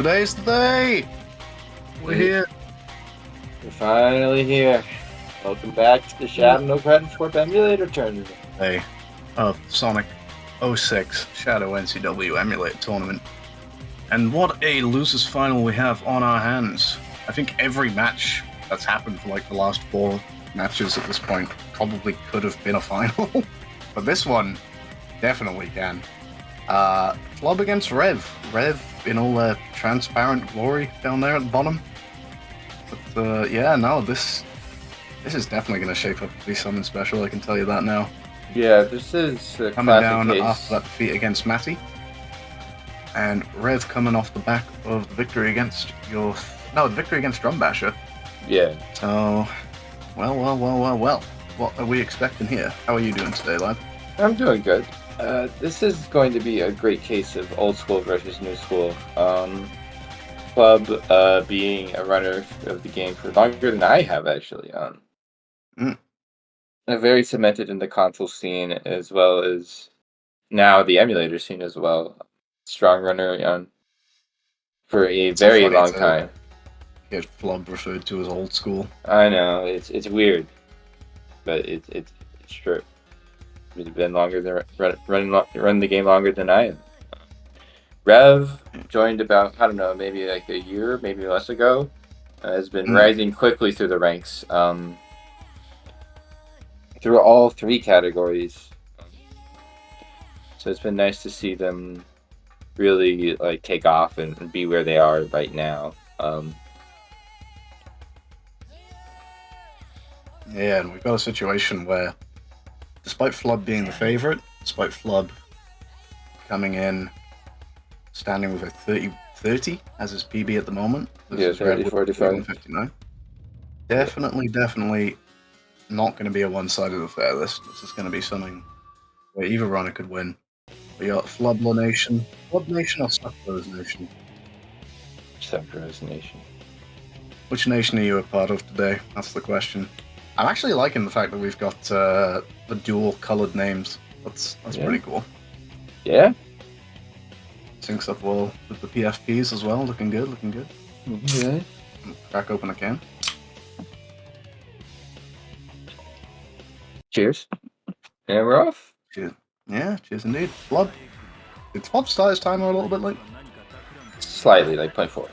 Today's the day! We're here. We're finally here. Welcome back to the Shadow No Credit Corp Emulator Tournament. Day of Sonic 06 Shadow NCW Emulator Tournament. And what a losers final we have on our hands. I think every match that's happened for like the last 4 matches at this point probably could have been a final. But this one definitely can. Club against Rev. Rev in all their transparent glory down there at the bottom. But yeah, no, this is definitely going to shape up to be something special, I can tell you that now. Yeah, this is a coming down case. After that defeat against Matty. And Rev coming off the back of the victory against the victory against Drumbasher. Yeah. So, well. What are we expecting here? How are you doing today, lad? I'm doing good. This is going to be a great case of old school versus new school. Club being a runner of the game for longer than I have, actually. Very cemented in the console scene as well as now the emulator scene as well. Strong runner for a very long time. Get Flub referred to as old school. I know, it's weird, but it's true. It's been longer than run the game longer than I have. Rev joined about, I don't know, maybe like a year, maybe less ago. Has been rising quickly through the ranks. Through all 3 categories. So it's been nice to see them really like take off and be where they are right now. Yeah, and we've got a situation where, despite Flub being the favorite, despite Flub coming in, standing with a 30 as his PB at the moment. Yeah, 30, 45. 59. Definitely not going to be a one-sided affair. This is going to be something where either runner could win. We got Flublo Nation. Flub Nation or Suckrose Nation? Suckrose Nation. Which nation are you a part of today? That's the question. I'm actually liking the fact that we've got the dual colored names. That's pretty cool. Yeah. Syncs up well with the PFPs as well. Looking good. Yeah. Crack open a can. Cheers. And we're off. Cheers. Yeah, cheers indeed. Flub. Did Flub start his timer a little bit late? Slightly, like 0.4.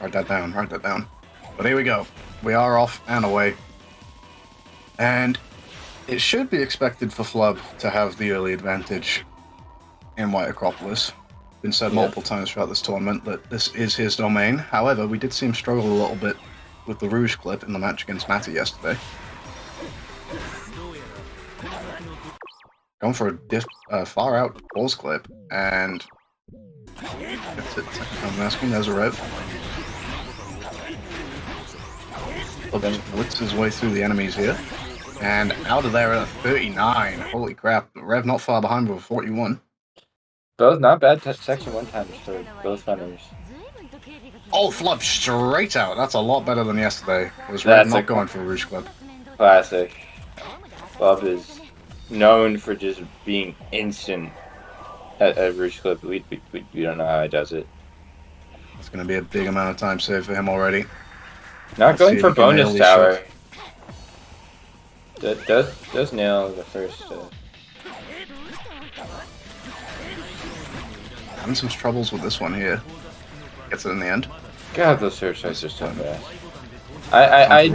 Write that down. But here we go. We are off and away. And it should be expected for Flub to have the early advantage in White Acropolis. Been said multiple times throughout this tournament that this is his domain. However, we did see him struggle a little bit with the Rouge clip in the match against Matty yesterday. Going for a far out balls clip, and gets it second time asking. There's a Rev. Blitz his way through the enemies here, and out of there at a 39. Holy crap! Rev not far behind with a 41. Both not bad section 1 times for both runners. Oh, Flub straight out. That's a lot better than yesterday. It was Rev not going for a Rouge clip. Classic. Flub is known for just being instant at Rouge clip. We don't know how he does it. It's going to be a big amount of time saved for him already. Not going for bonus tower. That does nail the first. Having some troubles with this one here. Gets it in the end. God, those search sites are so fast. I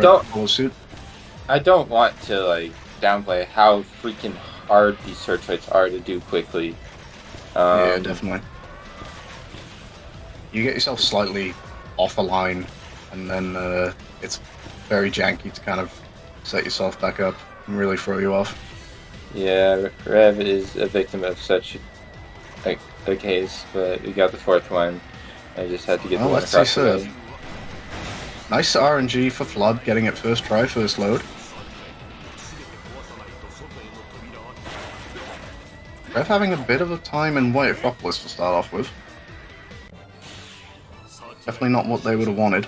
don't want to like downplay how freaking hard these search sites are to do quickly. Yeah, definitely. You get yourself slightly off a line, and then it's very janky to kind of set yourself back up and really throw you off. Yeah, Rev is a victim of such a case, but we got the 4th one. I just had to get the one across the way. Nice RNG for Flub, getting it first try, first load. Rev having a bit of a time in White Acropolis to start off with. Definitely not what they would have wanted.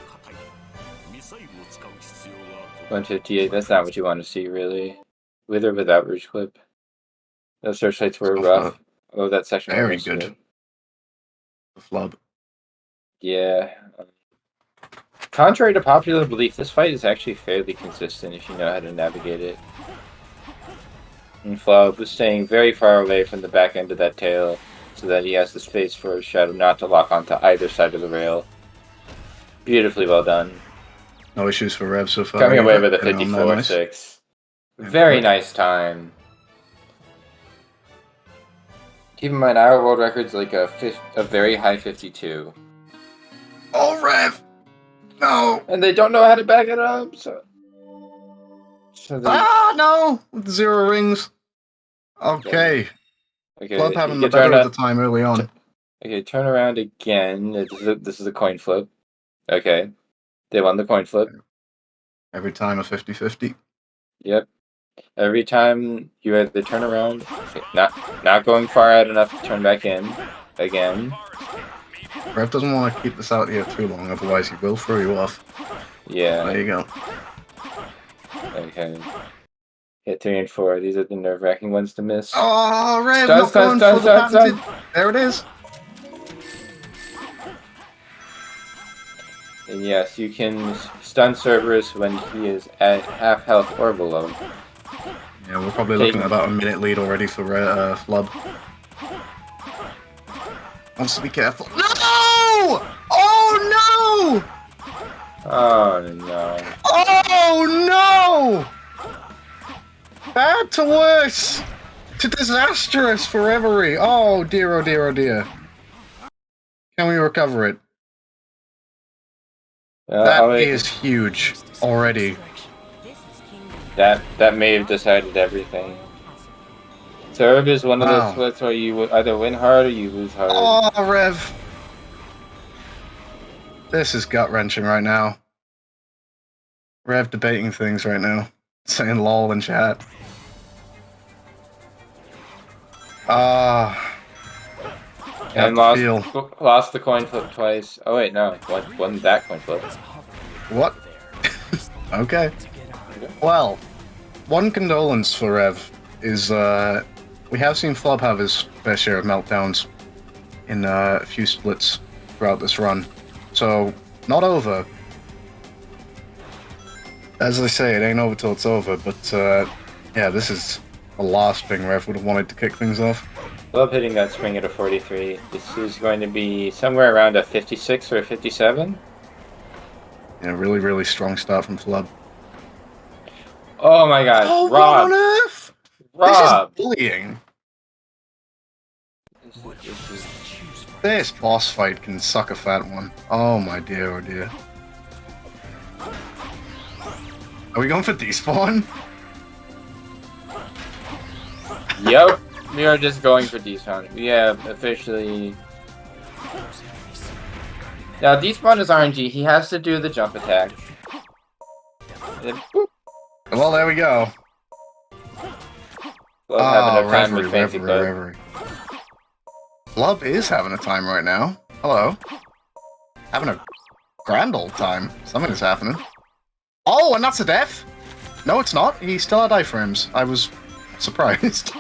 158, that's not what you want to see, really. With or without Rouge Clip. Those search sites were rough. Oh, that section very good. the flub. Yeah. Contrary to popular belief, this fight is actually fairly consistent if you know how to navigate it. And Flub was staying very far away from the back end of that tail so that he has the space for his shadow not to lock onto either side of the rail. Beautifully well done. No issues for Rev so far. Coming away with a Getting on there, 54-6. nice. Very Yeah. nice time. Keep in mind, our world record's like a very high 52. Oh, Rev! No! And they don't know how to back it up, so they... No! With 0 rings. Okay. Okay, Flub having you the can better of the time early on. Okay, turn around again. This is a coin flip. Okay. They won the coin flip. Every time a 50-50. Yep. Every time you either turn around, okay, not going far out enough to turn back in. Again. Rev doesn't want to keep this out here too long, otherwise he will throw you off. Yeah. There you go. Okay. Hit 3 and 4. These are the nerve-wracking ones to miss. Oh, Rev, Stun, not stun, going stun, for the stun, patented. There it is. And yes, you can stun Cerberus when he is at half health or below. Yeah, we're probably looking at about a minute lead already for Flub. Wants to be careful. No! Oh no! Oh no. Oh no! Bad to worse! To disastrous for Reverie! Oh dear, oh dear, oh dear. Can we recover it? That is huge already. That may have decided everything. Serve is one of those splits where you either win hard or you lose hard. Oh, Rev. This is gut-wrenching right now. Rev debating things right now. Saying lol in chat. And lost the coin flip twice. Oh wait, no. Won that coin flip. What? Okay. Well, one condolence for Rev is we have seen Flub have his fair share of meltdowns in a few splits throughout this run. So, not over. As I say, it ain't over till it's over, but yeah, this is the last thing Rev would have wanted to kick things off. Love hitting that swing at a 43. This is going to be somewhere around a 56 or a 57. Yeah, really, really strong start from Flub. Oh my god, oh, Rob! What on earth? Rob! This is bullying. This boss fight can suck a fat one. Oh my dear, oh dear. Are we going for despawn? Yep, we are just going for despawn. We have officially... Now, despawn is RNG. He has to do the jump attack. And then, well, there we go. Reverie. Flub is having a time right now. Hello. Having a grand old time. Something is happening. Oh, and that's a death? No, it's not. He still had iframes. I was surprised.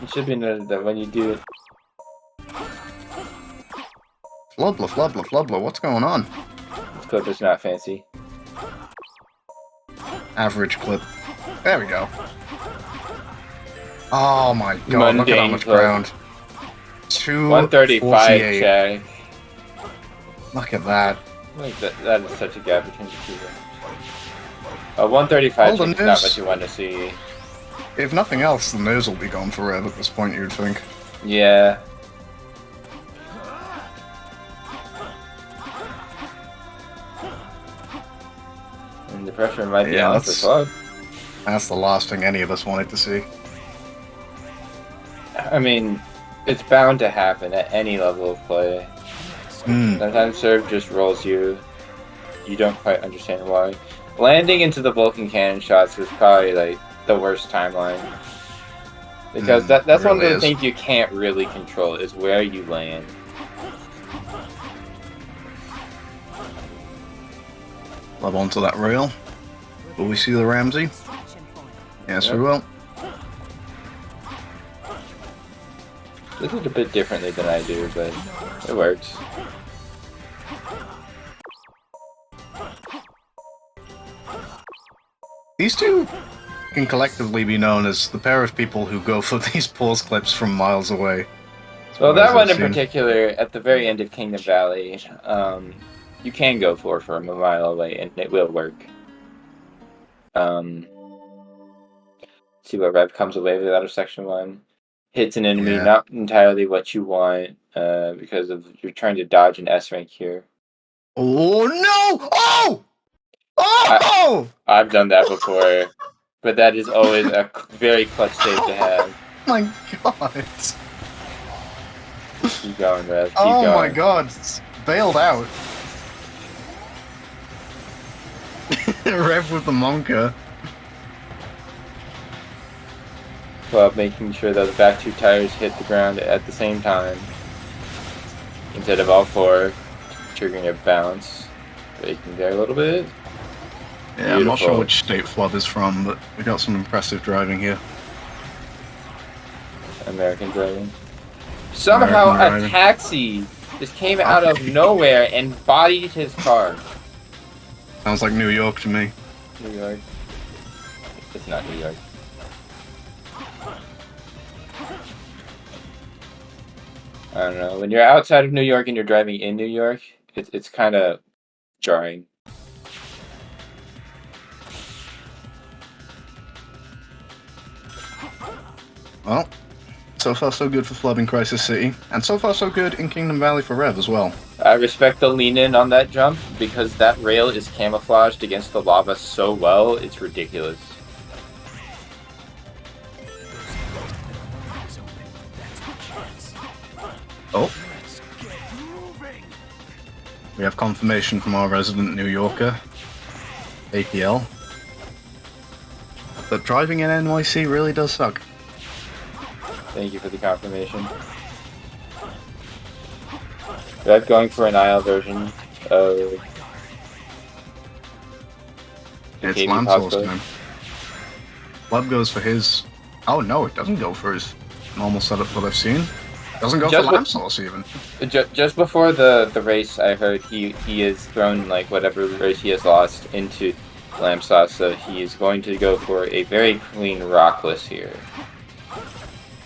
It should be noted that when you do it... Flubla, flubla, flubla, what's going on? This clip is not fancy. Average clip. There we go. Oh my god, look at how much ground. 135 check. Look at that. Like that is such a gap between the two. 135 check is not what you want to see. If nothing else, the nerves will be gone forever at this point, you'd think. Yeah. And the pressure might be on for Flub. That's the last thing any of us wanted to see. I mean, it's bound to happen at any level of play. Sometimes serve just rolls you. You don't quite understand why. Landing into the Vulcan cannon shots was probably like the worst timeline. Because that's really one of the things you can't really control is where you land. Love onto that rail. Will we see the Ramsey? Yes, we will. This is a bit differently than I do, but it works. These two can collectively be known as the pair of people who go for these pause clips from miles away. Well, that one in particular, at the very end of Kingdom Valley, you can go from a mile away, and it will work. See what Rev comes away with out of Section 1. Hits an enemy, not entirely what you want, because of you're trying to dodge an S rank here. Oh no! Oh! Oh! I've done that before, but that is always a very clutch save to have. My God! Keep going, Rev. Keep going. going. My God! It's bailed out. Rev with the Monka. While making sure that the back two tires hit the ground at the same time, instead of all four, triggering a bounce. Braking there a little bit. Yeah, I'm not sure which state Flub is from, but we got some impressive driving here. American driving. Somehow a taxi just came out of nowhere and bodied his car. Sounds like New York to me. New York. It's not New York. I don't know. When you're outside of New York and you're driving in New York, it's kind of jarring. Well, so far so good for Flub in Crisis City, and so far so good in Kingdom Valley for Rev as well. I respect the lean in on that jump, because that rail is camouflaged against the lava so well, it's ridiculous. Oh. We have confirmation from our resident New Yorker, APL, that driving in NYC really does suck. Thank you for the confirmation. Rev going for an IL version of... It's Lancel's time. Flub goes for his... Oh no, it doesn't go for his normal setup that I've seen. Doesn't go for lamp sauce even. Just before the race, I heard he has thrown like whatever race he has lost into lamp sauce, so he is going to go for a very clean rockless here.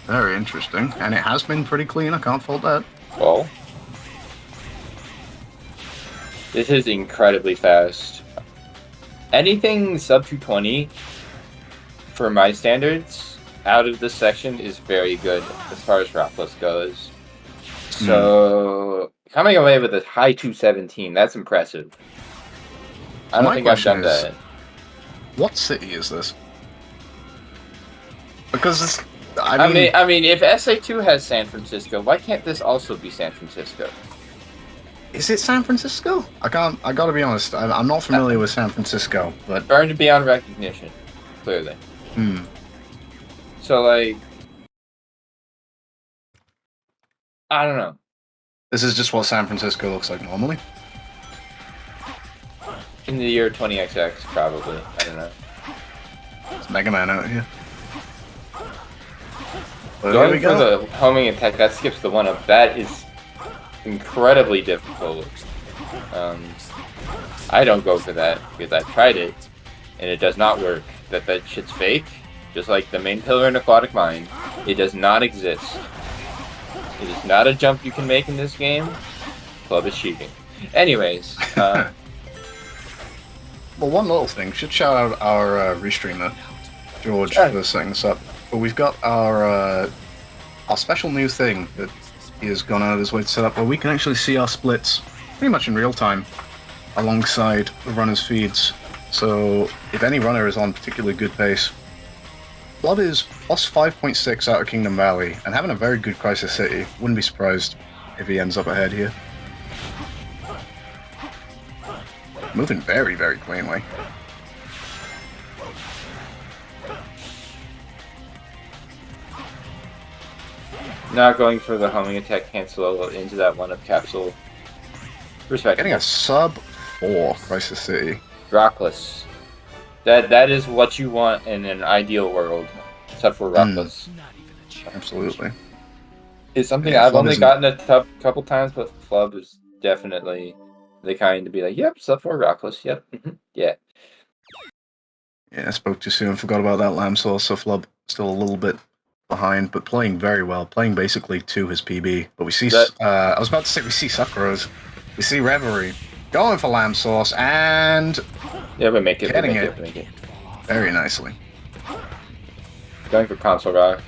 Very interesting, and it has been pretty clean. I can't fault that. Well, this is incredibly fast. Anything sub 220 for my standards out of this section is very good as far as rockless goes. So coming away with a high 217, that's impressive. I don't think I've done that. What city is this? Because it's, I mean, if SA2 has San Francisco, why can't this also be San Francisco? Is it San Francisco? I gotta be honest, I'm not familiar with San Francisco, but... Burned beyond recognition, clearly. So, like... I don't know. This is just what San Francisco looks like normally? In the year 20XX, probably. I don't know. It's Mega Man out here. But going for the homing attack, that skips the 1-up. That is incredibly difficult. I don't go for that, because I've tried it, and it does not work. That shit's fake, just like the main pillar in Aquatic Mine. It does not exist. It is not a jump you can make in this game. Club is cheating. Anyways, well, one little thing. Should shout out our restreamer, George, for setting this up. But we've got our special new thing that he has gone out of his way to set up, where we can actually see our splits pretty much in real time alongside the runner's feeds. So if any runner is on particularly good pace, Blood is plus 5.6 out of Kingdom Valley, and having a very good Crisis City. Wouldn't be surprised if he ends up ahead here. Moving very, very cleanly. Not going for the homing attack cancel into that 1-up capsule. Respect. Getting a sub 4 Crisis City. Rockless. That is what you want in an ideal world, except for Rockless. Absolutely. It's something Yeah, I've Flub only isn't. gotten a couple times, but Flub is definitely the kind to be like, yep, sub 4 Rockless, yep, yeah. Yeah, I spoke too soon. Forgot about that lamb sauce. So Flub still a little bit behind, but playing very well. Playing basically to his PB. But we see. That I was about to say we see Sucrose. We see Reverie going for lamb sauce and yeah, we make it, we getting make it it, we make it. very nicely. Going for console rock.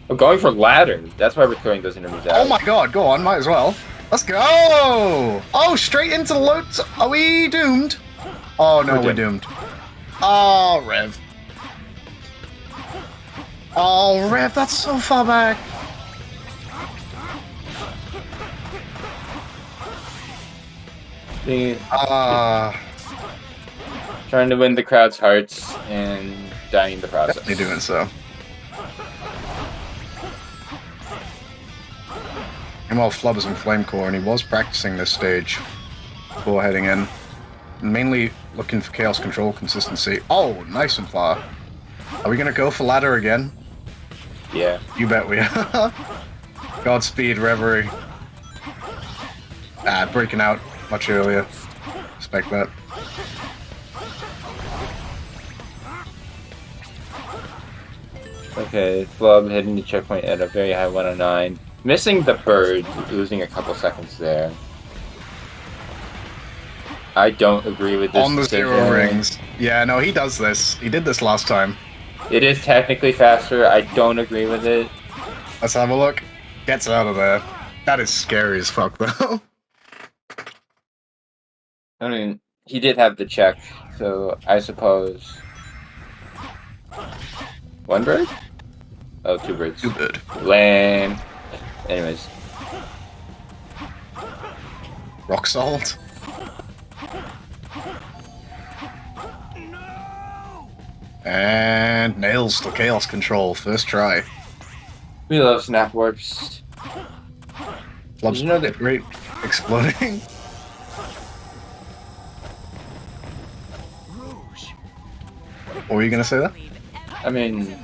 Oh, going for ladder. That's why we're throwing those enemies out. Oh my god, go on, might as well. Let's go! Oh, straight into the loads. Are we doomed? Oh no, we're doomed. Oh, Rev. Oh, Rev, that's so far back. Trying to win the crowd's hearts and dying in the process. Definitely doing so. Meanwhile, Flub is in Flamecore, and he was practicing this stage before heading in. Mainly looking for Chaos Control consistency. Oh, nice and far. Are we gonna go for ladder again? Yeah. You bet we are. Godspeed, Reverie. Breaking out much earlier. Expect that. Okay, Flub hitting the checkpoint at a very high 109. Missing the bird, losing a couple seconds there. I don't agree with this On the decision. 0 rings. Yeah, no, he does this. He did this last time. It is technically faster. I don't agree with it. Let's have a look. Gets out of there. That is scary as fuck, though. I mean, he did have the check, so I suppose... One bird? Oh, two birds. Too good. Lame. Anyways. Rock salt. And nails the Chaos Control. First try. We love snap warps. Flub's You know that- great exploding. What were you gonna say there? I mean,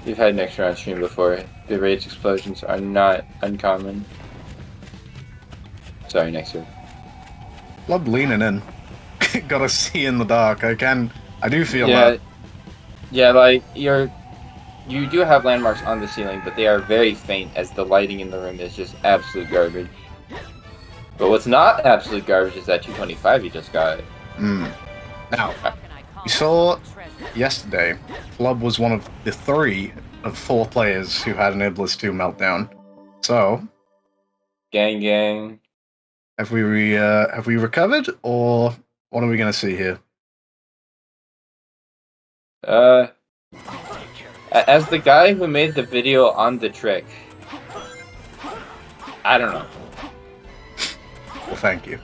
we've had Nexter on stream before. The rage explosions are not uncommon. Sorry, Nexter. Flub leaning in. Gotta see in the dark. I do feel Yeah, that. yeah, like you do have landmarks on the ceiling, but they are very faint as the lighting in the room is just absolute garbage. But what's not absolute garbage is that 225 you just got. Now, we saw yesterday, Flub was one of the 3 of 4 players who had an Iblis 2 meltdown. So, Gang, gang. have we recovered, or what are we gonna see here? As the guy who made the video on the trick, I don't know. Well, thank you.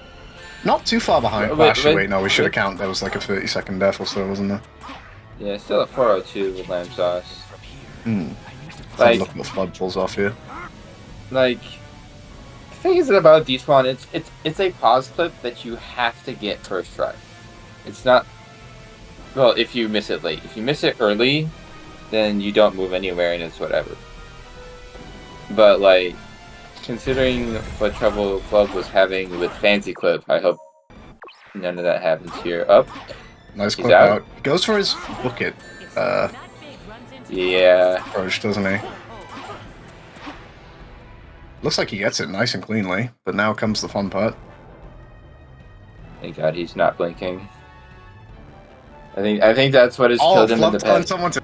Not too far behind. Wait, no, we should have counted. There was like a 30-second death or so, wasn't there? Yeah, still a 402 with lamb sauce. Like, look what Flood pulls off here. Like, the thing is about despawn, it's a pause clip that you have to get first try. It's not. Well, if you miss it late. If you miss it early, then you don't move anywhere and it's whatever. But, like, considering what trouble Flub was having with Fancy Clip, I hope none of that happens here. Up. Nice clip out. Goes for his bucket. Yeah. Approach, doesn't he? Looks like he gets it nice and cleanly, but now comes the fun part. Thank God he's not blinking. I think that's what has killed him in the past. Someone to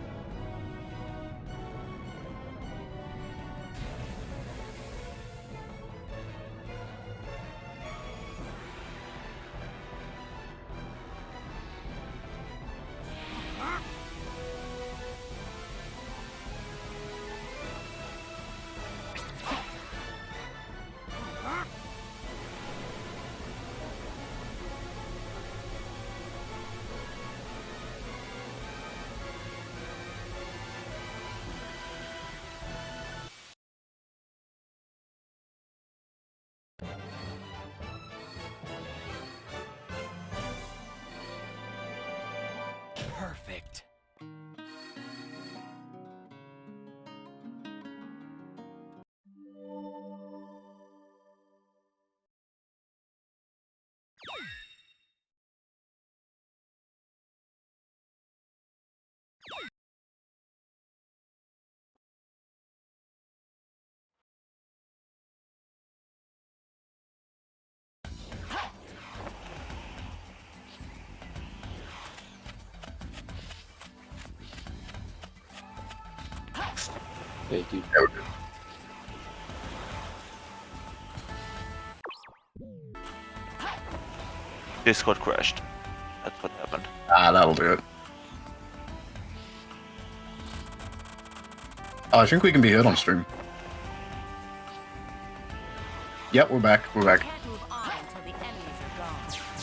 Thank you. There we go. Discord crashed. That's what happened. Ah, that'll do it. Oh, I think we can be heard on stream. Yep, we're back. We're back.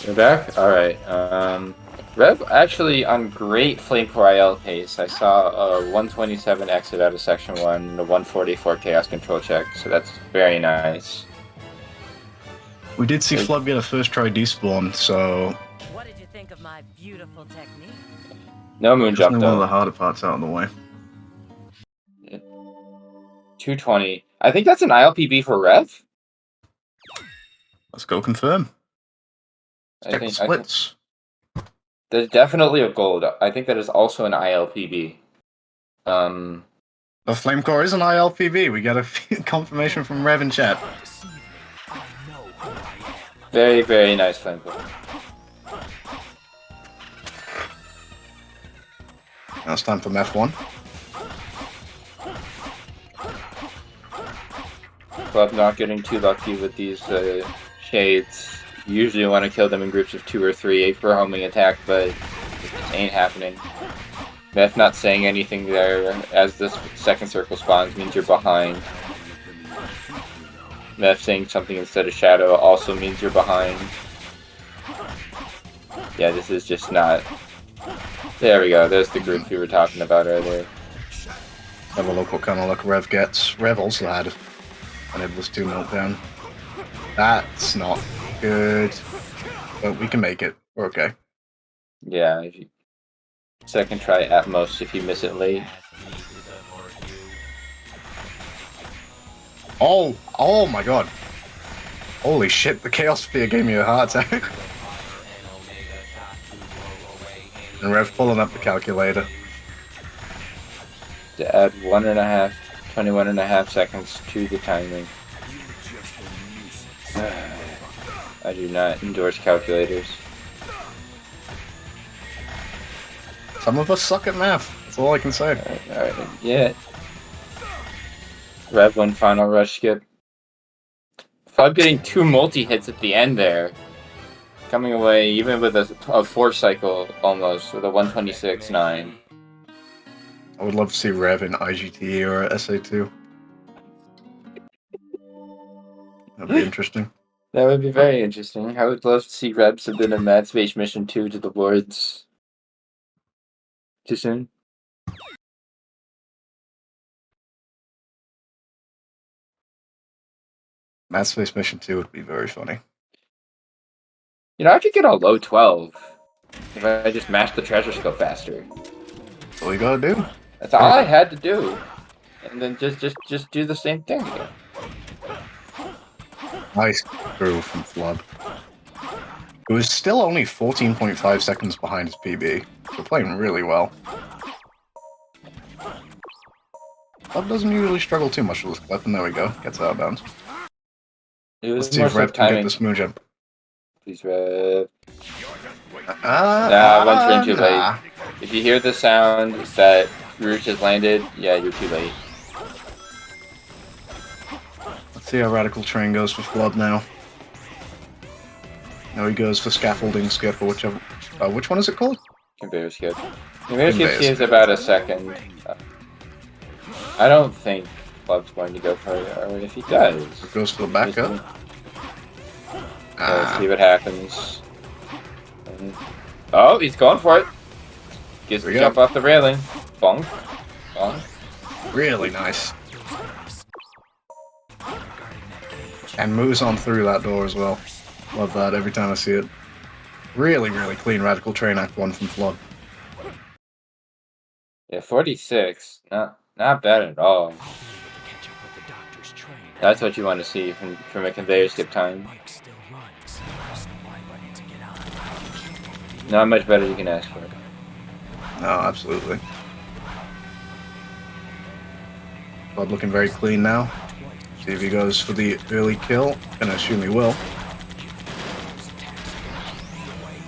We're back? Alright. Rev actually on great Flamethrower IL pace. I saw a 127 exit out of section 1 and a 144 chaos control check, so that's very nice. We did see Flub get a first try despawn, so What did you think of my beautiful technique? No moon jump definitely one of the though. harder parts out of the way. 220. I think that's an ILPB for Rev. Let's go confirm. I Check the think splits. there's definitely a gold. I think that is also an ILPB. The Flamecore is an ILPB. We got a confirmation from Rev in chat. Very, very nice Flamethrower. Now it's time for F1. Club not getting too lucky with these shades. You usually want to kill them in groups of 2 or 3 for a homing attack, but it just ain't happening. Meth not saying anything there as this second circle spawns means you're behind. Meth saying something instead of Shadow also means you're behind. Yeah, this is just not... There we go, there's the group we were talking about earlier. Have a look what kind of luck Rev gets. Rev also had an Iblis 2 meltdown. That's not good. But we can make it. We're okay. Yeah, if you... second try at most if you miss it late. Oh my god. Holy shit, the Chaos Sphere gave me a heart attack. And Rev pulling up the calculator. To add 21.5 seconds to the timing. I do not endorse calculators. Some of us suck at math. That's all I can say. Alright, yeah. Rev 1 final rush skip. Flood getting 2 multi-hits at the end there. Coming away even with a 4 cycle almost, with a 126.9. I would love to see Rev in IGT or SA2. That'd be interesting. That would be very interesting. I would love to see Rev submit a Mad Space Mission 2 to the Lords. Too soon? Mad Space Mission 2 would be very funny. You know, I could get a low 12 if I just mashed the treasure skill faster. That's all you gotta do. That's all I had to do. And then just do the same thing again. Nice through from Flub. It was still only 14.5 seconds behind his PB. We're playing really well. Flub doesn't usually struggle too much with this weapon. There we go. Gets out of bounds. It was Let's see more if so Rev can get timing. the smooth jump. Please, Rev. Nah, one frame too nah. late. If you hear the sound that Rouge has landed, yeah, you're too late. Let's see how Radical Train goes for Flub now. Now he goes for Scaffolding Skip or whichever. Which one is it called? Conveyor skip. Conveyor skip Conveyor seems skip. about a second. I don't think Club's going to go for it, or if he does. It goes for the backup. Let's see what happens. Oh, he's going for it. Gets Here to we go. jump off the railing. Bonk. Bonk. Really nice. And moves on through that door as well. Love that every time I see it. Really, really clean Radical Train Act 1 from Flood. Yeah, 46. Not bad at all. That's what you want to see from a conveyor skip time. Not much better you can ask for. No, absolutely. Flood looking very clean now. See if he goes for the early kill. Gonna assume he will.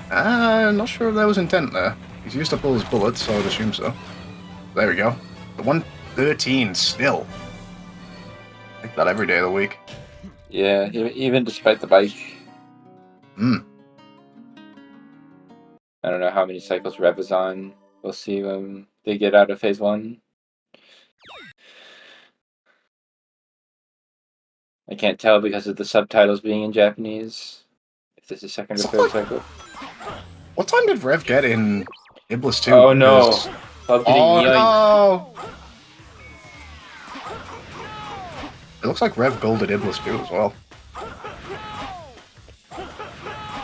Not sure if that was intent there. He's used up all his bullets, so I would assume so. There we go. The one 13 still. I think that every day of the week. Yeah, even despite the bike. Hmm. I don't know how many cycles Rev is on. We'll see when they get out of phase 1. I can't tell because of the subtitles being in Japanese. If this is second or third cycle. What time did Rev get in Iblis 2? Oh no! Because- Club getting Oh yoinked. no! It looks like Rev golded Iblis 2 as well.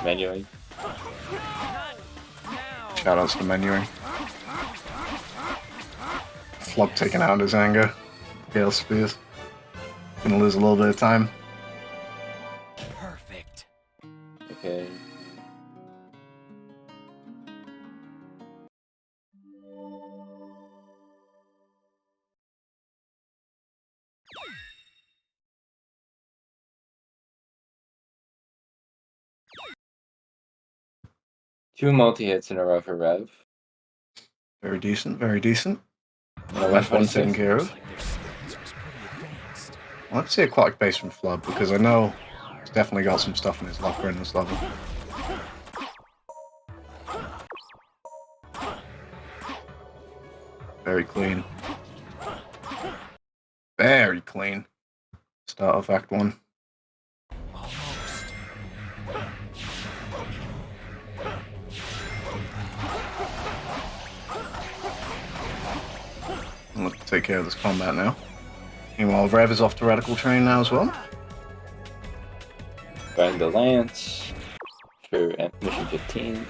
Menuing. Shoutouts to menuing. Flub taking out his anger. Gale Spears. Gonna lose a little bit of time. Perfect. Okay. Two multi-hits in a row for Rev. Very decent, very decent. No, That's one 126. taken care of. Let's see aquatic base from Flub, because I know he's definitely got some stuff in his locker in this level. Very clean. Very clean. Start of Act 1. Let's take care of this combat now. Meanwhile, Rev is off to Radical Train now as well. Find the Lance for mission 15.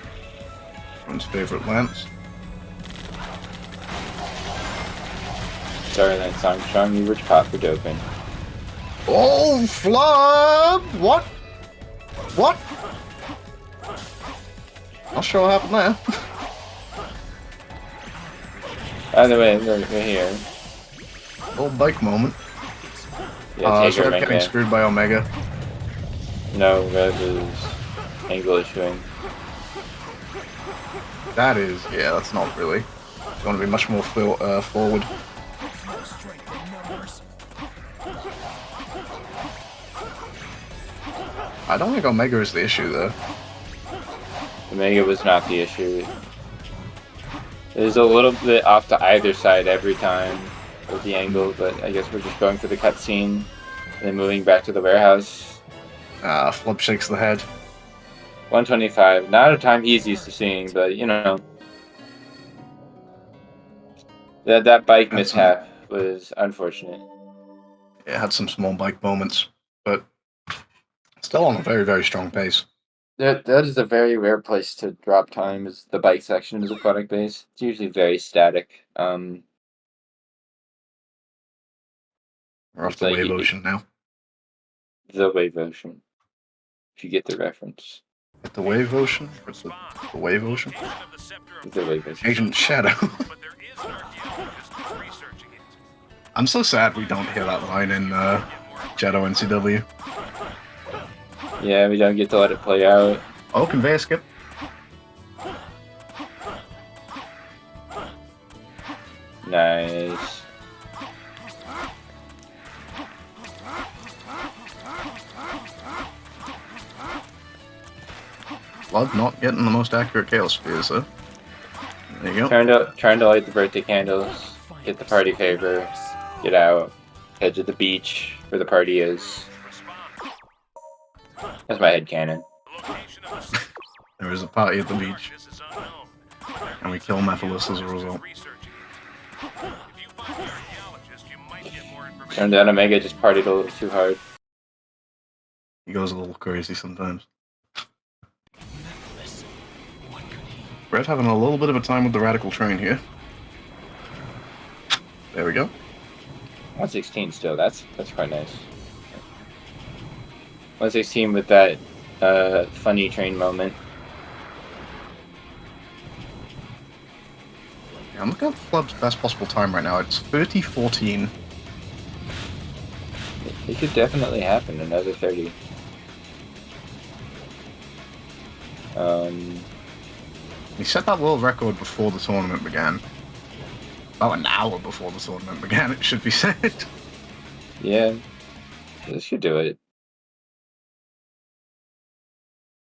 Everyone's favorite Lance. Sorry, Lance Armstrong, you were caught for doping. Oh, Flub! What? What? Not sure what happened there. By the way, we're here. Little bike moment. Yeah, So Taker Rev getting Omega. screwed by Omega. No, Rev is angle issuing. That is, yeah, that's not really. You want to be much more forward. I don't think Omega is the issue though. Omega was not the issue. It was a little bit off to either side every time with the angle, but I guess we're just going for the cutscene and then moving back to the warehouse. Flub shakes the head. 125, not a time he's used to seeing, but you know. That bike That's mishap was unfortunate. It had some small bike moments, but still on a very, very strong pace. That is a very rare place to drop time, is the bike section is aquatic base. It's usually very static. We're off It's to like Wave you- Ocean now. The Wave Ocean. If you get the reference. At the Wave Ocean? Or it's the Wave Ocean? The Wave Ocean. Agent Shadow. I'm so sad we don't hear that line in Shadow NCW. Yeah, we don't get to let it play out. Oh, conveyor skip. Nice. Blood not getting the most accurate Chaos Spears, though. There you go. Trying to light the birthday candles, get the party favor, get out, head to the beach where the party is. That's my head cannon. There is a party at the beach. And we kill Mephiles as a result. Turned out Omega just partied a little too hard. He goes a little crazy sometimes. Brett having a little bit of a time with the Radical Train here. There we go. 116 still, that's quite nice. 116 with that funny train moment. Yeah, I'm looking at Flub's best possible time right now. It's 30:14. It could definitely happen, another 30. He set that world record before the tournament began. About an hour before the tournament began, it should be said. Yeah, this should do it.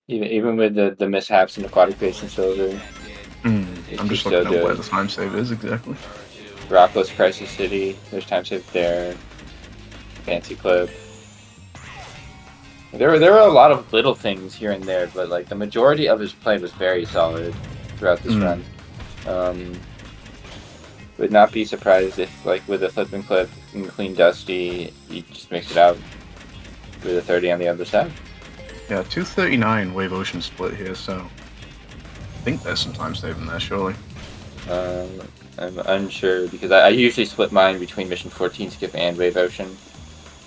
Even with the mishaps in aquatic base and silver, I'm just looking at where the time save is exactly. Rockless Crisis City, there's time save there. Fancy Clip. There were a lot of little things here and there, but like the majority of his play was very solid throughout this run. Would not be surprised if, like, with a Flip and Clip and Clean Dusty, you just mix it out with a 30 on the other side. Yeah, 239 Wave Ocean split here, so I think there's some time saving there, surely. I'm unsure because I usually split mine between Mission 14 Skip and Wave Ocean,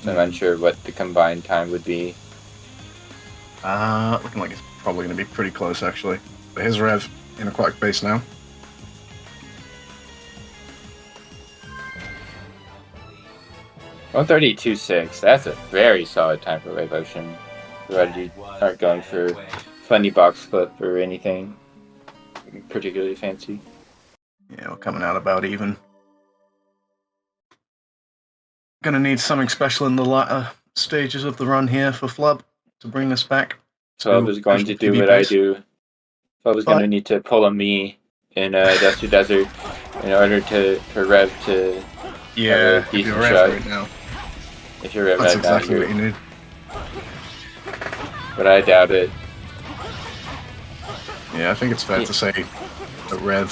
so I'm unsure what the combined time would be. Looking like it's probably going to be pretty close, actually. But here's Rev in aquatic base now. $132.6. That's a very solid time for Wave Ocean. Provided you aren't going for funny box clip or anything particularly fancy. Yeah, we're coming out about even. Gonna need something special in the latter stages of the run here for Flub to bring us back. So I was going to do what I do. So I was going to need to pull a me in Dusty Desert in order for Rev to have a decent shot. Right now. If you're Rev that's right exactly now, what you need. But I doubt it. Yeah, I think it's fair to say that Rev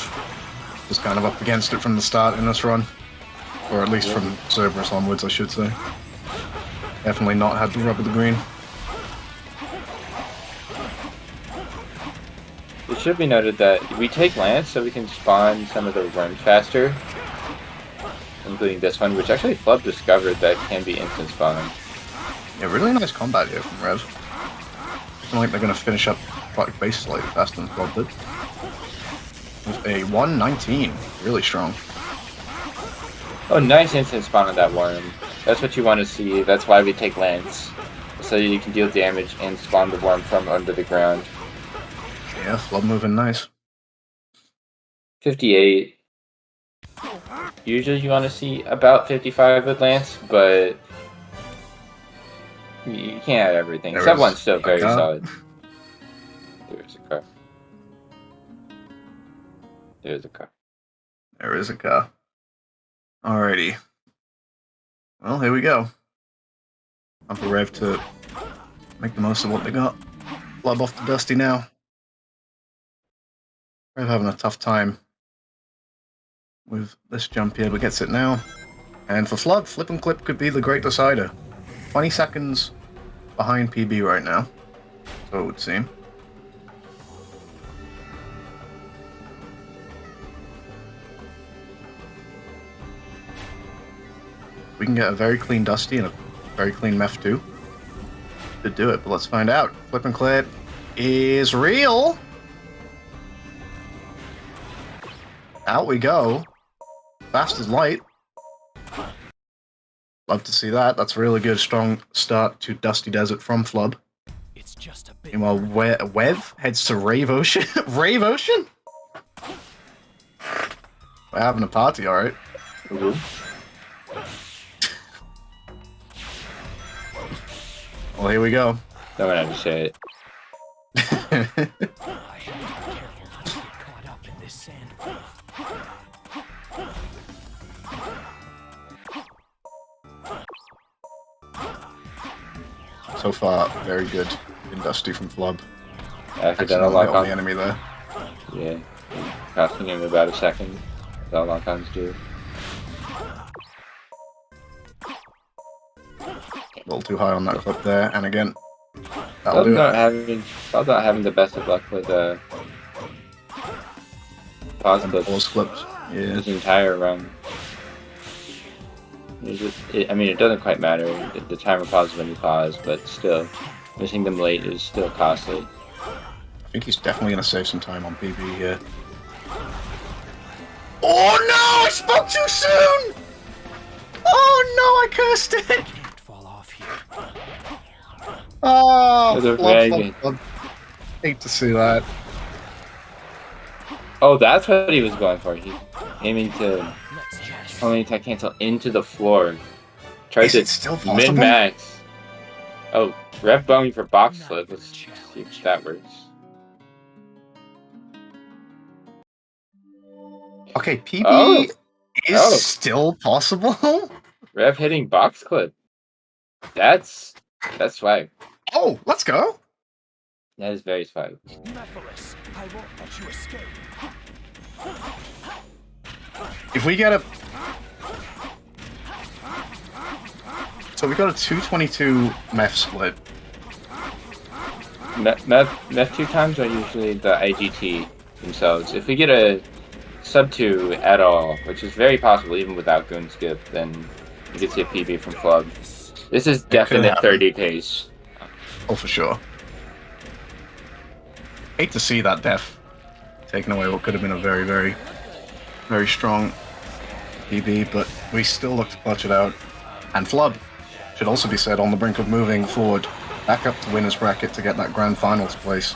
was kind of up against it from the start in this run. Or at least from Cerberus onwards, I should say. Definitely not had the rub of the green. It should be noted that we take Lance so we can spawn some of the worms faster. Including this one, which actually Flub discovered that can be instant spawned. Yeah, really nice combat here from Rev. I feel like they're going to finish up aquatic base slightly faster than Flub did. With a 119, really strong. Oh, nice instant spawn on that worm. That's what you want to see. That's why we take Lance. So you can deal damage and spawn the worm from under the ground. Yeah, Flub moving nice. 58. Usually you want to see about 55 with Lance, but you can't have everything. Sub 1's still very solid. There's a car. There's a car. There is a car. Alrighty. Well, here we go. Time for Rev to make the most of what they got. Flub off to Dusty now. Rev having a tough time with this jump here, but gets it now. And for Flub, Flip and Clip could be the great decider. 20 seconds behind PB right now, so it would seem. We can get a very clean Dusty and a very clean Meth too. Could do it, but let's find out. Flip and Clip is real. Out we go. Fast as light. Love to see that. That's a really good, strong start to Dusty Desert from Flub. It's just a bit. Meanwhile, Wev heads to Rave Ocean. Rave Ocean? We're having a party, alright. Well, here we go. No one had to say it. I have to be careful not to get caught up in this sand wave. So far, very good in Dusty from Flub. Accidental lock on the enemy there. Yeah. Costing him about a second. That's all lock-ons do. A little too high on that clip there, and again, that'll Flub's do not having the best of luck with pause clips. Pause clips. Yeah. His entire run. I mean, it doesn't quite matter the timer pauses when you pause, but still, missing them late is still costly. I think he's definitely going to save some time on PB here. Oh no! I spoke too soon! Oh no! I cursed it! Can't fall off here. Oh, Flub. Hate to see that. Oh, that's what he was going for. He's aiming to Only attack cancel into the floor. Tried Is to it still possible? min-max. Oh, Rev bombing for box flip. Let's see if that works. Okay, PB Oh. is Oh. still possible? Rev hitting box clip. That's swag. Oh, let's go. That is very swag. Mephiles, I won't let you escape. If we get a... So we got a 222 meth split. Meth 2 times are usually the IGT themselves. If we get a sub 2 at all, which is very possible even without Goon Skip, then you could see a PB from Flub. This is definite 30 pace. Oh, for sure. Hate to see that def taking away what could have been a very, very, very strong PB, but we still look to clutch it out. And Flub, should also be said, on the brink of moving forward back up to winner's bracket to get that grand finals place.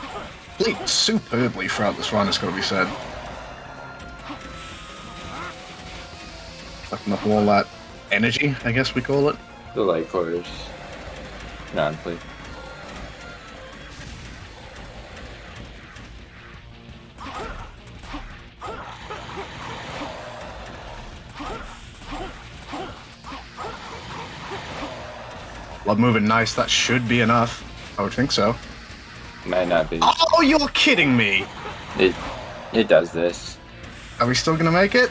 Played superbly throughout this run, it's got to be said. Sucking up all that energy, I guess we call it. The light quarters. Non-play. Love moving nice, that should be enough. I would think so. Might not be. Oh, you're kidding me! It does this. Are we still gonna make it?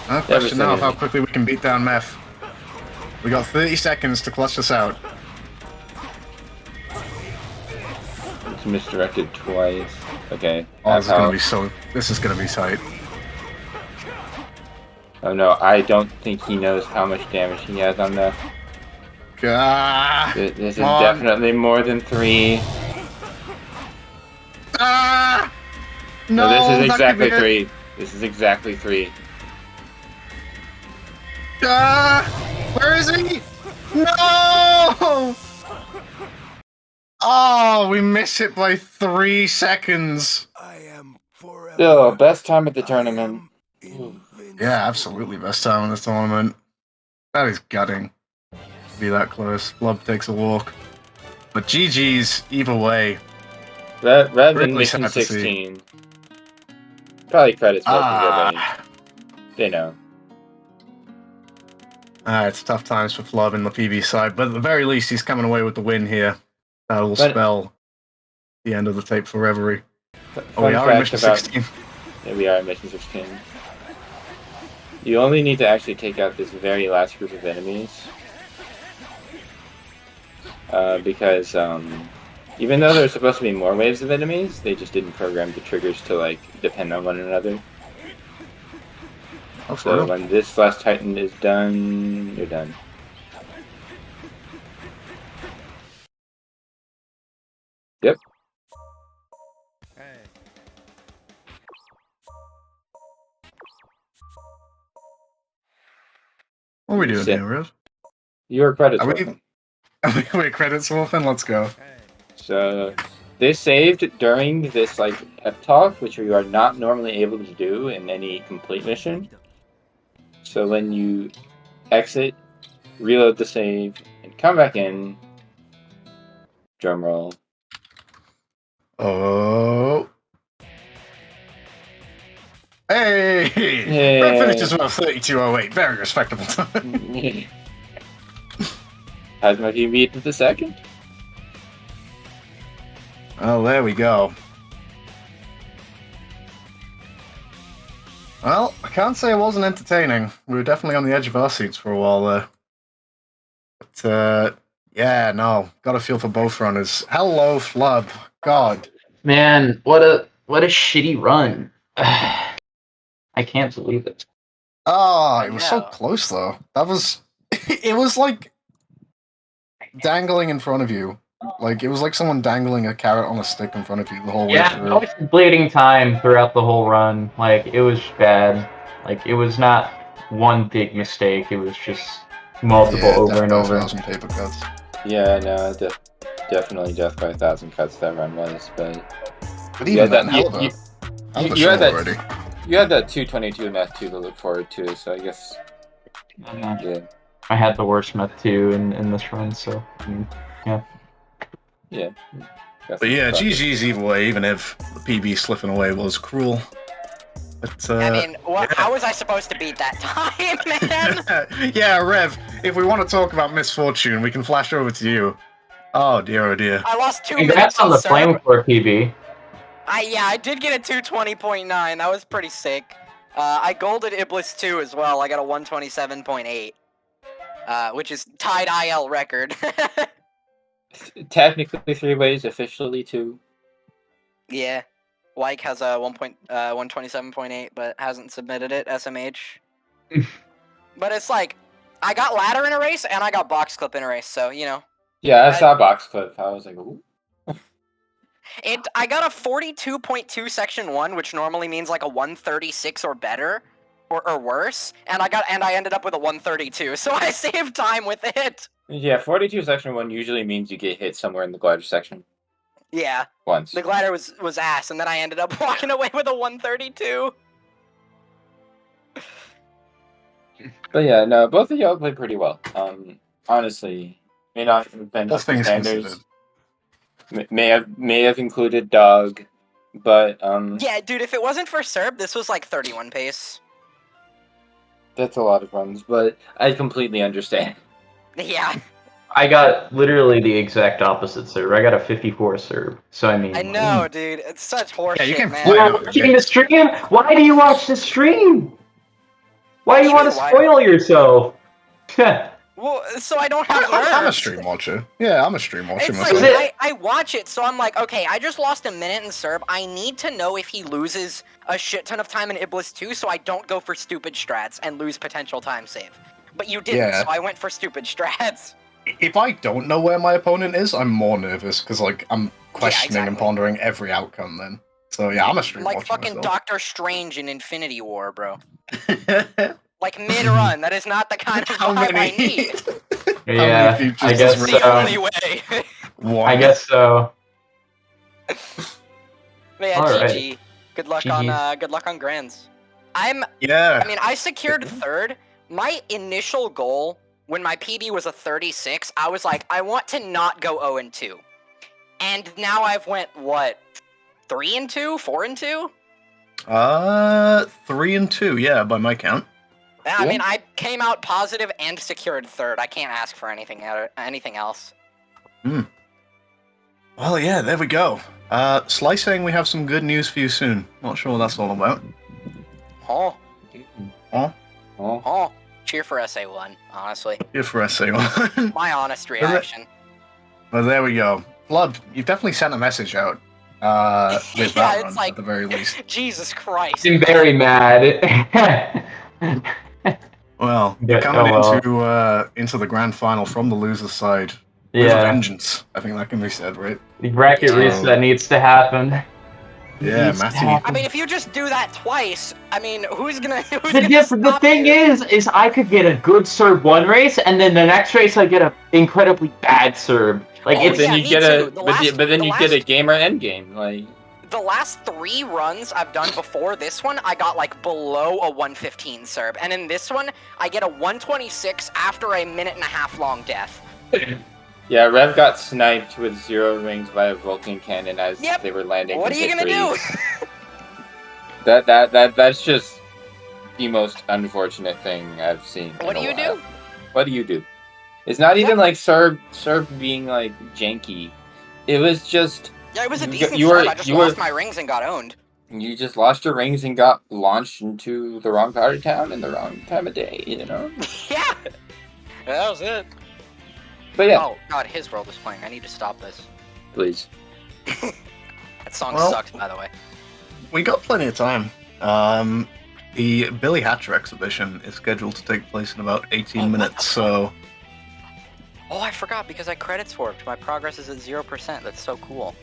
Question now of how quickly we can beat down Meth. We got 30 seconds to clutch this out. It's misdirected twice. Okay. Oh, this is gonna be so... This is gonna be tight. Oh no, I don't think he knows how much damage he has on Meth. Ah, This is definitely more than 3. Ah! No, this is that could be exactly it. 3. This is exactly 3. Ah! Where is he? No! Oh, we miss it by 3 seconds. I am forever. Still, best time at the tournament. Yeah, absolutely best time in this tournament. That is gutting. To be that close. Flub takes a walk. But GG's either way. Rev in Really mission sad to see. 16. Probably credits both of their range. They know. It's tough times for Flub in the PB side, but at the very least he's coming away with the win here. That will spell the end of the tape for Reverie. Oh, we are in mission 16. Yeah, we are in mission 16. You only need to actually take out this very last group of enemies. Because even though there's supposed to be more waves of enemies, they just didn't program the triggers to like depend on one another. Oh, So when this last Titan is done, you're done. Yep. What are we doing Sit. here, Rev? Your credits. Are we- Welcome. Wait, credits wolfing? Let's go. So they saved during this like pep talk, which you are not normally able to do in any complete mission. So when you exit, reload the save, and come back in, drum roll. Oh. Hey! Hey. Rev finishes with a 32.08. Very respectable time. Has my team beaten the second? Oh, there we go. Well, I can't say it wasn't entertaining. We were definitely on the edge of our seats for a while there. But, yeah, no. Got a feel for both runners. Hello, Flub. God. Man, what a shitty run. I can't believe it. Oh, it was so know. close, though. That was... It was like dangling in front of you. Like, it was like someone dangling a carrot on a stick in front of you the whole way Yeah, through. I was bleeding time throughout the whole run. Like, it was bad. Like, it was not one big mistake. It was just multiple over and over. 1,000 paper cuts. Yeah, no, definitely death by 1,000 cuts that run was, but But even Yeah, then, that- hell of a you show had that- already. You had that 222 meth too to look forward to, so I guess yeah. I had the worst meth too in this run, so I mean, yeah. Yeah. But yeah, GG's either way, even if the PB slipping away was cruel. But, I mean, how was I supposed to beat that time, man? Yeah, Rev, if we want to talk about misfortune, we can flash over to you. Oh dear, oh dear. I lost 2 Congrats minutes on the serve. Flamethrower PB. I did get a 220.9. That was pretty sick. I golded Iblis 2 as well. I got a 127.8, which is tied IL record. Technically 3 ways, officially 2. Yeah. Like has a 127.8, but hasn't submitted it, SMH. But it's like, I got ladder in a race, and I got box clip in a race, so, you know. Yeah, I saw box clip. I was like, ooh. I got a 42.2 section 1, which normally means like a 136 or better, or worse, and I ended up with a 132, so I saved time with it. Yeah, 42 section 1 usually means you get hit somewhere in the glider section. Yeah. Once. The glider was ass, and then I ended up walking away with a 132. But yeah, no, both of y'all played pretty well. Honestly, may not have been All up to things standards. May have included dog, but Yeah, dude, if it wasn't for Serb, this was like 31 pace. that's a lot of runs. But I completely understand. Yeah. I got literally the exact opposite serve. I got a 54 serve. So I mean, I know, dude. It's such horseshit, Yeah, you can man. play You're watching the stream? Why do you watch the stream? Why do you want to Why- spoil yourself? Well, so I don't have I'm a nerves. stream watcher. Yeah, I'm a stream watcher It's myself. like, I watch it, so I'm like, okay, I just lost a minute in Serb. I need to know if he loses a shit ton of time in Iblis 2, so I don't go for stupid strats and lose potential time save. But you didn't, Yeah. so I went for stupid strats. If I don't know where my opponent is, I'm more nervous because like I'm questioning and exactly. pondering every outcome. Then, so yeah, I'm a stream Like watcher fucking myself. Doctor Strange in Infinity War, bro. Like mid-run, that is not the kind of How vibe I many? need. Yeah, features I does guess Red The so. only way. One. I guess so. But yeah, Alright. GG. Good luck on Grands. Yeah. I mean, I secured third. My initial goal, when my PB was a 36, I was like, I want to not go 0-2. And now I've went, what, 3-2? 4-2? 3 and 2. Yeah, by my count. Yeah, I mean, I came out positive and secured third. I can't ask for anything else. Well, yeah, there we go. Sly saying we have some good news for you soon. Not sure what that's all about. Oh, Oh, oh. Cheer for SA1, honestly. good for SA1. My honest reaction. Well, there we go. Blood, you've definitely sent a message out. With Yeah, that it's run, like- at the very least. Jesus Christ. I'm very mad. Well, Yeah, you're coming oh well. into the grand final from the loser's side with a Yeah, vengeance. I think that can be said, right? the bracket Yeah. reset needs to happen. Yeah, Needs to Matty. happen. I mean, if you just do that twice, I mean, who's gonna The thing you? is I could get a good serve one race, and then the next race I get a incredibly bad serve. Like Oh, it's yeah, you me get too. but then you get a gamer end game. Like The last 3 runs I've done before this one, I got like below a 115 serve, and in this one, I get a 126 after a minute and a half long death. yeah, Rev got sniped with 0 rings by a Vulcan cannon as Yep. they were landing. What are from you gonna do? victory. That's just the most unfortunate thing I've seen. What do in a you while. do? What do you do? It's not even like serve being like janky. It was just Yeah, it was a You- decent you serve. were- I just you lost were- my rings and got owned. you just lost your rings and got launched into the wrong part of town in the wrong time of day, you know? Yeah. That was it. But yeah, Oh god, his world is playing. I need to stop this. please. That song Well- sucks, by the way. We got plenty of time. The Billy Hatcher exhibition is scheduled to take place in about 18 Oh, what minutes, the so Oh, I forgot because I credit swapped. My progress is at 0%. That's so cool.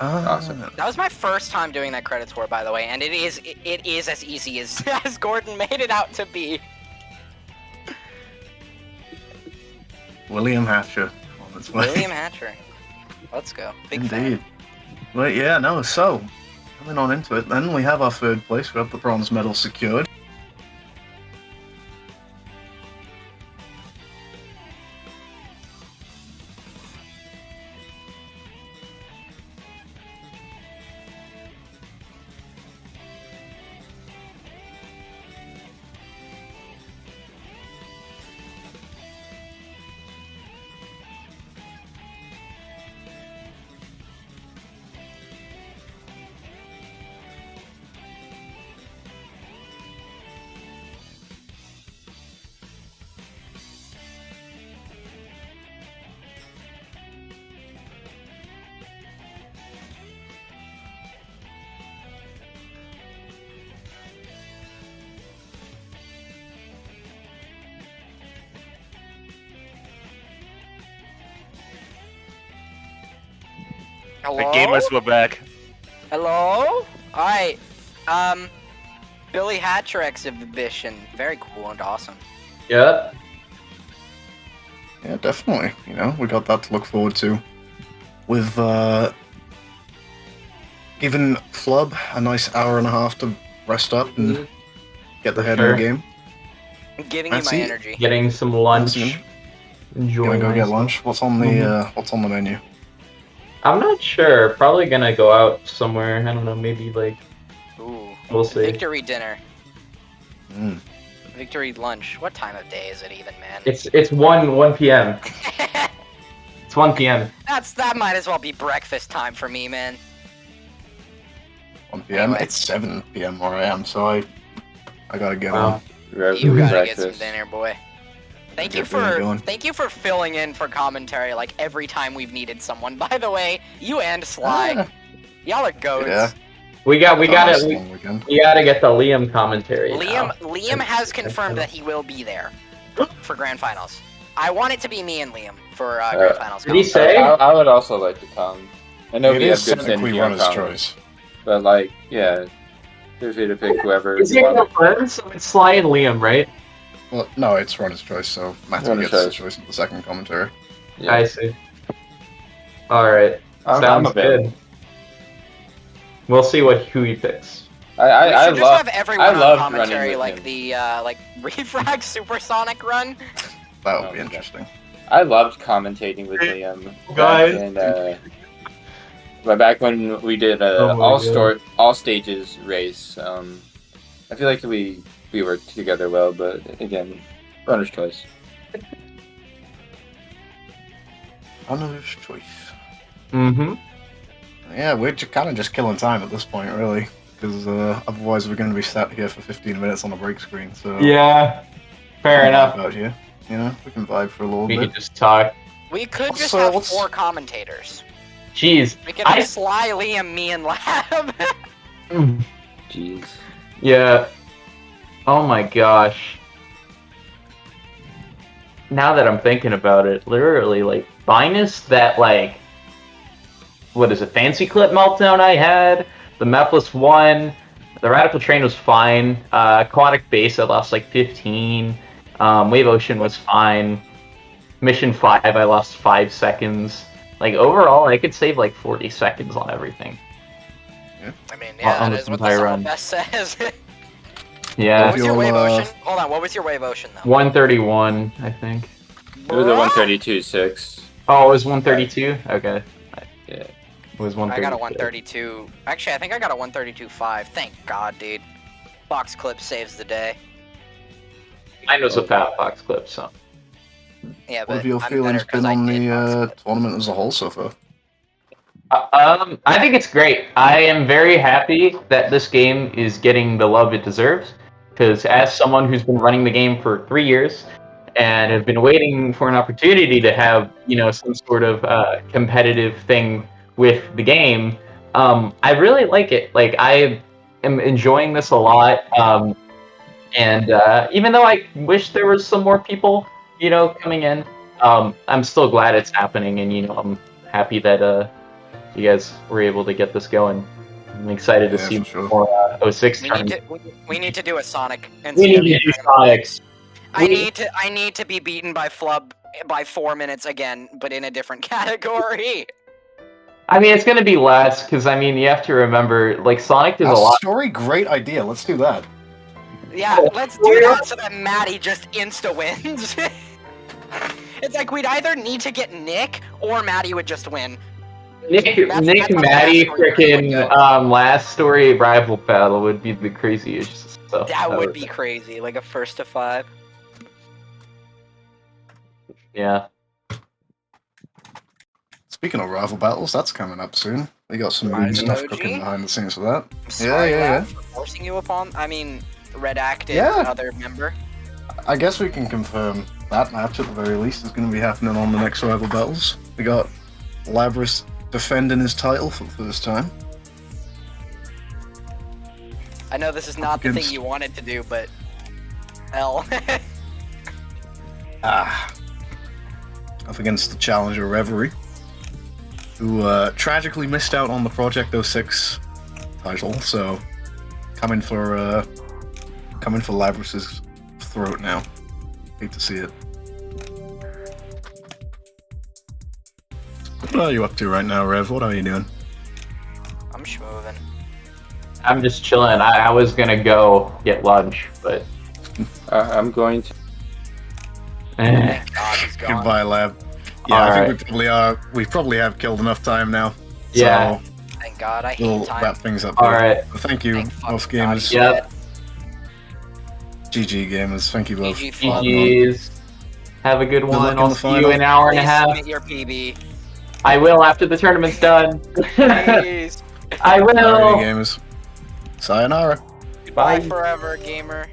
Awesome. That was my first time doing that credit score, by the way, and it is as easy as as Gordon made it out to be. William Hatcher on its way. William Hatcher. Let's go. Big Indeed. fan. But yeah, no, so coming on into it, then we have our third place. We have the bronze medal secured. Hello? The gamers were back. Hello? Alright. Billy Hatcher exhibition. Very cool and awesome. Yeah. Yeah, definitely. You know, we got that to look forward to. With giving Flub a nice hour and a half to rest up and get the head of the game. I'm giving That's you my it. energy. Getting some lunch. You Enjoying wanna go get myself. lunch? What's on the menu? I'm not sure. Probably gonna go out somewhere. I don't know. Maybe like Ooh. we'll see. Victory dinner. Mm. Victory lunch. What time of day is it even, man? It's 1 p.m. It's 1 p.m. That might as well be breakfast time for me, man. 1 p.m. Anyway. It's 7 p.m. where I am, so I gotta get Wow. on. You gotta breakfast. get some dinner, boy. Thank Get you dinner for going. filling in for commentary like every time we've needed someone. By the way, you and Sly, y'all are goats. Yeah. We Nice gotta long weekend. we gotta get the Liam commentary. Liam has confirmed that he will be there for grand finals. I want it to be me and Liam for grand finals. Did he say? I would also like to come. I know It we have is good technically synergy on runner's comments, choice. but like, yeah, feel free to pick whoever Is you it want. confirmed? So it's Sly and Liam, right? Well, no, it's runner's choice, so Matthew Runner's gets the choice. choice of the second commentary. Yeah. I see. All right. I'm Sounds available. good. We'll see who he picks. We I should just love. have everyone on loved running commentary with like him. the Refrag Supersonic run. That would Oh, be okay. interesting. I loved commentating with Liam. Guys. Back when we did Oh my God. all stages race. I feel like we worked together well, but again, runner's choice. Runner's choice. Mm-hmm. Yeah, we're kind of just killing time at this point, really, because otherwise we're going to be sat here for 15 minutes on a break screen. So Yeah. Fair enough. Out here, you know, we can vibe for a little We bit. could just talk. We could just Also, have what's- 4 commentators. Jeez. We could have Sly, Liam, me, and Lab. Jeez. Yeah. Oh my gosh. Now that I'm thinking about it, literally, like, minus that, like, what is it, Fancy Clip meltdown I had, the Mepless 1, the Radical Train was fine, Aquatic Base I lost like 15, Wave Ocean was fine, Mission 5 I lost 5 seconds. Like, overall, I could save like 40 seconds on everything. I mean, yeah, On that this is what the entire song run. best says. Yeah. What was your You'll, Wave uh, Ocean? Hold on, what was your Wave Ocean though? 131, I think. It was a 132.6. Oh, it was 132? Okay. Yeah. It was 132. I got a 132. Actually, I think I got a 132.5. Thank God, dude. Box clip saves the day. Mine was a fat box clip, so. Yeah, What but have your I'm feelings better 'cause been I on did box the clip. tournament as a whole so far? I think it's great. I am very happy that this game is getting the love it deserves. Because as someone who's been running the game for 3 years and have been waiting for an opportunity to have, you know, some sort of competitive thing with the game, I really like it. Like, I am enjoying this a lot. And even though I wish there was some more people, you know, coming in, I'm still glad it's happening. And, you know, I'm happy that you guys were able to get this going. I'm excited to Yeah, see for sure. more 06 We need tournaments. we need to do a Sonic NCW We need to do tournament. Sonics. I need to be beaten by Flub by 4 minutes again, but in a different category. I mean, it's gonna be less because I mean you have to remember like Sonic does a lot. Story, great idea. Let's do that. Yeah, let's do that so that Maddie just insta wins. It's like we'd either need to get Nick or Maddie would just win. Nick, That's how the Maddie, last story would freaking go. last story rival battle would be the craziest stuff. That would be crazy, like a 1st to 5. Yeah. Speaking of rival battles, that's coming up soon. We got some Rise good of stuff OG? cooking behind the scenes for that. Sorry, yeah. Lab, for forcing you upon. I mean, Red Active, Yeah. other member. I guess we can confirm that match at the very least is going to be happening on the next rival battles. We got Labras defending his title for the first time. I know this is not the Against- thing you wanted to do, but hell. Up against the challenger Reverie, who tragically missed out on the Project 06 title, so coming for Labras's throat now. Hate to see it. What are you up to right now, Rev? What are you doing? I'm schmoving. I'm just chilling. I was gonna go get lunch, but I'm going to. Thank God he's gone. Goodbye, Lab. Yeah, I think we probably are. We probably have killed enough time now. Yeah. So Thank God, I we'll hate time. wrap things up. All there. right. Well, thank you, Thank both fucking God gamers. he's Yep. GG gamers. Thank you both. GG for hopping on. GG's. Have a good luck one. in I'll the see you final. in an hour and a Please half. submit your PB. I will after the tournament's done. Please. I will. Alrighty, gamers. Sayonara. Goodbye Bye. forever, gamer.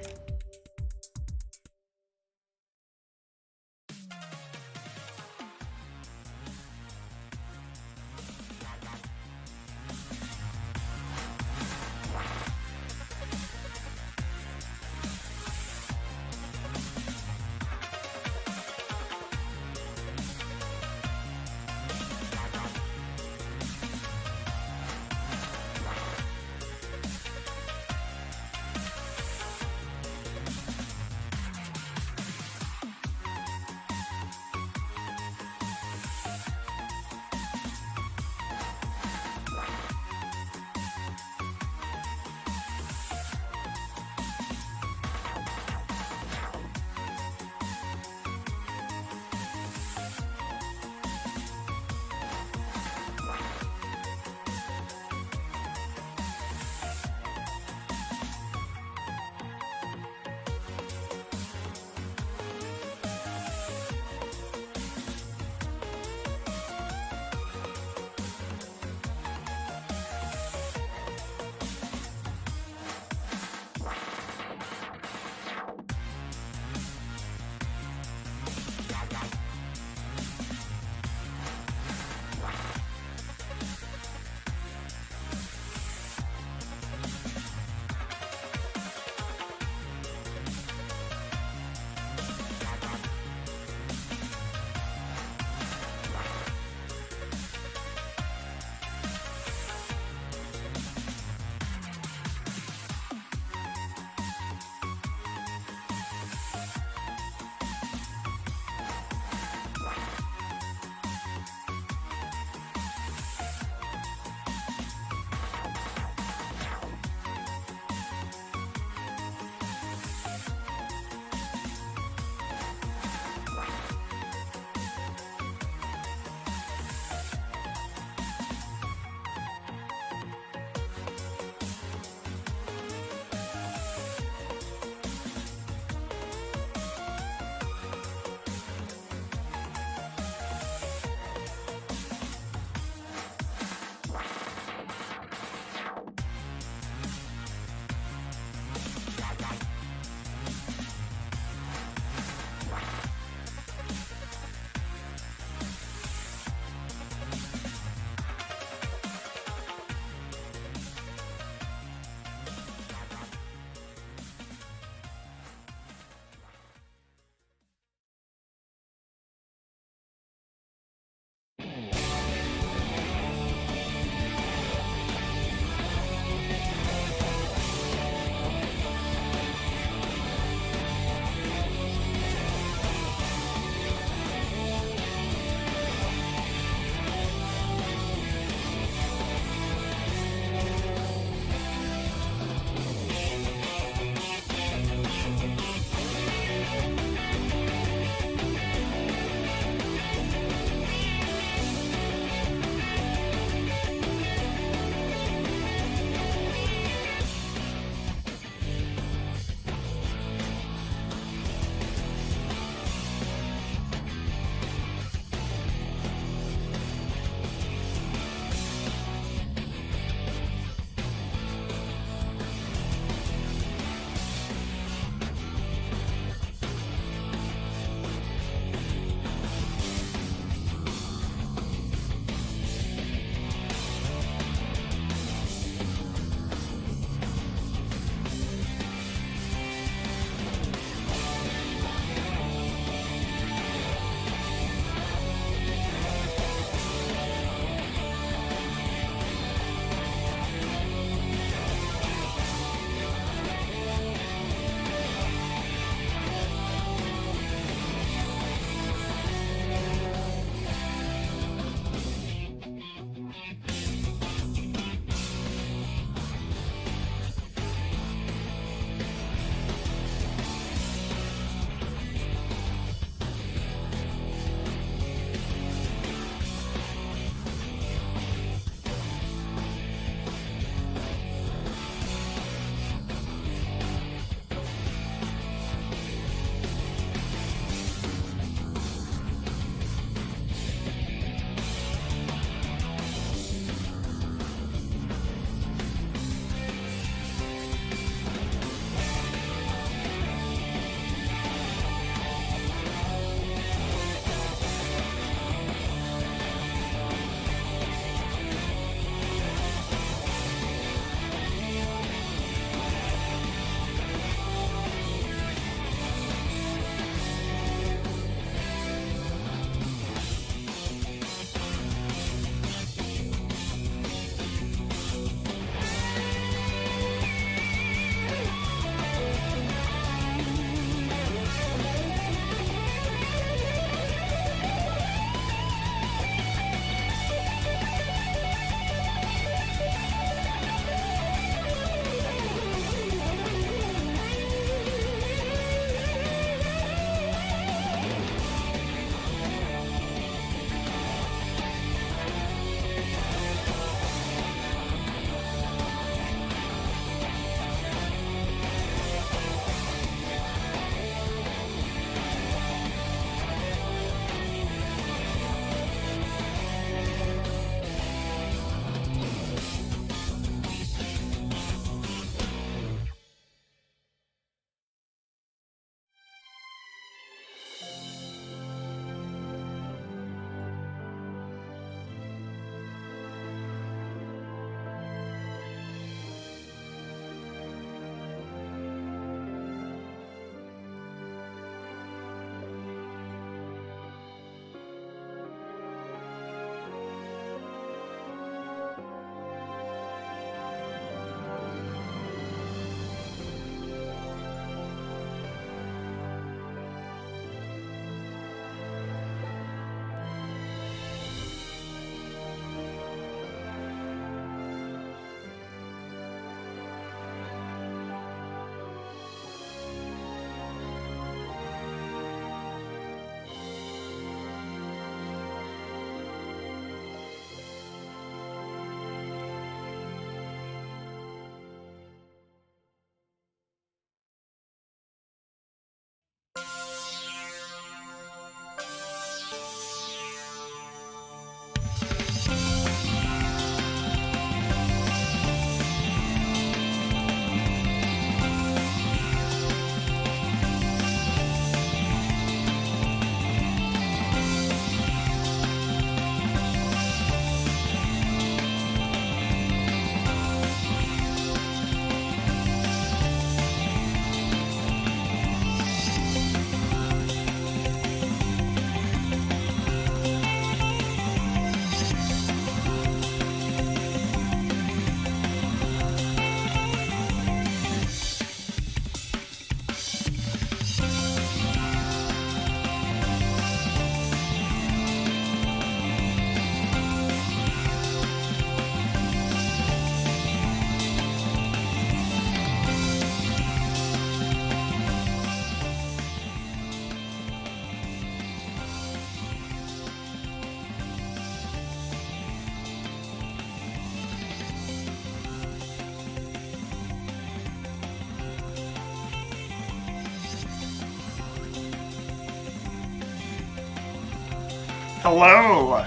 Hello,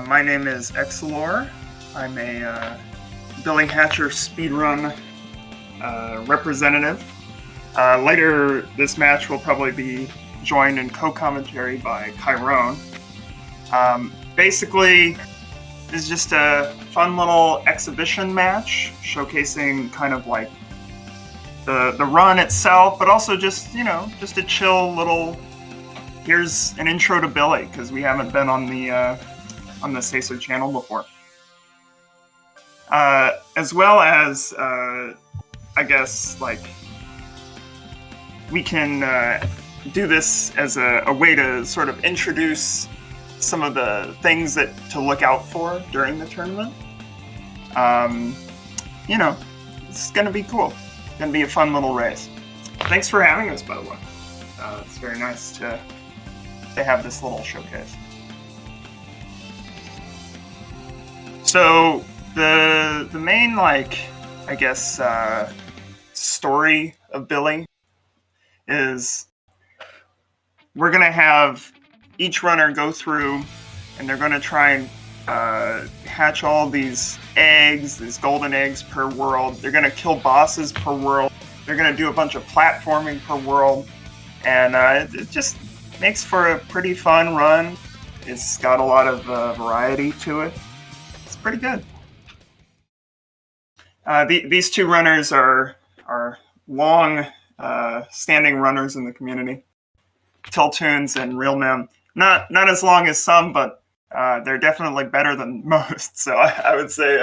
my name is Exelor. I'm a Billy Hatcher speedrun representative. Later this match will probably be joined in co-commentary by Chiron. Basically, it's just a fun little exhibition match showcasing kind of like the run itself, but also just, you know, just a chill little, here's an intro to Billy, because we haven't been on the Sacer channel before. As well as, I guess, like, we can do this as a way to sort of introduce some of the things that to look out for during the tournament. You know, it's gonna be cool. It's gonna be a fun little race. Thanks for having us, by the way. It's very nice to have this little showcase. So the main, like, I guess, story of Billy is we're gonna have each runner go through, and they're gonna try and hatch all these eggs, these golden eggs per world. They're gonna kill bosses per world. They're gonna do a bunch of platforming per world, and it just makes for a pretty fun run. It's got a lot of variety to it. It's pretty good. These two runners are long standing runners in the community. Tiltoons and Real Mem. Not as long as some, but they're definitely better than most. So I would say,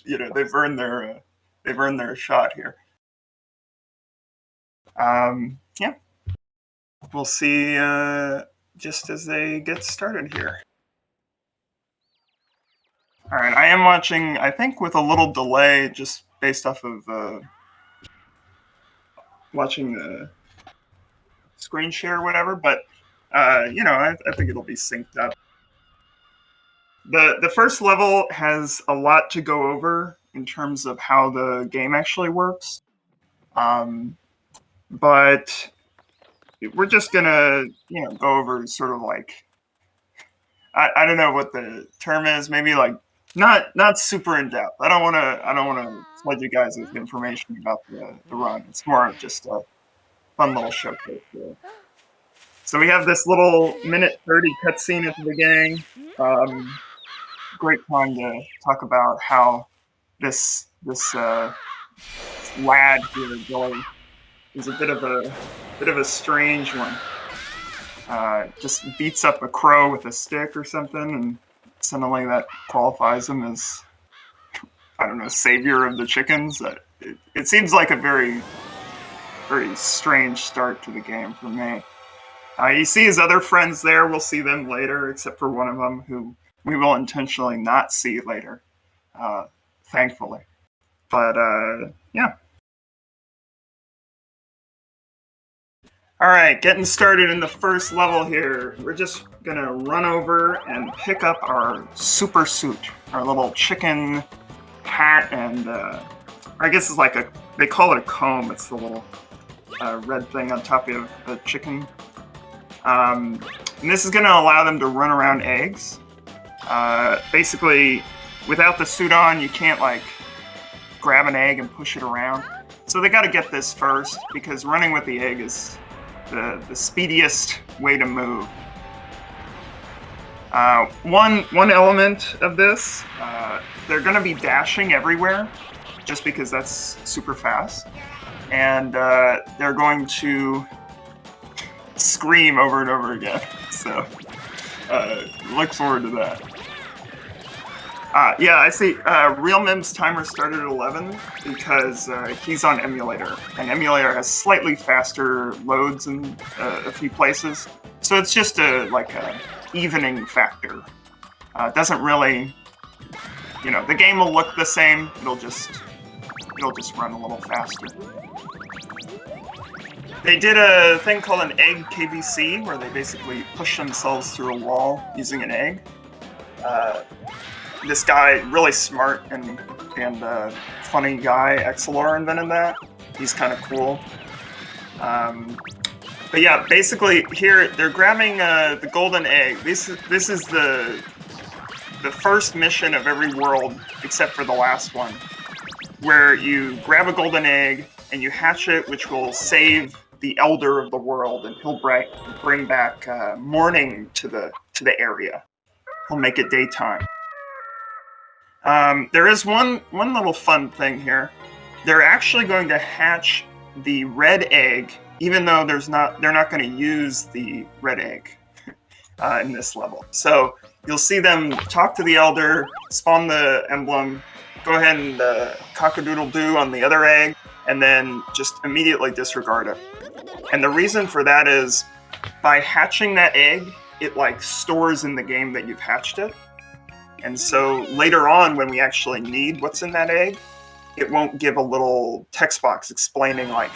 you know, they've earned their shot here. Yeah, we'll see just as they get started here. All right, I am watching, I think, with a little delay, just based off of watching the screen share or whatever, but you know, I think it'll be synced up. The first level has a lot to go over in terms of how the game actually works, but we're just gonna, you know, go over sort of like, I don't know what the term is, maybe like not super in depth. I don't want to flood you guys with information about the run. It's more of just a fun little showcase here. So we have this little minute 30 cutscene at the beginning. Great time to talk about how this lad here, Billy, is a bit of a strange one. Just beats up a crow with a stick or something, and suddenly that qualifies him as, I don't know, savior of the chickens. It seems like a very, very strange start to the game for me. You see his other friends there. We'll see them later, except for one of them who we will intentionally not see later, thankfully. But, yeah. All right, getting started in the first level here. We're just gonna run over and pick up our super suit, our little chicken hat, and I guess it's like they call it a comb. It's the little red thing on top of a chicken. And this is gonna allow them to run around eggs. Basically, without the suit on, you can't like grab an egg and push it around. So they gotta get this first, because running with the egg is the speediest way to move. One element of this, they're going to be dashing everywhere, just because that's super fast, and they're going to scream over and over again. So look forward to that. Yeah, I see. Real Mem's timer started at 11 because he's on emulator, and emulator has slightly faster loads in a few places. So it's just like a evening factor. It doesn't really, you know, the game will look the same. It'll just run a little faster. They did a thing called an egg KBC, where they basically push themselves through a wall using an egg. This guy, really smart and funny guy, Exelor, invented that. He's kind of cool. But yeah, basically here they're grabbing the golden egg. This is the first mission of every world except for the last one, where you grab a golden egg and you hatch it, which will save the elder of the world, and he'll bring back morning to the area. He'll make it daytime. There is one little fun thing here. They're actually going to hatch the red egg, even though they're not going to use the red egg in this level. So you'll see them talk to the elder, spawn the emblem, go ahead and cock-a-doodle-doo on the other egg, and then just immediately disregard it. And the reason for that is, by hatching that egg, it like stores in the game that you've hatched it. And so later on, when we actually need what's in that egg, it won't give a little text box explaining like,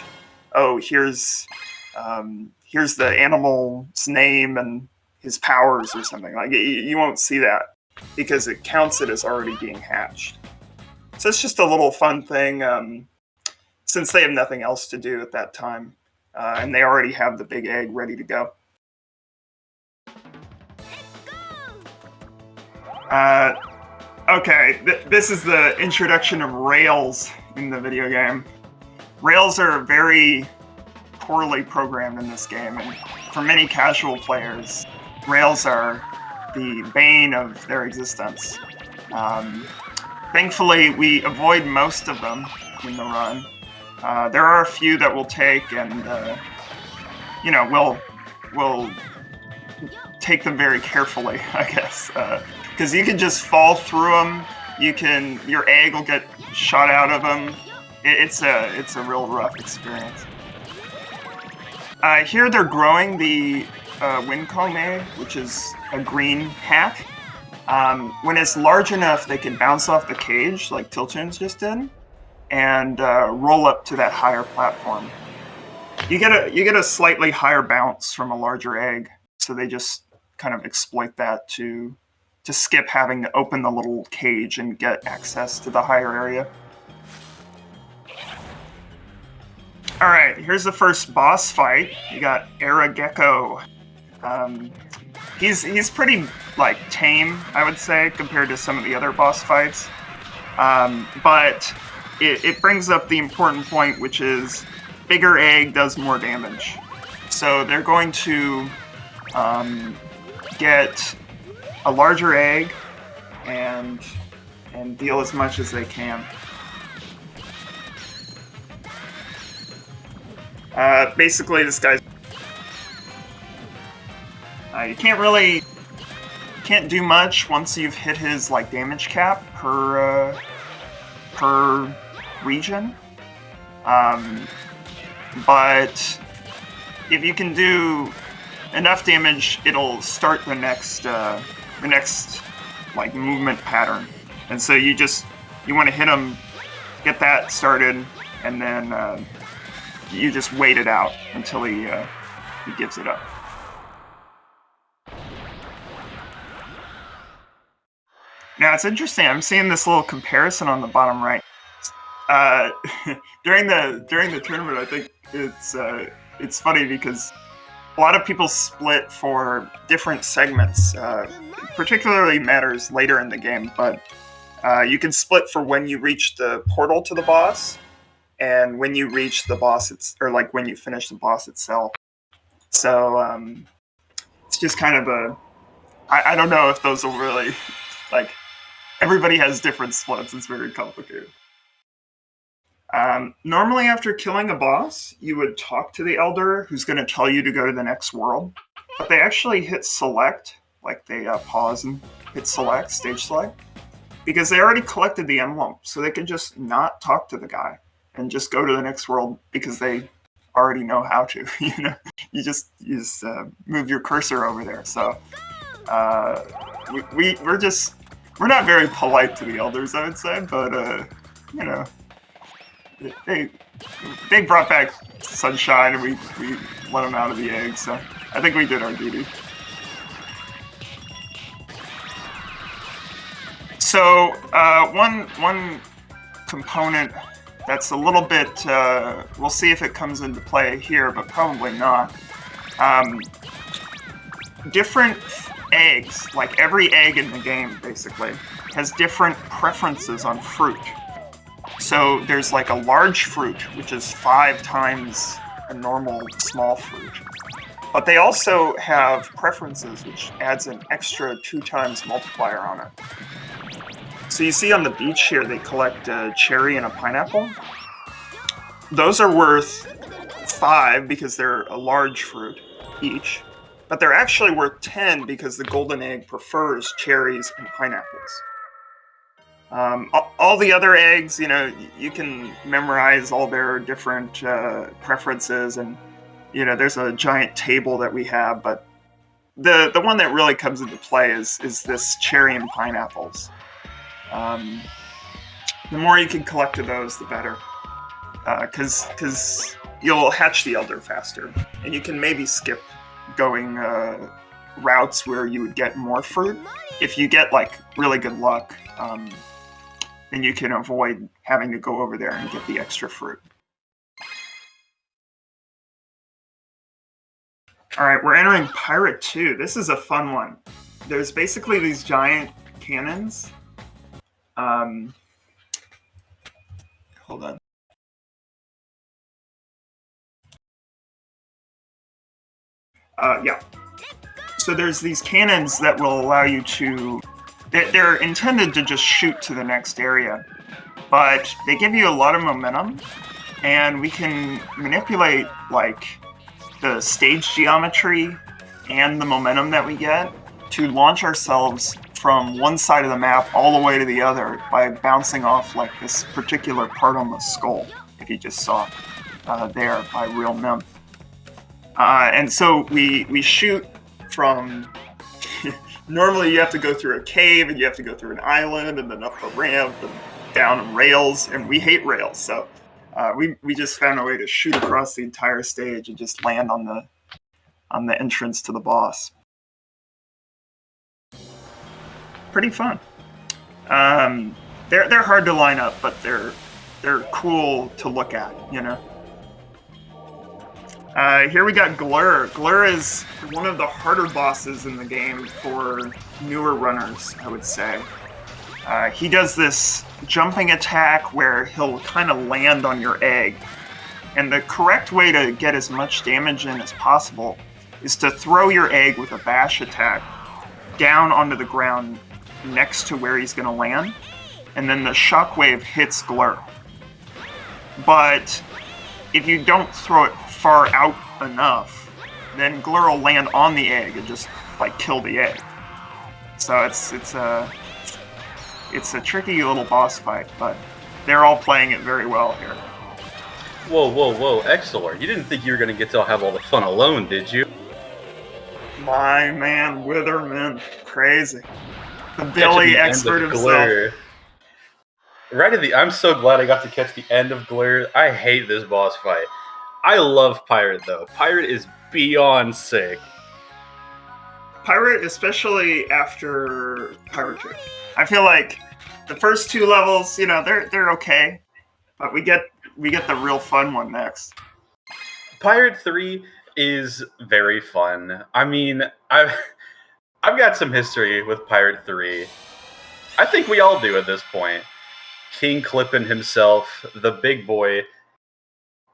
oh, here's the animal's name and his powers or something. Like you won't see that because it counts it as already being hatched. So it's just a little fun thing, since they have nothing else to do at that time, and they already have the big egg ready to go. Okay, this is the introduction of rails in the video game. Rails are very poorly programmed in this game, and for many casual players, rails are the bane of their existence. Thankfully, we avoid most of them in the run. There are a few that we'll take, and we'll take them very carefully, I guess, because you can just fall through them. Your egg will get shot out of them. It's a real rough experience. Here they're growing the Wincomb egg, which is a green hack. When it's large enough, they can bounce off the cage, like Tilton's just did, and roll up to that higher platform. You get a slightly higher bounce from a larger egg, so they just kind of exploit that to skip having to open the little cage and get access to the higher area. All right, here's the first boss fight. You got Aragekko. He's pretty like tame, I would say, compared to some of the other boss fights. But it brings up the important point, which is bigger egg does more damage. So they're going to get a larger egg and deal as much as they can. Basically, this guy's you can't do much once you've hit his like damage cap per region. But if you can do enough damage, it'll start the next like movement pattern. And so you want to hit him, get that started, and then you just wait it out until he gives it up. Now it's interesting. I'm seeing this little comparison on the bottom right. During the tournament, I think it's funny because a lot of people split for different segments. Particularly matters later in the game, but you can split for when you reach the portal to the boss, and when you reach the boss, like when you finish the boss itself. So it's just kind of I don't know if those will really like. Everybody has different splits. It's very complicated. Normally, after killing a boss, you would talk to the Elder, who's going to tell you to go to the next world. But they actually hit select, like they pause and hit select, stage select, because they already collected the emblem, so they can just not talk to the guy and just go to the next world because they already know how to. You just move your cursor over there. So we're not very polite to the elders, I would say, but they brought back sunshine and we let them out of the egg, so I think we did our duty. So one component that's a little bit, we'll see if it comes into play here, but probably not, Different eggs, like every egg in the game, basically, has different preferences on fruit. So there's like a large fruit, which is 5 times a normal small fruit. But they also have preferences, which adds an extra 2 times multiplier on it. So you see on the beach here, they collect a cherry and a pineapple. Those are worth 5 because they're a large fruit each. But they're actually worth 10 because the golden egg prefers cherries and pineapples. All the other eggs, you can memorize all their different preferences, and there's a giant table that we have. But the one that really comes into play is this cherry and pineapples. The more you can collect of those, the better, because you'll hatch the elder faster, and you can maybe skip going routes where you would get more fruit. If you get like really good luck, then you can avoid having to go over there and get the extra fruit. Alright, we're entering Pirate 2. This is a fun one. There's basically these giant cannons. Hold on. Yeah. So there's these cannons that will allow you to... They're intended to just shoot to the next area, but they give you a lot of momentum, and we can manipulate, like, the stage geometry and the momentum that we get to launch ourselves from one side of the map all the way to the other by bouncing off, like, this particular part on the skull, if you just saw there by Real Mim. And so we shoot from... Normally you have to go through a cave, and you have to go through an island, and then up a ramp, and down rails, and we hate rails, so we just found a way to shoot across the entire stage and just land on the entrance to the boss. Pretty fun. They're hard to line up, but they're cool to look at, Here we got Glur. Glur is one of the harder bosses in the game for newer runners, I would say. He does this jumping attack where he'll kind of land on your egg. And the correct way to get as much damage in as possible is to throw your egg with a bash attack down onto the ground next to where he's going to land. And then the shockwave hits Glur. But if you don't throw it far out enough, then Glur will land on the egg and just like kill the egg. So it's a tricky little boss fight, but they're all playing it very well here. Whoa, Exilor, you didn't think you were gonna get to have all the fun alone, did you? My man Witherman, crazy. The Billy expert himself. I'm so glad I got to catch the end of Glur. I hate this boss fight. I love Pirate, though. Pirate is beyond sick. Pirate, especially after Pirate 2. I feel like the first 2 levels, they're okay, but we get the real fun one next. Pirate 3 is very fun. I mean, I've got some history with Pirate 3. I think we all do at this point. King Clippin himself, the big boy.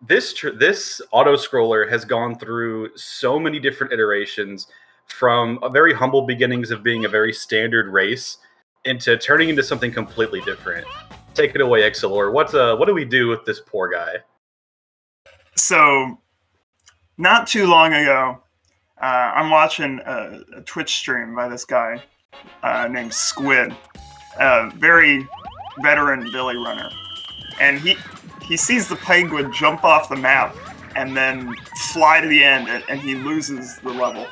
This auto-scroller has gone through so many different iterations, from a very humble beginnings of being a very standard race into turning into something completely different. Take it away, Exilor. What do we do with this poor guy? So, not too long ago, I'm watching a Twitch stream by this guy named Squid, a very veteran Billy runner, and he sees the penguin jump off the map and then fly to the end, and he loses the level.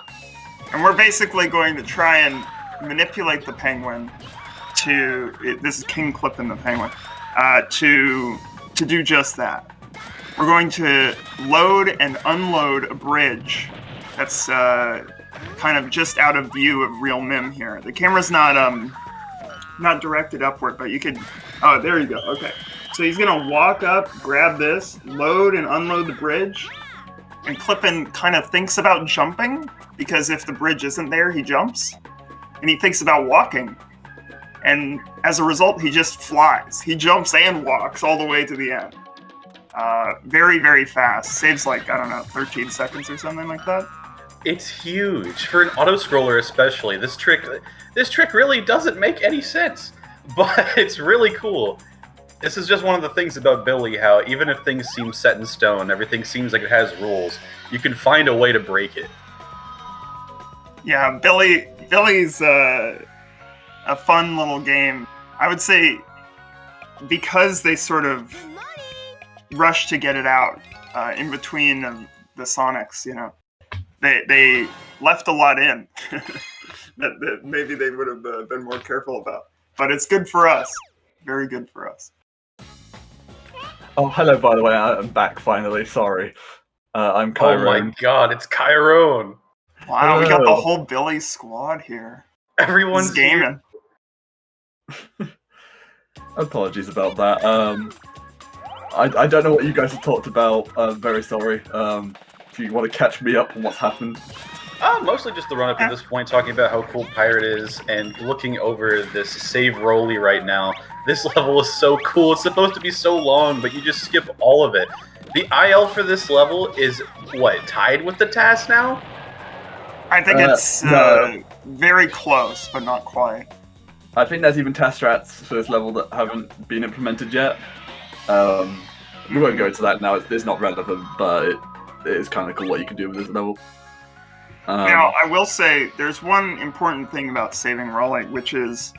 And we're basically going to try and manipulate the penguin this is King Clippin the penguin, to do just that. We're going to load and unload a bridge that's kind of just out of view of Real Mim here. The camera's not directed upward, but you could... Oh, there you go. Okay. So he's going to walk up, grab this, load and unload the bridge, and Clippin kind of thinks about jumping, because if the bridge isn't there, he jumps. And he thinks about walking. And as a result, he just flies. He jumps and walks all the way to the end. Very, very fast. Saves like, I don't know, 13 seconds or something like that. It's huge. For an auto-scroller especially, this trick really doesn't make any sense. But it's really cool. This is just one of the things about Billy, how even if things seem set in stone, everything seems like it has rules, you can find a way to break it. Yeah, Billy's a fun little game. I would say because they sort of rushed to get it out in between the Sonics, you know, they left a lot in that maybe they would have been more careful about. But it's good for us. Very good for us. Oh, hello, by the way, I'm back finally, sorry. I'm Chiron. Oh my god, it's Chiron! Wow, we got the whole Billy squad here. Everyone's gaming. Apologies about that. I don't know what you guys have talked about. I'm very sorry. If you want to catch me up on what's happened. Mostly just the run-up at this point, talking about how cool Pirate is, and looking over this save Rolly right now. This level is so cool. It's supposed to be so long, but you just skip all of it. The IL for this level is, what, tied with the task now? I think it's very close, but not quite. I think there's even test strats for this level that haven't been implemented yet. We won't go into that now. It's not relevant, but it is kind of cool what you can do with this level. Now, I will say, there's one important thing about saving Rolly, which is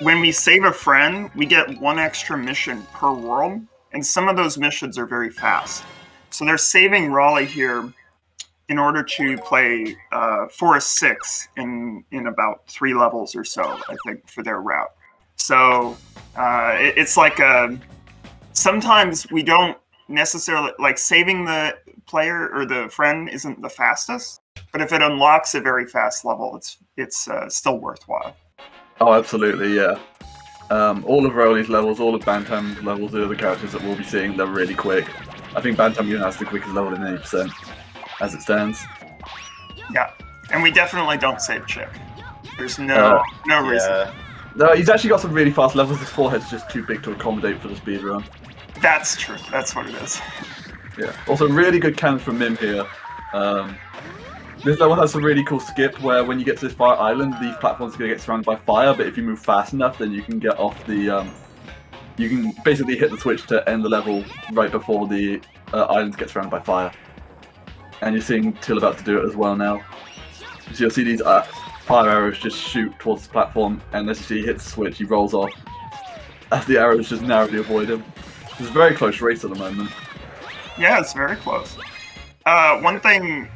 when we save a friend, we get one extra mission per world, and some of those missions are very fast. So they're saving Raleigh here in order to play Forest 6 in about 3 levels or so, I think, for their route. So it's like sometimes we don't necessarily, like, saving the player or the friend isn't the fastest, but if it unlocks a very fast level, it's still worthwhile. Oh, absolutely, yeah. All of Rowley's levels, all of Bantam's levels, the other characters that we'll be seeing, they're really quick. I think Bantam even has the quickest level in 80%, as it stands. Yeah, and we definitely don't save Chick. There's no reason. No, he's actually got some really fast levels. His forehead's just too big to accommodate for the speedrun. That's true. That's what it is. Yeah. Also, really good cannon from Mim here. This level has a really cool skip where when you get to this fire island, these platforms are going to get surrounded by fire, but if you move fast enough, then you can get off the... you can basically hit the switch to end the level right before the islands get surrounded by fire. And you're seeing Till about to do it as well now. So you'll see these fire arrows just shoot towards the platform, and as you see he hits the switch, he rolls off. As the arrows just narrowly avoid him. It's a very close race at the moment. Yeah, it's very close. One thing...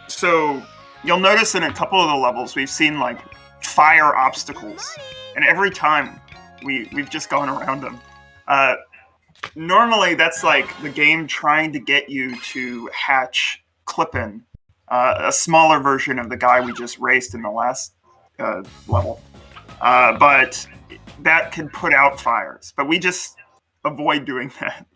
So, you'll notice in a couple of the levels, we've seen, like, fire obstacles. And every time, we've just gone around them. Normally, that's, like, the game trying to get you to hatch Clippin, a smaller version of the guy we just raced in the last level. But that can put out fires. But we just avoid doing that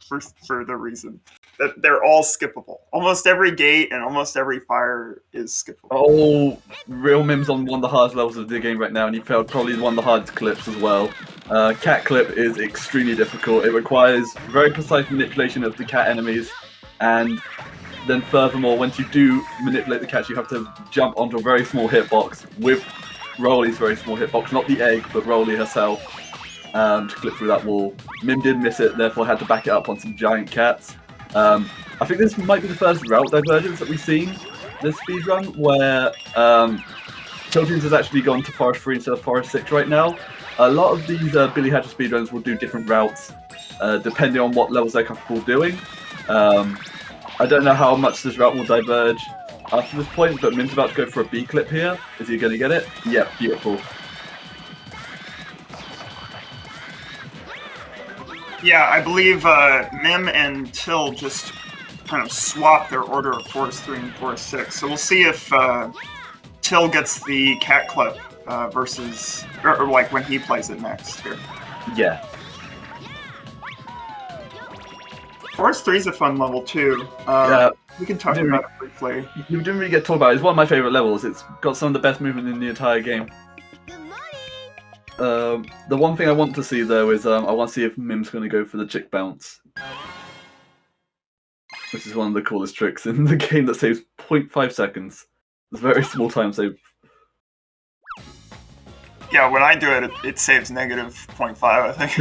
for the reason that they're all skippable. Almost every gate and almost every fire is skippable. Oh, Real Mim's on one of the hardest levels of the game right now, and he failed probably one of the hardest clips as well. Cat clip is extremely difficult. It requires very precise manipulation of the cat enemies, and then furthermore, once you do manipulate the cats, you have to jump onto a very small hitbox with Rolly's very small hitbox, not the egg, but Rolly herself, to clip through that wall. Mim did miss it, therefore had to back it up on some giant cats. I think this might be the first route divergence that we've seen this speedrun, where Children's has actually gone to Forest 3 instead of Forest 6 right now. A lot of these Billy Hatcher speedruns will do different routes, depending on what levels they're comfortable doing. I don't know how much this route will diverge after this point, but Mim's about to go for a B clip here. Is he going to get it? Yep, beautiful. Yeah, I believe Mim and Till just kind of swap their order of Forest 3 and Forest 6. So we'll see if Till gets the cat clip versus, or like when he plays it next here. Yeah. Forest 3 is a fun level too. Yeah. We can talk Didn't about it briefly. You didn't really get talked about it. It's one of my favourite levels. It's got some of the best movement in the entire game. The one thing I want to see though is I want to see if Mim's going to go for the chick bounce, which is one of the coolest tricks in the game that saves 0.5 seconds. It's a very small time save. Yeah, when I do it, it saves negative 0.5, I think.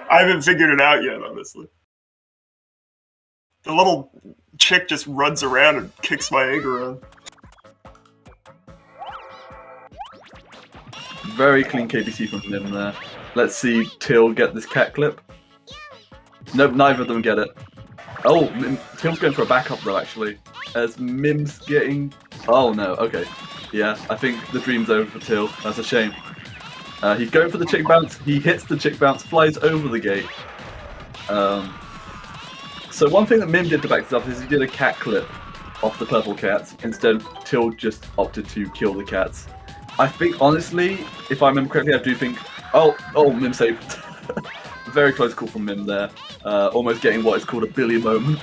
I haven't figured it out yet, honestly. The little chick just runs around and kicks my egg around. Very clean KBC from Mim there. Let's see Till get this cat clip. Nope, neither of them get it. Oh, Till's going for a backup though, actually. As Mim's getting... Oh no, okay. Yeah, I think the dream's over for Till. That's a shame. He's going for the chick bounce. He hits the chick bounce, flies over the gate. So one thing that Mim did to back this up is he did a cat clip off the purple cats. Instead, Till just opted to kill the cats. I think, honestly, if I remember correctly, I do think... Oh, Mim saved. Very close call from Mim there. Almost getting what is called a Billy moment,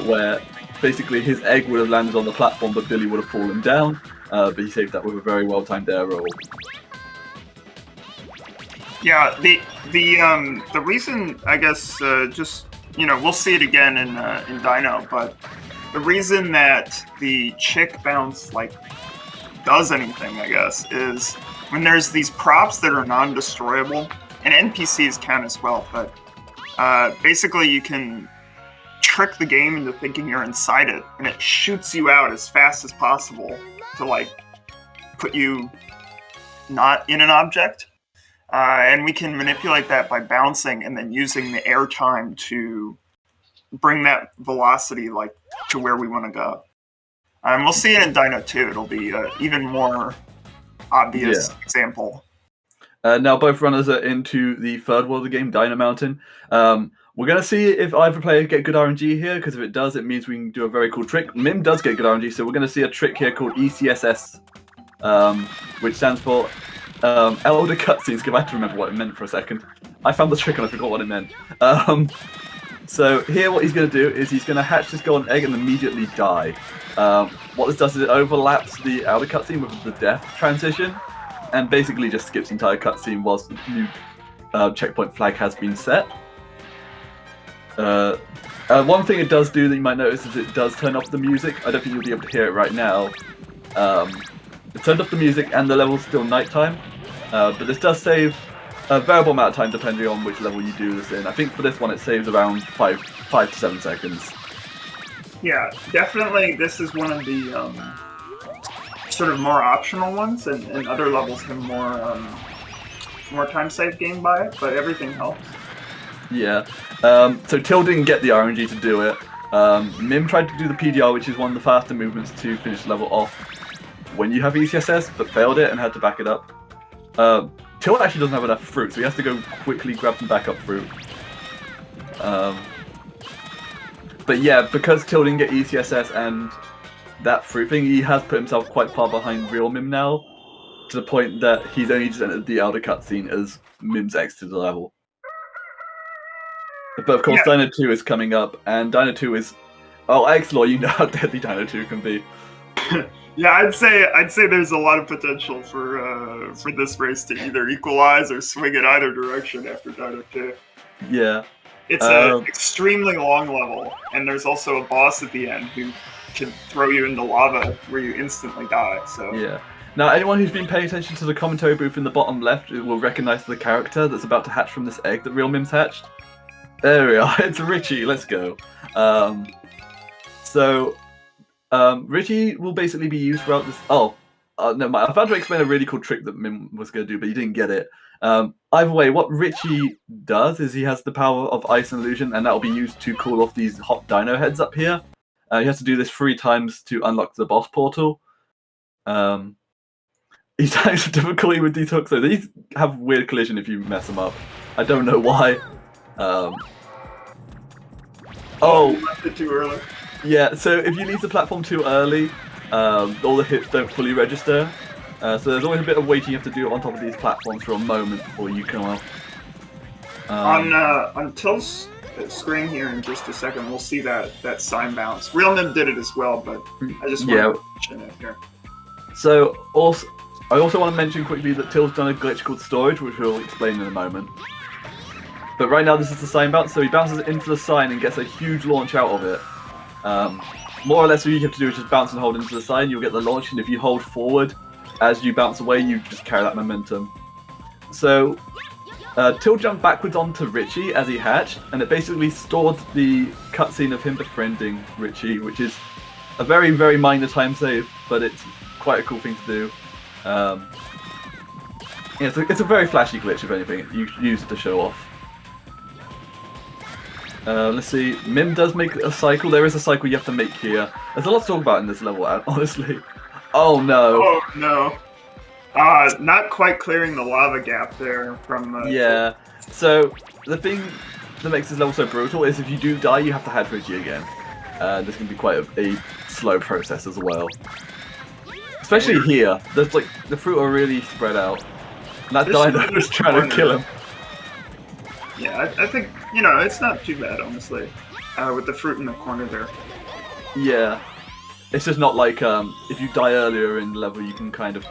where basically his egg would have landed on the platform, but Billy would have fallen down. But he saved that with a very well-timed air roll. Yeah, the reason, I guess, just, you know, we'll see it again in Dino, but the reason that the chick bounce, like, does anything, I guess, is when there's these props that are non-destroyable, and NPCs can as well, but basically you can trick the game into thinking you're inside it, and it shoots you out as fast as possible to, like, put you not in an object. And we can manipulate that by bouncing and then using the air time to bring that velocity, like, to where we want to go. And we'll see it in Dino 2. It'll be an even more obvious example. Now both runners are into the third world of the game, Dino Mountain. We're going to see if either player get good RNG here, because if it does, it means we can do a very cool trick. Mim does get good RNG, so we're going to see a trick here called ECSS, which stands for Elder Cutscenes. I have to remember what it meant for a second. I found the trick and I forgot what it meant. So here what he's going to do is he's going to hatch this golden egg and immediately die. What this does is it overlaps the Elder Cutscene with the death transition, and basically just skips the entire cutscene whilst the new checkpoint flag has been set. One thing it does do that you might notice is it does turn off the music. I don't think you'll be able to hear it right now. It turned off the music and the level's still nighttime, but this does save a variable amount of time depending on which level you do this in. I think for this one it saves around 5 to 7 seconds. Yeah, definitely this is one of the sort of more optional ones, and other levels have more time save gained by it, but everything helps. Yeah, so Till didn't get the RNG to do it. Mim tried to do the PDR, which is one of the faster movements to finish the level off when you have ECSS, but failed it and had to back it up. Till actually doesn't have enough fruit, so he has to go quickly grab some backup fruit. But yeah, because Till didn't get ECSS and that fruit thing, he has put himself quite far behind real Mim now, to the point that he's only just entered the Elder cutscene as Mim's exited the level. But of course, Dino 2 is coming up, and Dino 2 is... Oh, X-Law, you know how deadly Dino 2 can be. Yeah, I'd say there's a lot of potential for this race to either equalize or swing in either direction after Dino 2. Yeah. It's an extremely long level, and there's also a boss at the end who can throw you into lava where you instantly die. So yeah. Now, anyone who's been paying attention to the commentary booth in the bottom left will recognize the character that's about to hatch from this egg that Real Mim's hatched. There we are. It's Richie. Let's go. Richie will basically be used throughout this... no, I'm about to explain a really cool trick that Mim was going to do, but he didn't get it. Either way, what Richie does is he has the power of Ice and Illusion, and that will be used to cool off these hot dino heads up here. He has to do this 3 times to unlock the boss portal. He's having some difficulty with these hooks, though. These have weird collision if you mess them up. I don't know why. you left it too early. Yeah, so if you leave the platform too early, all the hits don't fully register. So there's always a bit of waiting you have to do on top of these platforms for a moment before you come off. On Til's screen here in just a second, we'll see that sign bounce. Real Nim did it as well, but I just want to mention it here. So I also want to mention quickly that Til's done a glitch called storage, which we'll explain in a moment. But right now this is the sign bounce, so he bounces into the sign and gets a huge launch out of it. More or less what you have to do is just bounce and hold into the sign, you'll get the launch, and if you hold forward as you bounce away, you just carry that momentum. So Till jumped backwards onto Richie as he hatched, and it basically stored the cutscene of him befriending Richie, which is a very, very minor time save, but it's quite a cool thing to do. Yeah, it's a very flashy glitch, if anything. You use it to show off. Let's see. Mim does make a cycle. There is a cycle you have to make here. There's a lot to talk about in this level, honestly. Oh no. Oh no. Not quite clearing the lava gap there from... Yeah. So, the thing that makes this level so brutal is if you do die, you have to hatch Richie again. This can be quite a slow process as well. Especially here. There's like, the fruit are really spread out. And that dino is trying to kill him. Yeah, I think, you know, it's not too bad, honestly. With the fruit in the corner there. Yeah. It's just not like, if you die earlier in the level, you can kind of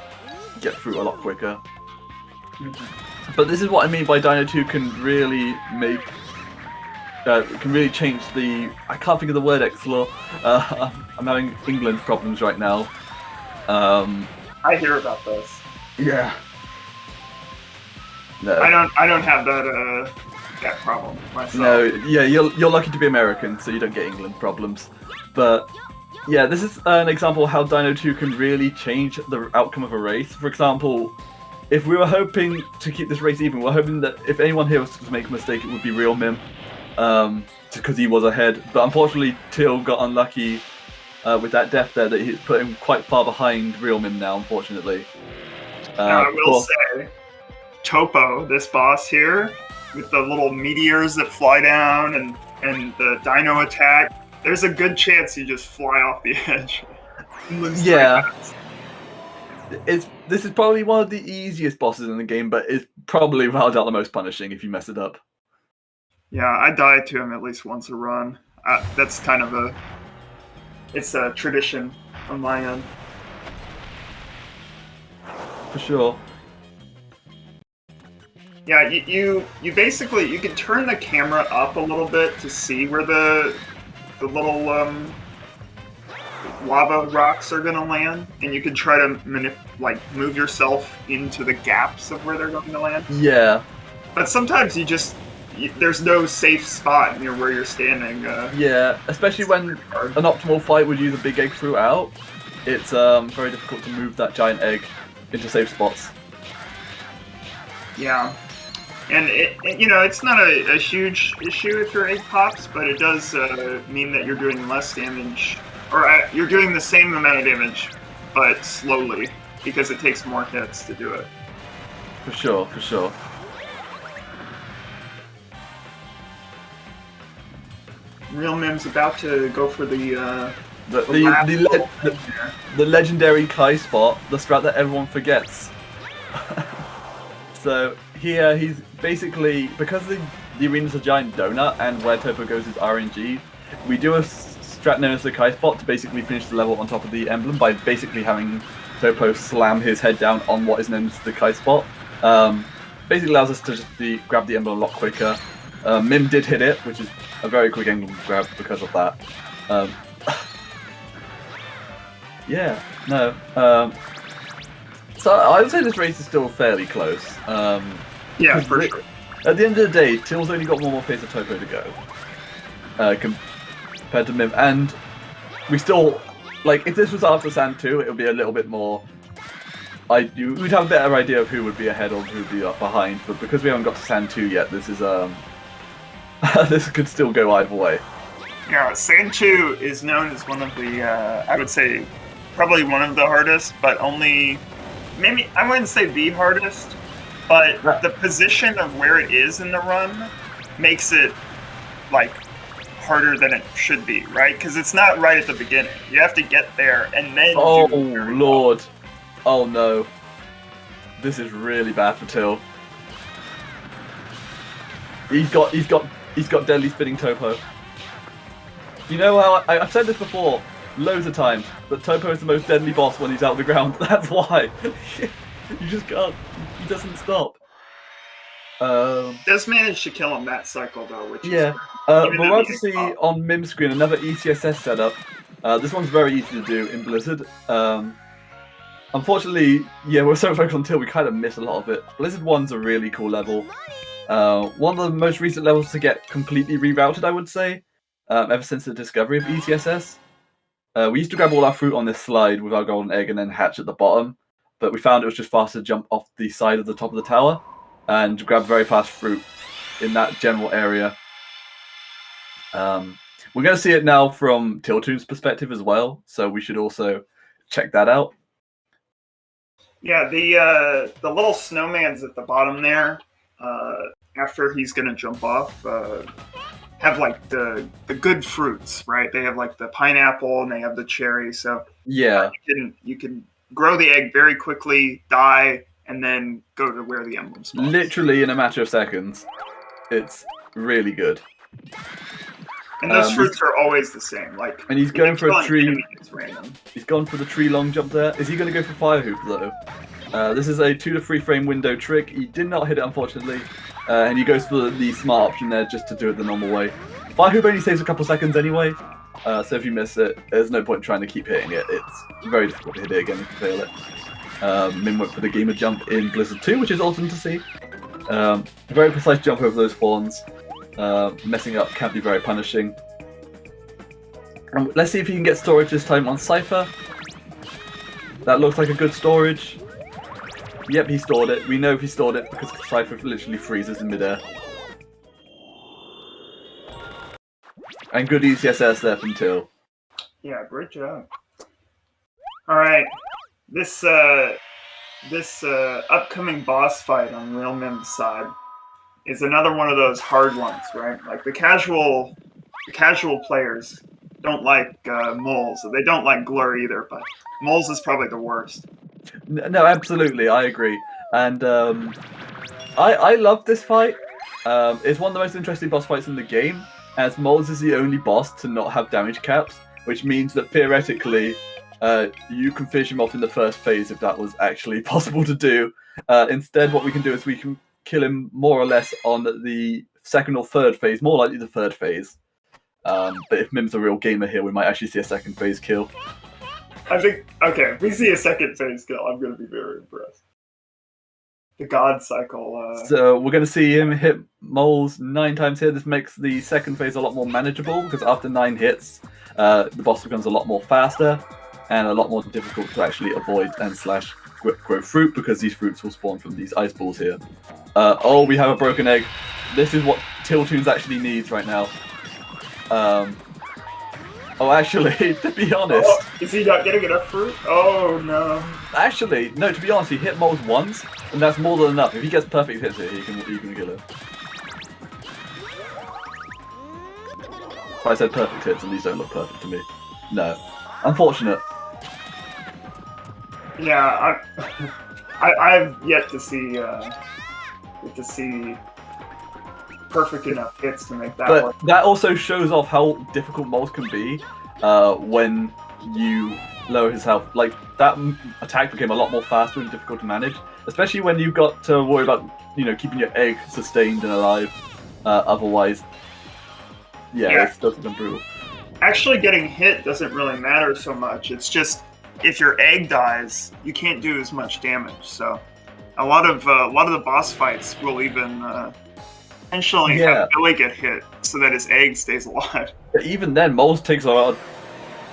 get through a lot quicker. But this is what I mean by Dino 2 can really make... can really change the... I can't think of the word, Exlor. I'm having England problems right now. I hear about this. Yeah. No. I don't have that problem myself. No, yeah, you're lucky to be American, so you don't get England problems. But yeah, this is an example of how Dino 2 can really change the outcome of a race. For example, if we were hoping to keep this race even, we're hoping that if anyone here was to make a mistake, it would be Real Mim, because he was ahead. But unfortunately, Till got unlucky with that death there, that he's put him quite far behind Real Mim now, unfortunately. I will say, Topo, this boss here, with the little meteors that fly down and the dino attack, there's a good chance you just fly off the edge. Yeah. This is probably one of the easiest bosses in the game, but it's probably without doubt the most punishing if you mess it up. Yeah, I die to him at least once a run. That's kind of it's a tradition on my end. For sure. Yeah, you basically, you can turn the camera up a little bit to see where the little lava rocks are gonna land, and you can try to move yourself into the gaps of where they're going to land. Yeah. But sometimes there's no safe spot near where you're standing. Yeah, especially when an optimal fight would use a big egg throughout. It's very difficult to move that giant egg into safe spots. Yeah. And it's not a huge issue if your egg pops, but it does mean that you're doing less damage, or you're doing the same amount of damage, but slowly, because it takes more hits to do it. For sure, for sure. Real Mim's about to go for the legendary Kai spot, the strat that everyone forgets. So here he's basically, because the arena's a giant donut and where Topo goes is RNG, we do a strat known as the Kai spot to basically finish the level on top of the emblem by basically having Topo slam his head down on what is known as the Kai spot. Basically allows us to just grab the emblem a lot quicker. Mim did hit it, which is a very quick emblem grab because of that. Yeah, no. So I would say this race is still fairly close. Yeah, for sure. At the end of the day, Till's only got one more phase of Topo to go. Compared to Mim. And we still, like, if this was after Sand 2, it would be a little bit more... we'd have a better idea of who would be ahead or who would be up behind, but because we haven't got to Sand 2 yet, this is, this could still go either way. Yeah, Sand 2 is known as one of the, I would say, probably one of the hardest, but only... Maybe, I wouldn't say the hardest, but the position of where it is in the run makes it, like, harder than it should be, right? Because it's not right at the beginning. You have to get there and then Oh, Lord. Oh, no. This is really bad for Till. He's got deadly spinning Topo. You know how I've said this before loads of times, but Topo is the most deadly boss when he's out of the ground. That's why. You just can't. He doesn't stop. Does manage to kill him that cycle though, which yeah. is But we're about to see on Mim screen another ECSS setup. This one's very easy to do in Blizzard. Unfortunately, yeah, we're so focused on Till we kind of miss a lot of it. Blizzard 1's a really cool level. One of the most recent levels to get completely rerouted, I would say, ever since the discovery of ECSS. We used to grab all our fruit on this slide with our golden egg and then hatch at the bottom, but we found it was just faster to jump off the side of the top of the tower and grab very fast fruit in that general area. We're going to see it now from Tiltoon's perspective as well, so we should also check that out. Yeah, the little snowmans at the bottom there, after he's gonna jump off, have like the good fruits, right? They have like the pineapple and they have the cherry. So yeah, you can grow the egg very quickly, die, and then go to where the emblem spawns. Literally in a matter of seconds. It's really good. And those fruits are always the same. Like, and he's going for a tree. It's random. He's gone for the tree long jump there. Is he going to go for fire hoop though? This is a 2 to 3 frame window trick. He did not hit it unfortunately, and he goes for the smart option there just to do it the normal way. Fire hoop only saves a couple seconds anyway, so if you miss it, there's no point trying to keep hitting it. It's very difficult to hit it again if you fail it. Min went for the gamer jump in Blizzard 2, which is awesome to see. Very precise jump over those fawns. Messing up can be very punishing. Let's see if he can get storage this time on Cypher. That looks like a good storage. Yep, he stored it. We know if he stored it because Cypher literally freezes in midair. And good ECSS there from Till. Yeah, great job. Alright. This upcoming boss fight on Real Mim's side is another one of those hard ones, right? Like the casual players don't like moles. They don't like Glur either, but moles is probably the worst. No, absolutely, I agree. And I love this fight. It's one of the most interesting boss fights in the game, as moles is the only boss to not have damage caps, which means that theoretically you can finish him off in the first phase if that was actually possible to do. Instead, what we can do is we can kill him more or less on the second or third phase, more likely the third phase. But if Mim's a real gamer here, we might actually see a second phase kill. I think, okay, if we see a second phase kill, I'm going to be very impressed. The God Cycle. So we're going to see him hit moles 9 times here. This makes the second phase a lot more manageable, because after 9 hits, the boss becomes a lot more faster and a lot more difficult to actually avoid and slash grow fruit, because these fruits will spawn from these ice balls here. Oh, we have a broken egg. This is what Tiltoons actually needs right now. Oh, actually, to be honest... Oh, is he not getting enough fruit? Oh, no. Actually, no, to be honest, he hit moles once, and that's more than enough. If he gets perfect hits here, he can kill him. I said perfect hits, and these don't look perfect to me. No. Unfortunate. Yeah, I've yet to see perfect enough hits to make that work. But that also shows off how difficult moles can be when you lower his health. Like, that attack became a lot more faster and difficult to manage, especially when you've got to worry about, keeping your egg sustained and alive. Otherwise, this does become brutal. Actually, getting hit doesn't really matter so much. It's just if your egg dies, you can't do as much damage. So, a lot of the boss fights will even potentially have Billy get hit so that his egg stays alive. But even then, moles takes around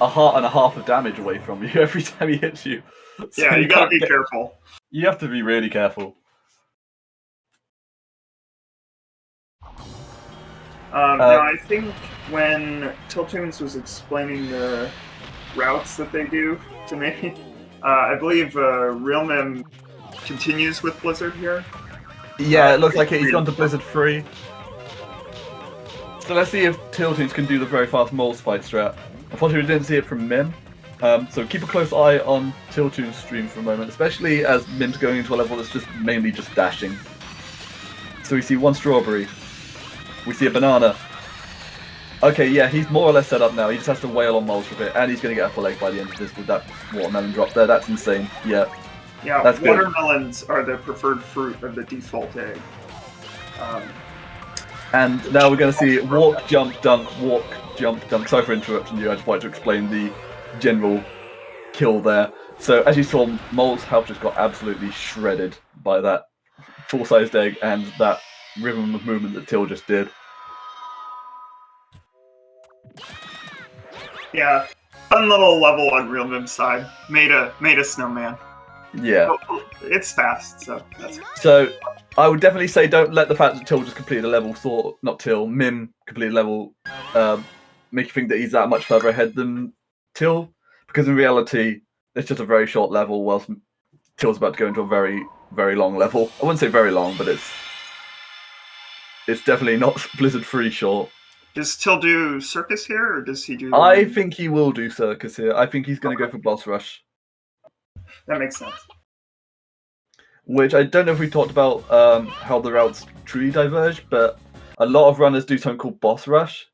a heart and a half of damage away from you every time he hits you. So yeah, you gotta be careful. You have to be really careful. Now, I think when Tiltoons was explaining the routes that they do to me, I believe Real Mim continues with Blizzard here. Yeah, it looks like he's gone to Blizzard 3. So let's see if Tiltoons can do the very fast moles fight strat. Unfortunately, we didn't see it from Mim. So keep a close eye on Tiltoon's stream for a moment, especially as Mim's going into a level that's mainly just dashing. So we see one strawberry. We see a banana. Okay, yeah, he's more or less set up now. He just has to wail on Moles for a bit, and he's going to get a full egg by the end of this with that watermelon drop there. That's insane. Yeah. Yeah, That's good. watermelons are the preferred fruit of the default egg. And now we're going to see walk, jump, dunk, walk, jump, dunk. Sorry for interrupting you. I just wanted to explain the general kill there. So as you saw, Mole's health just got absolutely shredded by that full-sized egg and that rhythm of movement that Till just did. Yeah, fun little level on Real Mim's side. Made a snowman. Yeah. Oh, it's fast, so that's So I would definitely say don't let the fact that Till just completed a level, Mim completed a level, make you think that he's that much further ahead than Till, because in reality it's just a very short level, whilst Till's about to go into a very, very long level. I wouldn't say very long, but it's definitely not Blizzard-free short. Does Till do Circus here, or does he do... I think he will do Circus here. I think he's going to go for Boss Rush. That makes sense. Which I don't know if we talked about how the routes truly diverge, but a lot of runners do something called Boss Rush,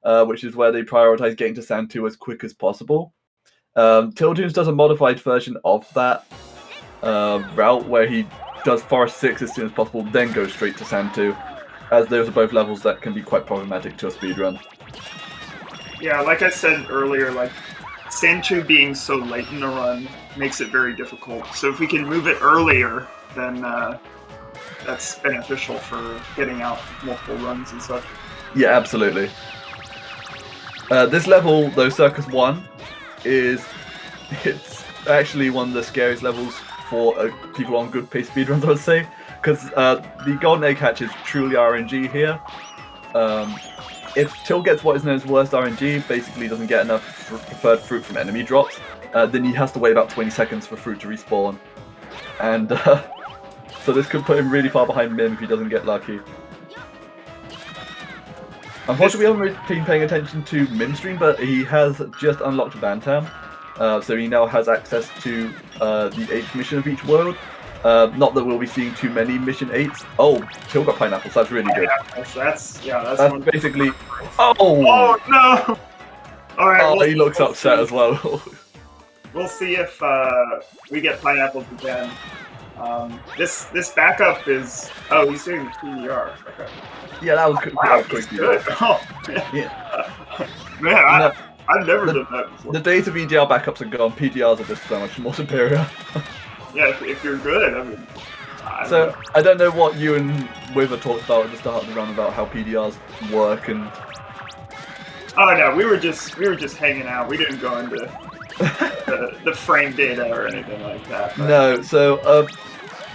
which is where they prioritize getting to Sand 2 as quick as possible. Tiltoons does a modified version of that route where he does Forest 6 as soon as possible, then goes straight to Sand 2, as those are both levels that can be quite problematic to a speedrun. Yeah, like I said earlier, like Sand 2 being so late in the run makes it very difficult. So if we can move it earlier, then that's beneficial for getting out multiple runs and such. Yeah, absolutely. This level, though, Circus 1, it's actually one of the scariest levels for people on good pace speedruns, I would say, because the golden egg hatch is truly RNG here. If Till gets what is known as worst RNG, basically doesn't get enough preferred fruit from enemy drops, then he has to wait about 20 seconds for fruit to respawn. And so this could put him really far behind Mim if he doesn't get lucky. Unfortunately, we haven't really been paying attention to Mim's stream, but he has just unlocked Bantam. So he now has access to the 8th mission of each world. Not that we'll be seeing too many mission 8s. Oh, Till got pineapples, that's really good. That's basically... Oh no! Alright, oh, he looks upset as well. We'll see if we get pineapples again. This backup is... Oh, he's doing PDR. Okay. Yeah, that was quick. Wow, good. Oh, yeah. Man, I've never done that before. The days of EDR backups are gone. PDRs are just so much more superior. Yeah, if you're good, I mean... I don't know what you and Wither talked about at the start of the run about how PDRs work and... Oh no, we were just hanging out. We didn't go into the frame data or anything like that. But... No, so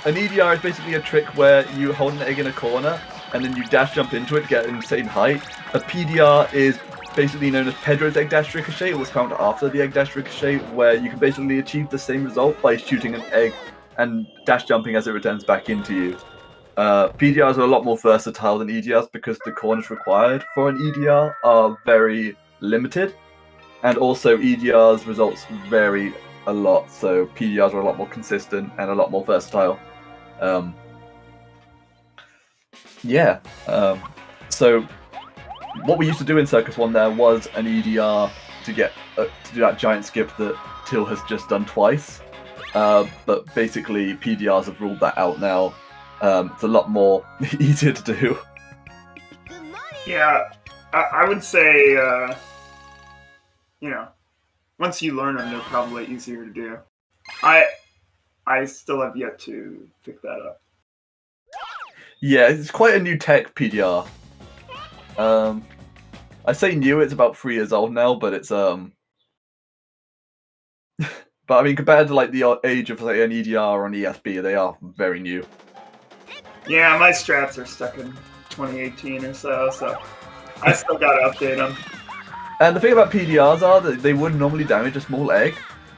an EDR is basically a trick where you hold an egg in a corner and then you dash jump into it to get an insane height. A PDR is basically known as Pedro's egg dash ricochet. It was found after the egg dash ricochet, where you can basically achieve the same result by shooting an egg and dash jumping as it returns back into you. PDRs are a lot more versatile than EDRs because the corners required for an EDR are very limited, and also EDRs results vary a lot, so PDRs are a lot more consistent and a lot more versatile. So what we used to do in Circus 1 there was an EDR to get to do that giant skip that Till has just done twice. But basically PDRs have ruled that out now. It's a lot more easier to do. Yeah, I would say, once you learn them, they're probably easier to do. I still have yet to pick that up. Yeah, it's quite a new tech PDR. I say new, it's about 3 years old now, but it's but I mean, compared to like the age of like an EDR or an ESB, they are very new. Yeah, my strats are stuck in 2018 or so I still gotta update them. And the thing about PDRs are that they would normally damage a small egg,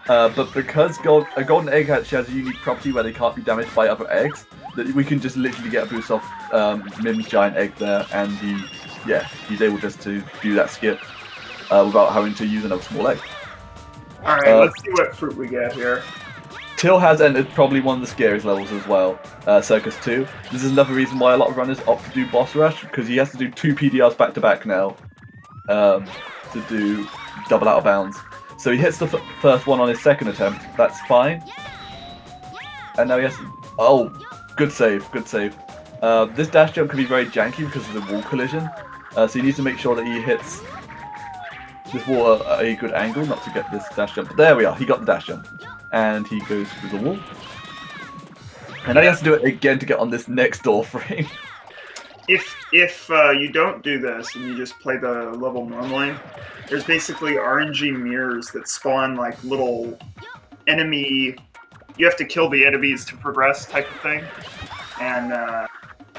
but because a golden egg actually has a unique property where they can't be damaged by other eggs, that we can just literally get a boost off Mim's giant egg there, and he's able just to do that skip without having to use another small egg. Alright, let's see what fruit we get here. Till has entered probably one of the scariest levels as well, Circus 2. This is another reason why a lot of runners opt to do Boss Rush, because he has to do 2 PDRs back to back now to do double out of bounds. So he hits the first one on his second attempt, that's fine. And now he has to... Oh, good save, good save. This dash jump can be very janky because of the wall collision, so he needs to make sure that he hits this wall at a good angle, not to get this dash jump. But there we are, he got the dash jump. And he goes through the wall. And now he has to do it again to get on this next door frame. If you don't do this and you just play the level normally, there's basically RNG mirrors that spawn like little enemy. You have to kill the enemies to progress type of thing, and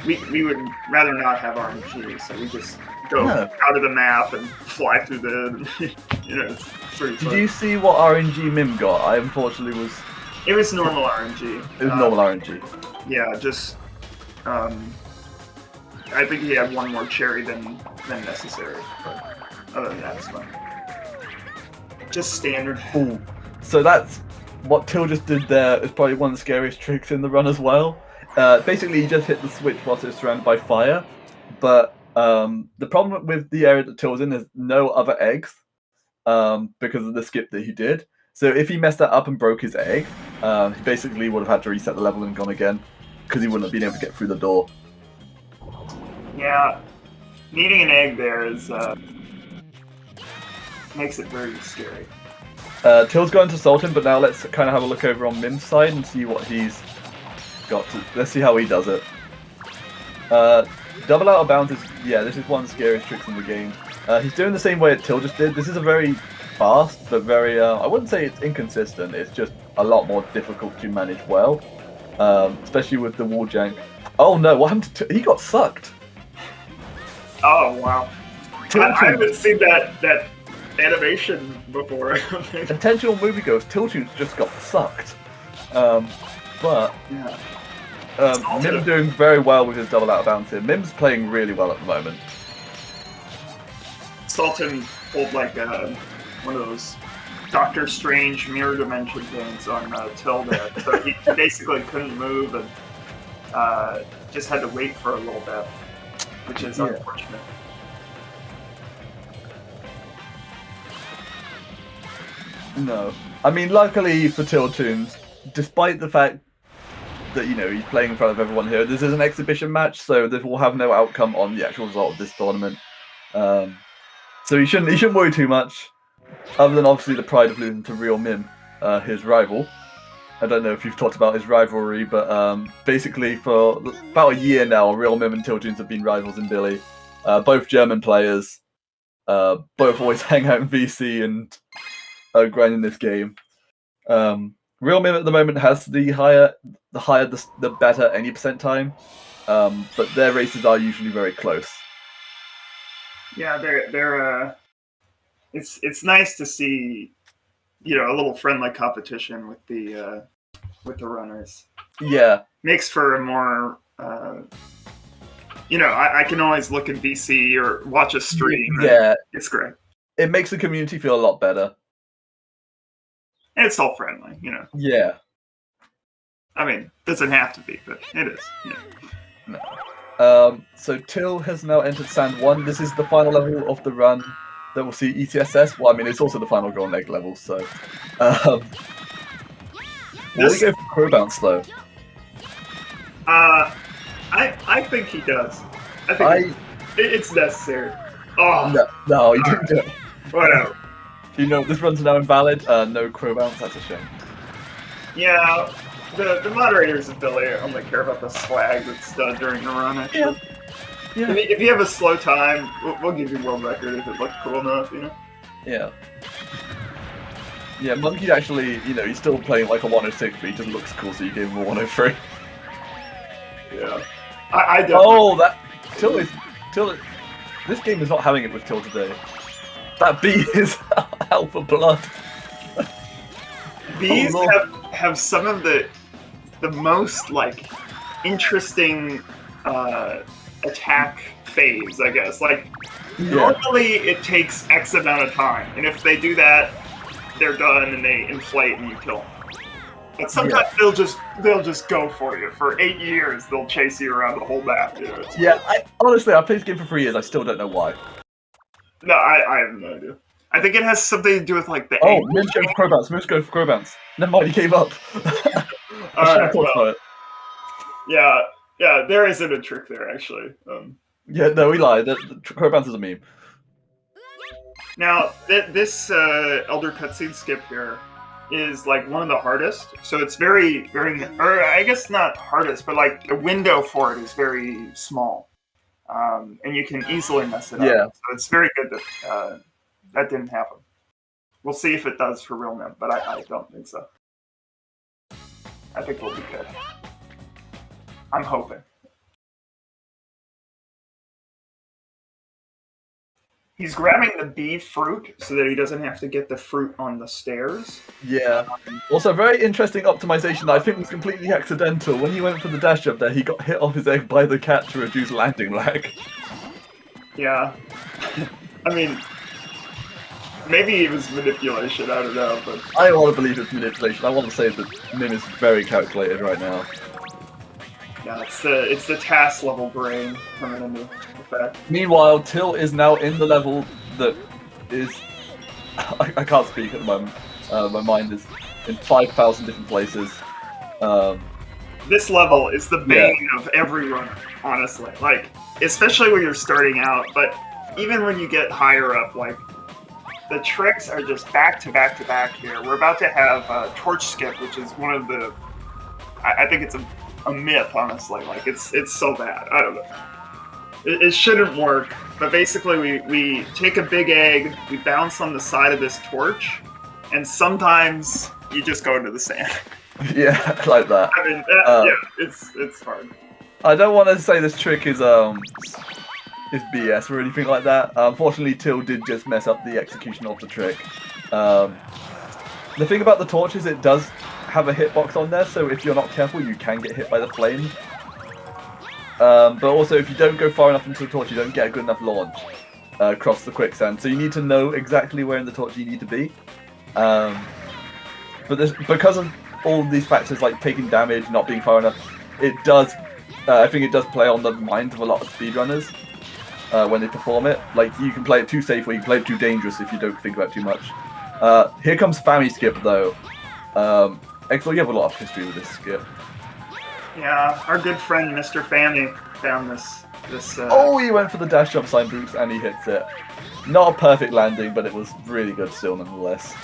we would rather not have RNG, so we just go out of the map and fly through the. It's pretty fun. Did you see what RNG Mim got? I unfortunately was. It was normal RNG. It was normal RNG. Yeah, just. I think he had one more cherry than necessary, but other than that, it's fine. Just standard. Ooh. So that's what Till just did there. Is probably one of the scariest tricks in the run as well. Basically, he just hit the switch whilst it's surrounded by fire, but the problem with the area that Till's in is no other eggs because of the skip that he did. So if he messed that up and broke his egg, he basically would have had to reset the level and gone again because he wouldn't have been able to get through the door. Yeah, needing an egg there is makes it very scary. Till's going to Sultan, but now let's kind of have a look over on Mim's side and see what he's got to. Let's see how he does it. Double out of bounds is, this is one of the scariest tricks in the game. He's doing the same way that Till just did. This is a very fast, but very, I wouldn't say it's inconsistent, it's just a lot more difficult to manage well. Especially with the wall jank. Oh no, what happened to he got sucked. Oh wow. I haven't seen that animation before. Intentional movie goes, Tiltunes just got sucked. But Mim doing very well with his double out of bounds here. Mim's playing really well at the moment. Sultan pulled like one of those Doctor Strange mirror dimension things on Till there, so he basically couldn't move and just had to wait for a little bit, which is unfortunate. No. I mean, luckily for Tiltunes, despite the fact that, he's playing in front of everyone here, this is an exhibition match, so this will have no outcome on the actual result of this tournament. So he shouldn't worry too much, other than obviously the pride of losing to Real Mim, his rival. I don't know if you've talked about his rivalry, but basically for about a year now, Real Mim and Tiltunes have been rivals in Billy. Both German players, both always hang out in VC and grind in this game. Real Mim at the moment has the higher the better any percent time, but their races are usually very close. Yeah, they're it's nice to see, a little friendly competition with the runners. Yeah, makes for a more I can always look at VC or watch a stream. Yeah, it's great. It makes the community feel a lot better. And it's all friendly, Yeah. I mean, doesn't have to be, but it is. No. So Till has now entered Sand 1. This is the final level of the run that will see ETSS. Well, I mean, it's also the final Golden Egg level, so... will he go for Crow Bounce, though? I think he does. I think it's necessary. Oh! No, he didn't do it. Whatever. This run's now invalid. No Crow Bounce, that's a shame. Yeah, the moderators of Billy only care about the swag that's done during the run, actually. Yeah. If you have a slow time, we'll give you world record if it looks cool enough, Yeah. Yeah, Monkey actually, he's still playing like a 106, but he just looks cool, so you gave him a 103. Yeah. I definitely... Till, this game is not having it with Till today. That bee is out for blood. Bees have some of the most interesting attack phase, I guess. Normally it takes X amount of time, and if they do that, they're done and they inflate and you kill them. But sometimes they'll just go for you. For 8 years, they'll chase you around the whole map. You know, Yeah, honestly, I played this game for 3 years. I still don't know why. No, I have no idea. I think it has something to do with like the. Oh, Mims go for Crowbounce. Mims go for Crowbounce. Never mind, he gave up. I should have talked about it. Yeah, there isn't a trick there actually. Yeah, no, we lied. The Crowbounce is a meme. Now, this Elder cutscene skip here is like one of the hardest. So it's very, or I guess not hardest, but like the window for it is very small, and you can easily mess it up. Yeah. So it's very good that that didn't happen. We'll see if it does for real now, but I don't think so. I think we'll be good. I'm hoping. He's grabbing the bee fruit so that he doesn't have to get the fruit on the stairs. Yeah. Also, very interesting optimization that I think was completely accidental. When he went for the dash jump there, he got hit off his egg by the cat to reduce landing lag. Yeah. I mean, maybe it was manipulation, I don't know, but... I want to believe it's manipulation. I want to say that Mim is very calculated right now. Yeah, it's the task level brain coming into effect. Meanwhile, Till is now in the level that is... I can't speak at the moment. My mind is in 5,000 different places. This level is the bane of every runner, honestly. Like, especially when you're starting out, but even when you get higher up, like, the tricks are just back to back to back here. We're about to have Torch Skip, which is one of the... I think it's a myth, honestly. Like, it's so bad. I don't know. It shouldn't work, but basically we take a big egg, we bounce on the side of this torch, and sometimes you just go into the sand. Yeah, like that. I mean, yeah, it's hard. I don't want to say this trick is BS or anything like that. Unfortunately, Till did just mess up the execution of the trick. The thing about the torch is it does have a hitbox on there, so if you're not careful, you can get hit by the flame. But also, if you don't go far enough into the torch, you don't get a good enough launch across the quicksand. So you need to know exactly where in the torch you need to be. But because of all these factors like taking damage, not being far enough, it does. I think it does play on the minds of a lot of speedrunners when they perform it. Like, you can play it too safe or you can play it too dangerous if you don't think about it too much. Here comes Fammy Skip though. Exel, you have a lot of history with this skip. Yeah, our good friend Mr. Fammy found this. Oh, he went for the dash jump sign boost and he hits it. Not a perfect landing, but it was really good still nonetheless.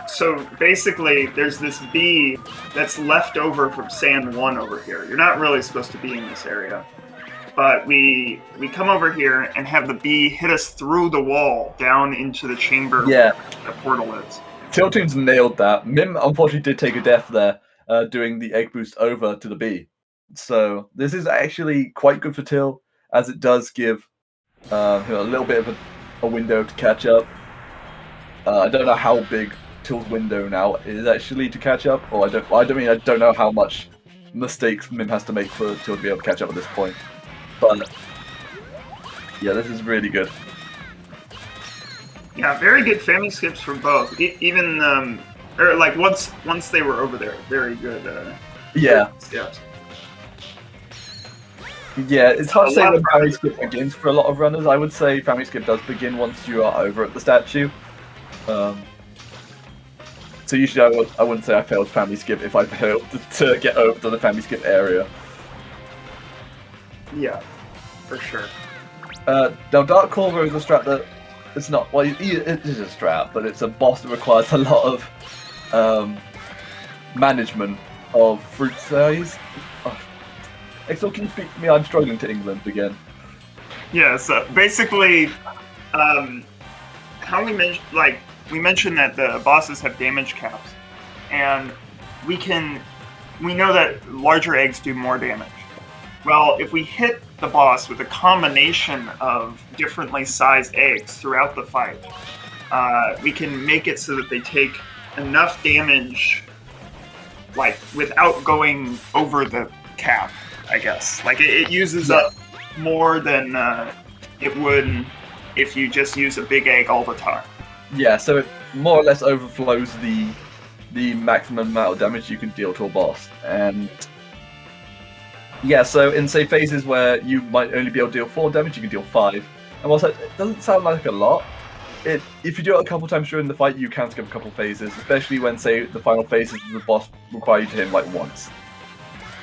So basically, there's this bee that's left over from Sand 1 over here. You're not really supposed to be in this area. But we come over here and have the bee hit us through the wall down into the chamber where the portal is. Tilton's nailed that. Mim unfortunately did take a death there, doing the egg boost over to the bee. So this is actually quite good for Till, as it does give a little bit of a window to catch up. I don't know how big Till's window now is actually to catch up, or I don't know how much mistakes Mim has to make for Till to be able to catch up at this point. But yeah, this is really good. Yeah, very good Fammy skips from both. Even or like once they were over there, very good. Yeah. Skips. Yeah, it's hard to say when Fammy Skip begins for a lot of runners. I would say Fammy Skip does begin once you are over at the statue. So usually I wouldn't say I failed Family Skip if I failed to get over to the Family Skip area. Yeah, for sure. Now Dark Corver is a strat that it's not, well, it is a strat, but it's a boss that requires a lot of management of fruit size. Oh. Exel, can you speak for me? I'm struggling to England again. Yeah, so basically, how we mentioned that the bosses have damage caps, and we know that larger eggs do more damage. Well, if we hit the boss with a combination of differently sized eggs throughout the fight, we can make it so that they take enough damage, like, without going over the cap, I guess. Like, it uses up more than it would if you just use a big egg all the time. Yeah, so it more or less overflows the the maximum amount of damage you can deal to a boss. And yeah, so in say phases where you might only be able to deal 4 damage, you can deal 5. And whilst that doesn't sound like a lot, if you do it a couple times during the fight, you can skip a couple phases, especially when, say, the final phases of the boss require you to hit him like once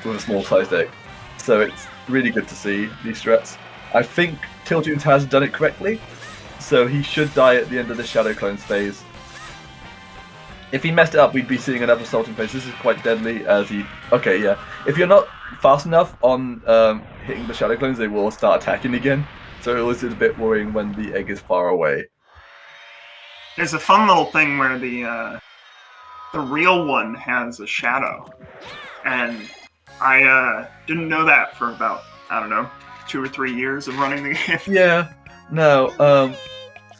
with a small sized egg. So it's really good to see these threats. I think Tiltoons has done it correctly, so he should die at the end of the Shadow Clones phase. If he messed it up, we'd be seeing another Sultan phase. This is quite deadly as he... Okay, yeah. If you're not fast enough on hitting the Shadow Clones, they will start attacking again. So it was a bit worrying when the egg is far away. There's a fun little thing where the real one has a shadow. And I didn't know that for about, I don't know, 2 or 3 years of running the game. Yeah. No,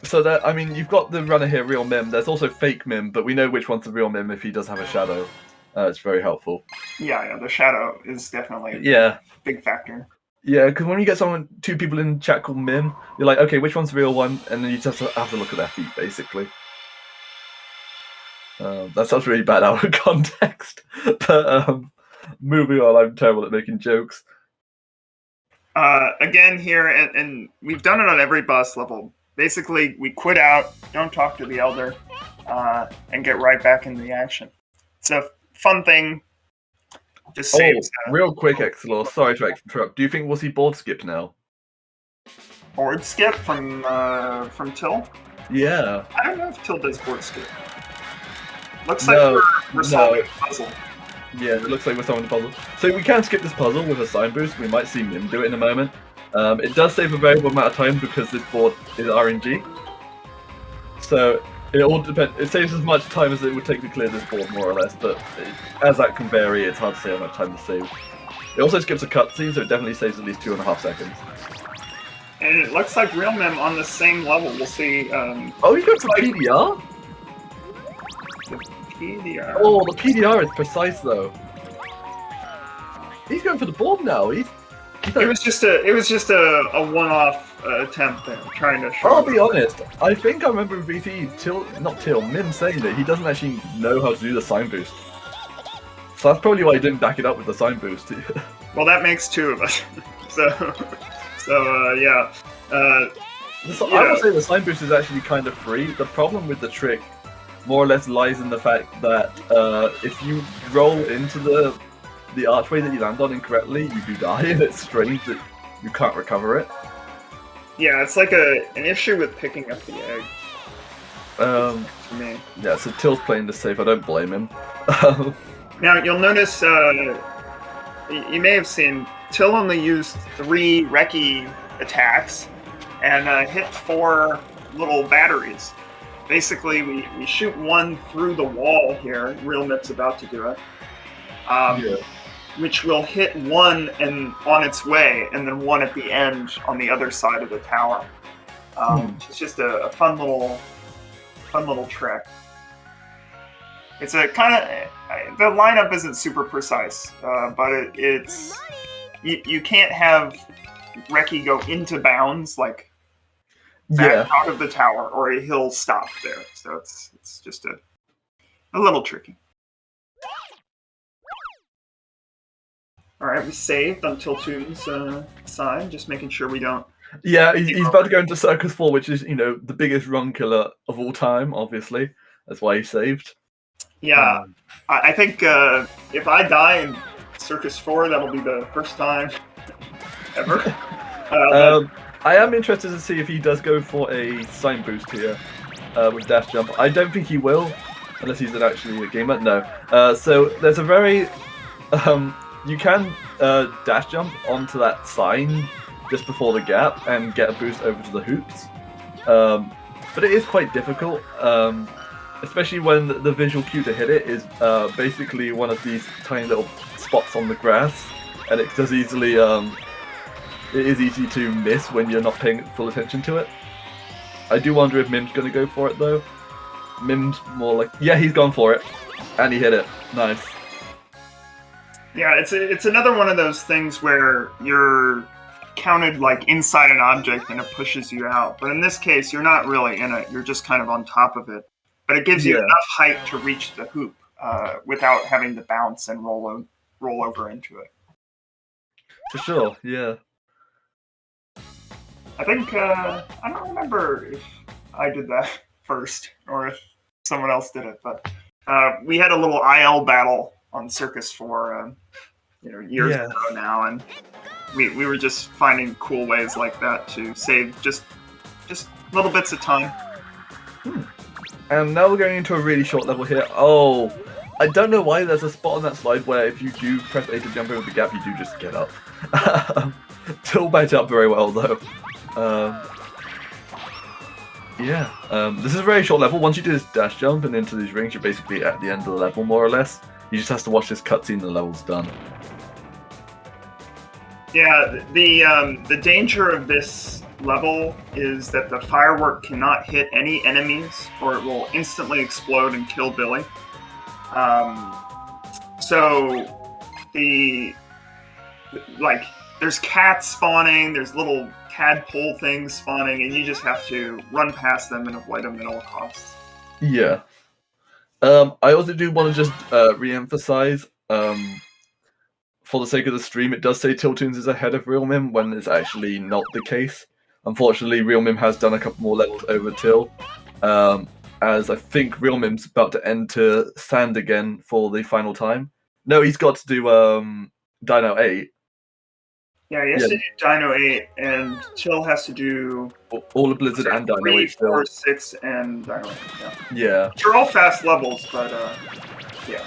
so that, I mean, you've got the runner here, Real Mim. There's also Fake Mim, but we know which one's the Real Mim if he does have a shadow. It's very helpful. Yeah, the shadow is definitely a big factor. Yeah, because when you get 2 people in chat called Mim, you're like, okay, which one's the real one? And then you just have to look at their feet, basically. That sounds really bad out of context. But moving on, I'm terrible at making jokes. Again here, and we've done it on every boss level. Basically, we quit out, don't talk to the Elder, and get right back into the action. It's a fun thing. Just saves. Real quick, Exlor, sorry to interrupt. Do you think we'll see board skip now? Board skip from Till? Yeah. I don't know if Till does board skip. Looks like we're solving a puzzle. Yeah, it looks like we're solving the puzzle. So we can skip this puzzle with a sign boost. We might see Mim do it in a moment. It does save a variable amount of time because this board is RNG. So it all depends. It saves as much time as it would take to clear this board, more or less. But as that can vary, it's hard to say how much time to save. It also skips a cutscene, so it definitely saves at least 2.5 seconds. And it looks like Real Mem on the same level. We'll see. Oh, he's going for PDR? The PDR. Oh, the PDR is precise though. He's going for the board now. It was just a one-off attempt there, trying to show. I'll be honest. I think I remember Mim saying that he doesn't actually know how to do the sign boost. So that's probably why he didn't back it up with the sign boost. Well, that makes 2 of us. Yeah. I would say the sign boost is actually kind of free. The problem with the trick more or less lies in the fact that if you roll into the archway that you land on incorrectly, you do die, and it's strange that you can't recover it. Yeah, it's like an issue with picking up the egg. To me. Yeah, so Till's playing this safe. I don't blame him. Now, you'll notice, you may have seen, Till only used 3 Reki attacks and hit 4 little batteries. Basically, we shoot 1 through the wall here. Real Mip's about to do it. Which will hit 1 and on its way, and then 1 at the end on the other side of the tower. It's just a fun little trick. It's a kind of the lineup isn't super precise, but it's you can't have Reki go into bounds like out of the tower, or he'll stop there. So it's just a little tricky. All right, we saved on Tiltoon's side, just making sure we don't. Yeah, he's about to go into Circus 4, which is, the biggest run killer of all time, obviously. That's why he saved. Yeah, I think if I die in Circus 4, that'll be the first time ever. I am interested to see if he does go for a sign boost here with dash jump. I don't think he will, unless he's actually a gamer. No. So there's a very... you can dash jump onto that sign just before the gap and get a boost over to the hoops. But it is quite difficult, especially when the visual cue to hit it is basically one of these tiny little spots on the grass, and it does easily... it is easy to miss when you're not paying full attention to it. I do wonder if Mim's going to go for it, though. Mim's more like... Yeah, he's gone for it. And he hit it. Nice. Yeah, it's another one of those things where you're counted like inside an object and it pushes you out. But in this case, you're not really in it. You're just kind of on top of it. But it gives you enough height to reach the hoop. without having to bounce and roll over into it. For sure, yeah. I think I don't remember if I did that first or if someone else did it, but we had a little IL battle on Circus 4, years ago now, and we were just finding cool ways like that to save just little bits of time. And now we're going into a really short level here. Oh, I don't know why there's a spot on that slide where if you do press A to jump over the gap, you do just get up. Still backed up very well though. This is a very short level. Once you do this dash jump and into these rings, you're basically at the end of the level, more or less. You just have to watch this cutscene and the level's done. Yeah, the danger of this level is that the firework cannot hit any enemies or it will instantly explode and kill Billy. There's cats spawning, there's little tadpole things spawning, and you just have to run past them and avoid them at all costs. Yeah. I also do want to just re-emphasize, for the sake of the stream, it does say Tiltoons is ahead of Real Mim when it's actually not the case. Unfortunately, Real Mim has done a couple more levels over Till, as I think Real Mim's about to enter Sand again for the final time. No, he's got to do Dino 8. Yeah, he has to do Dino 8, and Till has to do all of Blizzard and Dino 3, 8 still. 4, 6, and Dino 8. Yeah. They're all fast levels, but yeah.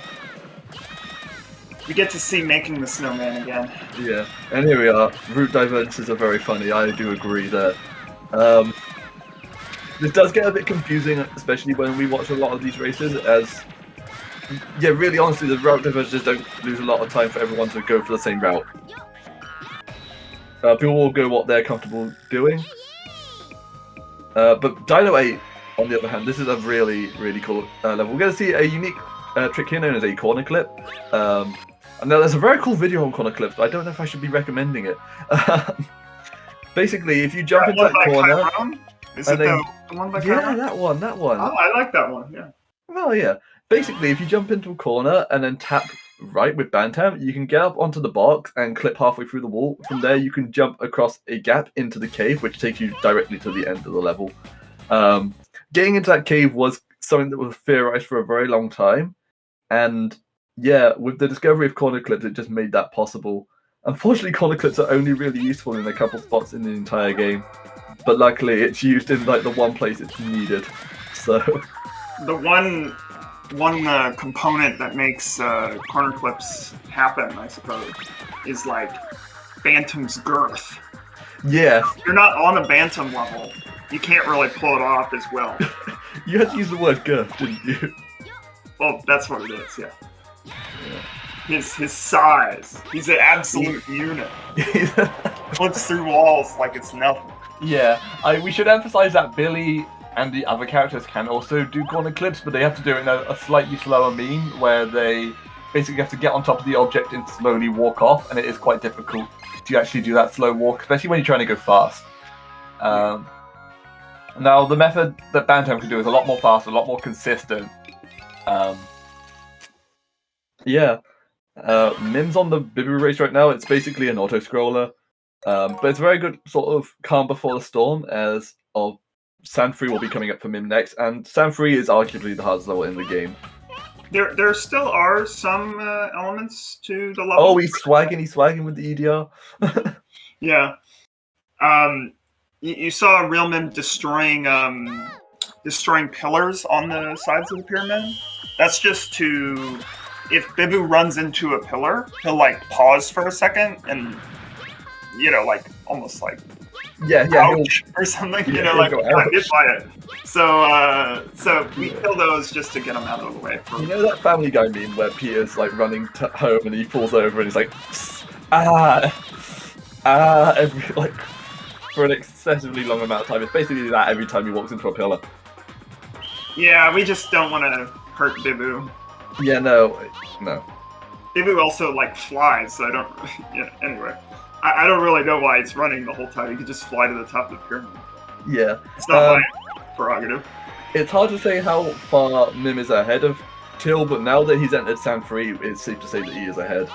We get to see Making the Snowman again. Yeah, and here we are. Route divergences are very funny, I do agree there. This does get a bit confusing, especially when we watch a lot of these races, as... Yeah, really honestly, the route divergences don't lose a lot of time for everyone to go for the same route. People will go what they're comfortable doing. But Dino 8, on the other hand, this is a really, really cool level. We're going to see a unique trick here known as a corner clip. And now there's a very cool video on corner clips, but I don't know if I should be recommending it. Basically, if you jump into that corner... Chiron? Is it the one by Chiron? Yeah, that one. Oh, I like that one, yeah. Well, yeah. Basically, if you jump into a corner and then tap right with Bantam, you can get up onto the box and clip halfway through the wall. From there, you can jump across a gap into the cave, which takes you directly to the end of the level. Getting into that cave was something that was theorized for a very long time. And yeah, with the discovery of corner clips, it just made that possible. Unfortunately, corner clips are only really useful in a couple spots in the entire game. But luckily, it's used in like the one place it's needed. So the one component that makes corner clips happen, I suppose, is like Bantam's girth. Yeah. If you're not on a Bantam level, you can't really pull it off as well. You had to use the word girth, didn't you? Well, that's what it is, yeah. His size. He's an absolute unit. Flips through walls like it's nothing. Yeah, we should emphasize that Billy and the other characters can also do corner clips, but they have to do it in a slightly slower mean, where they basically have to get on top of the object and slowly walk off, and it is quite difficult to actually do that slow walk, especially when you're trying to go fast. Now, the method that Bantam can do is a lot more fast, a lot more consistent. Mim's on the Bibu race right now. It's basically an auto-scroller, but it's a very good sort of calm before the storm, as Sand 3 will be coming up for Mim next, and Sand 3 is arguably the hardest level in the game. There still are some elements to the level. Oh, he's swagging with the EDR. Yeah. You saw Real Mim destroying pillars on the sides of the pyramid. That's just to... If Bibu runs into a pillar, he'll like pause for a second and, almost like ouch or something, got hit by it. So we kill those just to get them out of the way. You know that Family Guy meme where Peter's like running home and he falls over and he's like, for an excessively long amount of time. It's basically that every time he walks into a pillar. Yeah, we just don't want to hurt Bibu. Yeah, no. Bibu also flies, so I don't. Yeah. Anyway, I don't really know why it's running the whole time. He could just fly to the top of the pyramid. Yeah. It's not my prerogative. It's hard to say how far Mim is ahead of Till, but now that he's entered Sand 3, it's safe to say that he is ahead.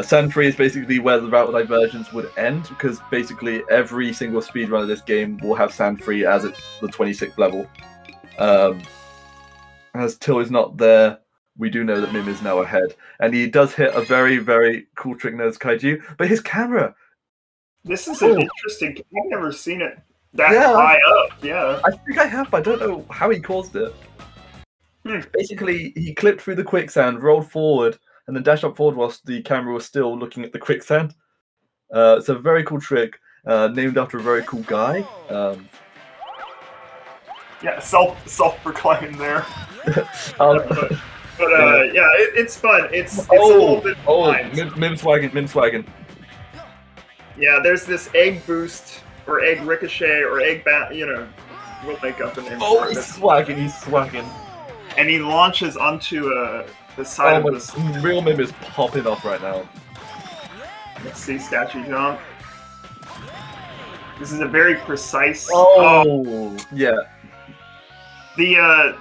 Sand 3 is basically where the route diversions would end, because basically every single speedrun of this game will have Sand 3 as it's the 26th level. As Till is not there, we do know that Mim is now ahead. And he does hit a very, very cool trick known as Kaiju, but his camera... This is an interesting... I've never seen it that high up, yeah. I think I have, but I don't know how he caused it. Basically, he clipped through the quicksand, rolled forward, and then dashed up forward whilst the camera was still looking at the quicksand. It's a very cool trick, named after a very cool guy. Yeah, self-proclaimed there. Yeah, it's fun. It's a little bit Mim swagging. Yeah, there's this egg boost, or egg ricochet, or egg we'll make up a name for it. He's swagging. And he launches onto the side of this. Real Mim is popping off right now. Let's see, statue jump. This is a very precise... Yeah. The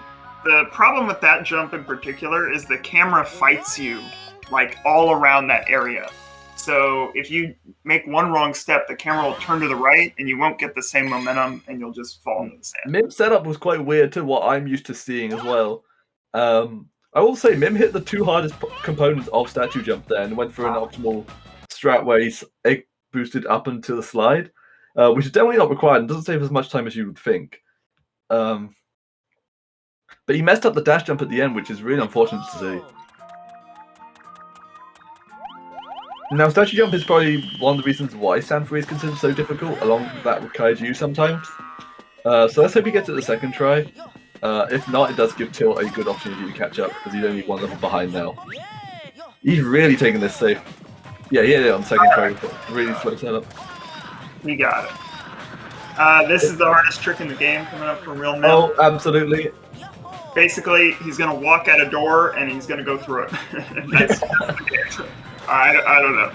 problem with that jump in particular is the camera fights you, like, all around that area. So if you make one wrong step, the camera will turn to the right, and you won't get the same momentum, and you'll just fall into the sand. Mim's setup was quite weird to what I'm used to seeing as well. I will say Mim hit the two hardest components of statue jump there, and went for an optimal strat where he's egg boosted up into the slide, which is definitely not required and doesn't save as much time as you would think. But he messed up the dash jump at the end, which is really unfortunate to see. Now, statue jump is probably one of the reasons why Sand 3 is considered so difficult, along with that with Kaiju sometimes. So let's hope he gets it the second try. If not, it does give Till a good opportunity to catch up, because he's only one level behind now. He's really taking this safe. Yeah, he hit it on the second try. Really slow setup. You got it. This is the hardest trick in the game coming up from Real Mim. Oh, absolutely. Basically, he's going to walk at a door, and he's going to go through it. That's the game. I don't know.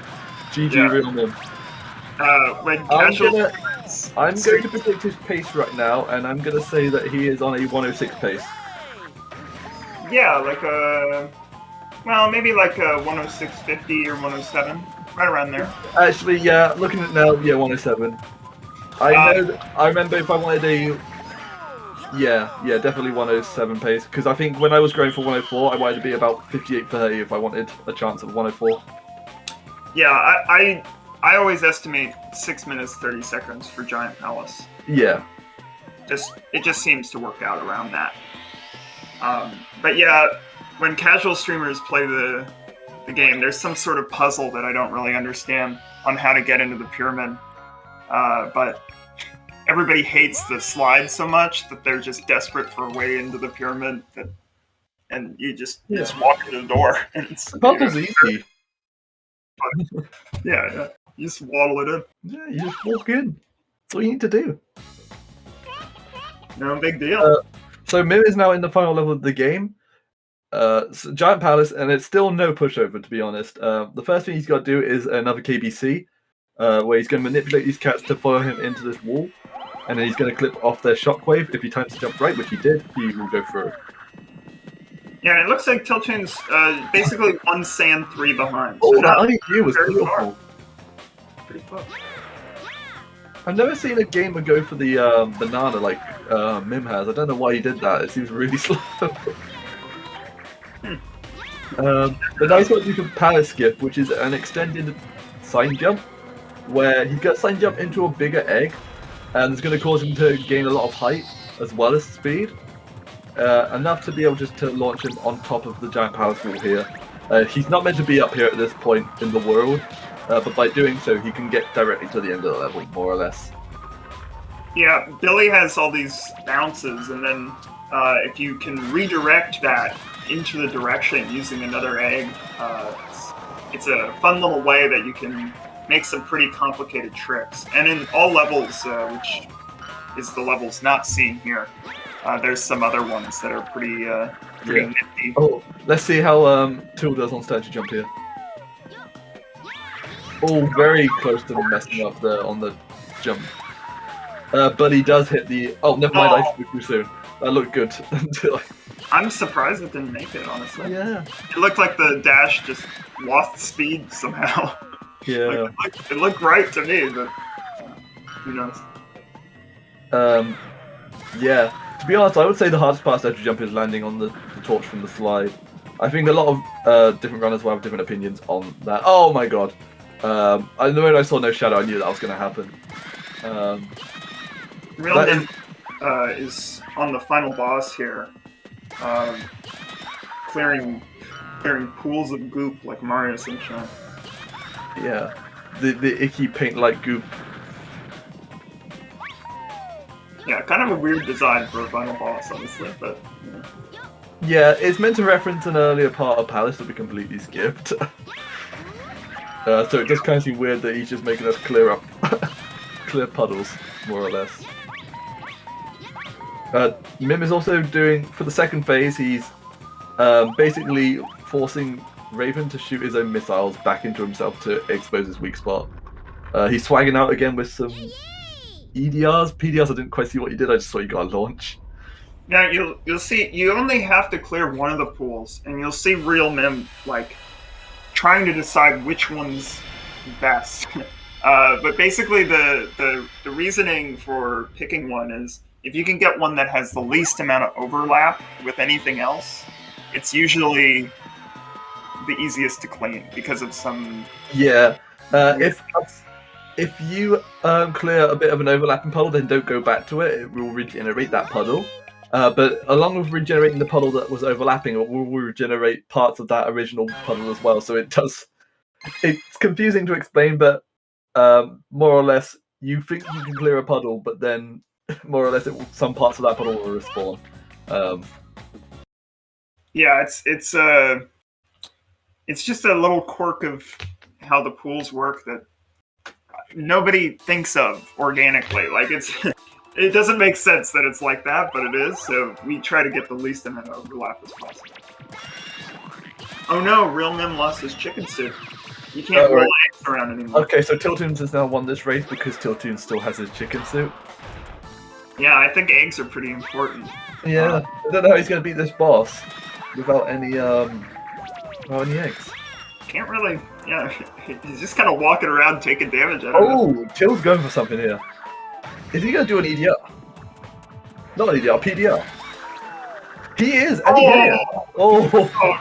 GG Real Mim. I'm going to predict his pace right now, and I'm going to say that he is on a 106 pace. Yeah, like maybe like a 106.50 or 107, right around there. Actually, yeah, looking at it now, yeah, 107. I remember if I wanted a... Yeah, definitely 107 pace, because I think when I was going for 104, I wanted to be about 58.30 if I wanted a chance at 104. Yeah, I always estimate 6 minutes 30 seconds for Giant Palace. Yeah. It just seems to work out around that. But yeah, when casual streamers play the game, there's some sort of puzzle that I don't really understand on how to get into the pyramid. But everybody hates the slide so much that they're just desperate for a way into the pyramid. And you just walk into the door. And it's puzzle's easy. Yeah, you just waddle it in. Yeah, you just walk in. That's all you need to do. No big deal. So Mim is now in the final level of the game. So Giant Palace, and it's still no pushover, to be honest. The first thing he's got to do is another KBC, where he's going to manipulate these cats to follow him into this wall, and then he's going to clip off their shockwave. If he times to jump right, which he did, he will go through. Yeah, it looks like Tilchan's basically one Sand 3 behind. Oh, so that IQ was beautiful. Pretty close. I've never seen a gamer go for the banana like Mim has. I don't know why he did that. It seems really slow. The nice one you can Palace skip, which is an extended sign jump, where he gets sign jump into a bigger egg, and it's going to cause him to gain a lot of height as well as speed. Enough to be able just to launch him on top of the Giant Palace wall here. He's not meant to be up here at this point in the world, but by doing so, he can get directly to the end of the level, more or less. Yeah, Billy has all these bounces, and then if you can redirect that into the direction using another egg, it's a fun little way that you can make some pretty complicated tricks. And in all levels, which is the levels not seen here, there's some other ones that are pretty nifty. Oh, let's see how Tool does on statue jump here. Oh, very close to messing up there on the jump. But he does hit the... Oh, never mind, I spoke too soon. That looked good until I'm surprised it didn't make it, honestly. Yeah. It looked like the dash just lost speed somehow. Yeah. It looked right to me, but who knows? Yeah. To be honest, I would say the hardest part of Edge Jump is landing on the torch from the slide. I think a lot of different runners will have different opinions on that. Oh my god. The moment I saw no shadow, I knew that was going to happen. Real Nim is on the final boss here, clearing pools of goop like Mario Sunshine. Yeah. The icky paint-like goop. Yeah, kind of a weird design for a final boss, honestly, but... Yeah. Yeah, it's meant to reference an earlier part of Palace that we completely skipped. So it does kind of seem weird that he's just making us clear up, clear puddles, more or less. Mim is also doing, for the second phase, he's basically forcing Raven to shoot his own missiles back into himself to expose his weak spot. He's swagging out again with some EDRs, PDRs. I didn't quite see what you did. I just saw you got a launch. Now you'll see. You only have to clear one of the pools, and you'll see Real Mim like trying to decide which one's best. But basically, the reasoning for picking one is if you can get one that has the least amount of overlap with anything else, it's usually the easiest to clean because of some. Yeah. If you clear a bit of an overlapping puddle, then don't go back to it. It will regenerate that puddle. But along with regenerating the puddle that was overlapping, it will regenerate parts of that original puddle as well. So it does. It's confusing to explain, but more or less, you think you can clear a puddle, but then more or less, some parts of that puddle will respawn. Yeah, it's just a little quirk of how the pools work that nobody thinks of organically. Like it doesn't make sense that it's like that, but it is. So we try to get the least amount of overlap as possible. Oh no, Real Mim lost his chicken suit. You can't roll eggs around anymore. Okay, so Tiltoons has now won this race because Tiltoon still has his chicken suit. Yeah, I think eggs are pretty important. Yeah, I don't know how he's going to beat this boss without any eggs. Can't really. Yeah, he's just kind of walking around taking damage. Oh, Till's going for something here. Is he going to do an EDR? Not an EDR, PDR. He is, and he did it. Oh,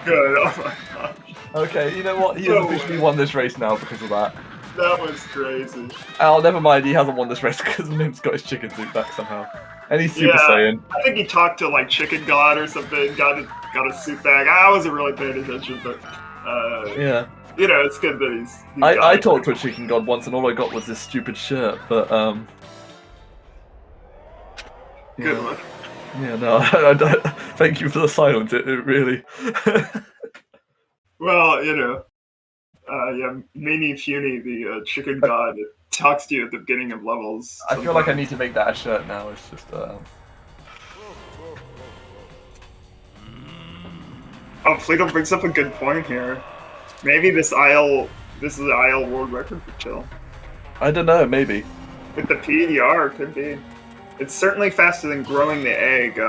good. Oh my gosh. Okay, you know what? He has officially won this race now because of that. That was crazy. Oh, never mind. He hasn't won this race because Mim's got his chicken suit back somehow, and he's Super Saiyan. I think he talked to like Chicken God or something. Got his suit back. I wasn't really paying attention, but yeah. You know, it's good that he's I talked to a Chicken God once, and all I got was this stupid shirt. But good one. Yeah, no. I don't, thank you for the silence. It really. Well, you know, yeah, Mini Funy, the chicken god, talks to you at the beginning of levels. I feel like I need to make that a shirt now. It's just. Oh, Fleetle brings up a good point here. Maybe this is the IL world record for Chill. I don't know, maybe. With the PDR, it could be. It's certainly faster than growing the egg,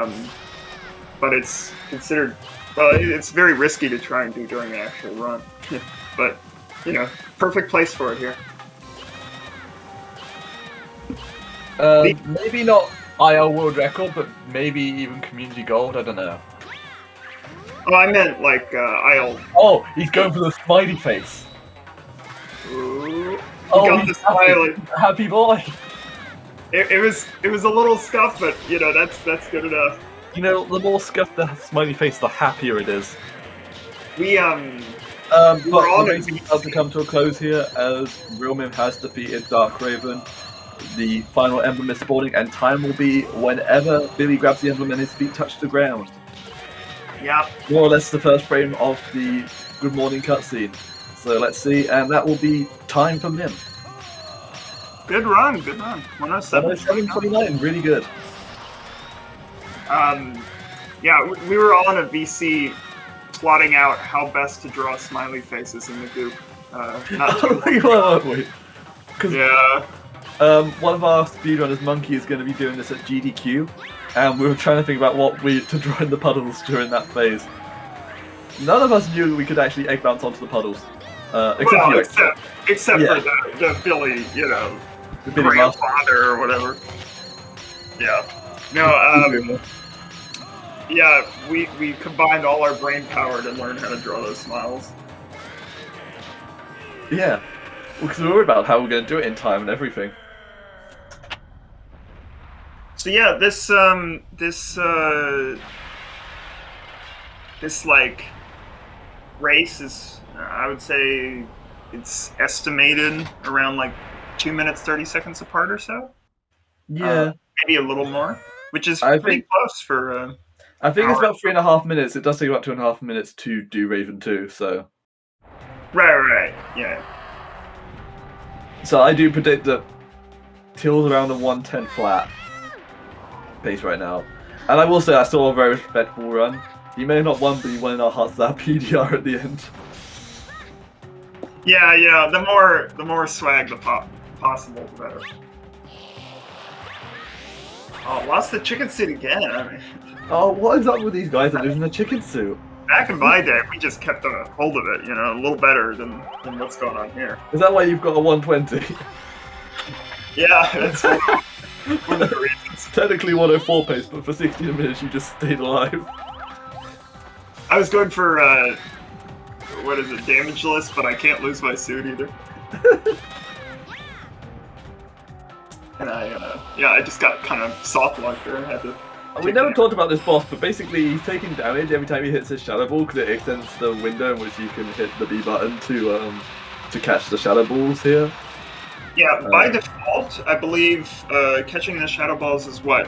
but it's considered. Well, it's very risky to try and do during an actual run. But, you know, perfect place for it here. Maybe not IL world record, but maybe even community gold. I don't know. Oh, I meant like IL. Oh, he's going for the smiley face. Ooh. He got the smiley. Happy boy. It was a little scuff, but you know that's good enough. You know, the more scuffed the smiley face, the happier it is. But the race is about to come to a close here as Real Mim has defeated Dark Raven. The final emblem is spawning, and time will be whenever Billy grabs the emblem and his feet touch the ground. Yeah. More or less the first frame of the Good Morning cutscene. So let's see, and that will be time for Mim. Good run. 107. 107.29, really good. Yeah, we were all in a VC plotting out how best to draw smiley faces in the goop. Because one of our speedrunners, Monkey, is going to be doing this at GDQ, and we were trying to think about to draw in the puddles during that phase. None of us knew we could actually egg bounce onto the puddles. Except Yeah. for the Billy, the Billy Master. grandfather or whatever. Yeah. No, yeah, we combined all our brain power to learn how to draw those smiles. Yeah, because we were worried about how we're going to do it in time and everything. So yeah, this like race is, I would say, it's estimated around like 2 minutes 30 seconds apart or so. Yeah, maybe a little more, which is I pretty think- close for. I think it's hour. about 3.5 minutes. It does take about 2.5 minutes to do Raven 2, so. Right, yeah. So I do predict that Till's around a 110 flat pace right now. And I will say I saw a very respectable run. He may have not won, but he won in our hearts that PDR at the end. Yeah, the more swag possible, the better. Oh, lost the chicken suit again. I mean, Oh, what is up with these guys that losing the chicken suit? back in my day, we just kept a hold of it, a little better than what's going on here. Is that why you've got a 120? Yeah, that's one of the reasons. Technically 104 pace, but for 16 minutes you just stayed alive. I was going for, damageless, but I can't lose my suit either. And I just got kind of soft locked there and had to... We never talked about this boss, but basically he's taking damage every time he hits his Shadow Ball because it extends the window in which you can hit the B button to catch the Shadow Balls here. Yeah, by default, I believe catching the Shadow Balls is what?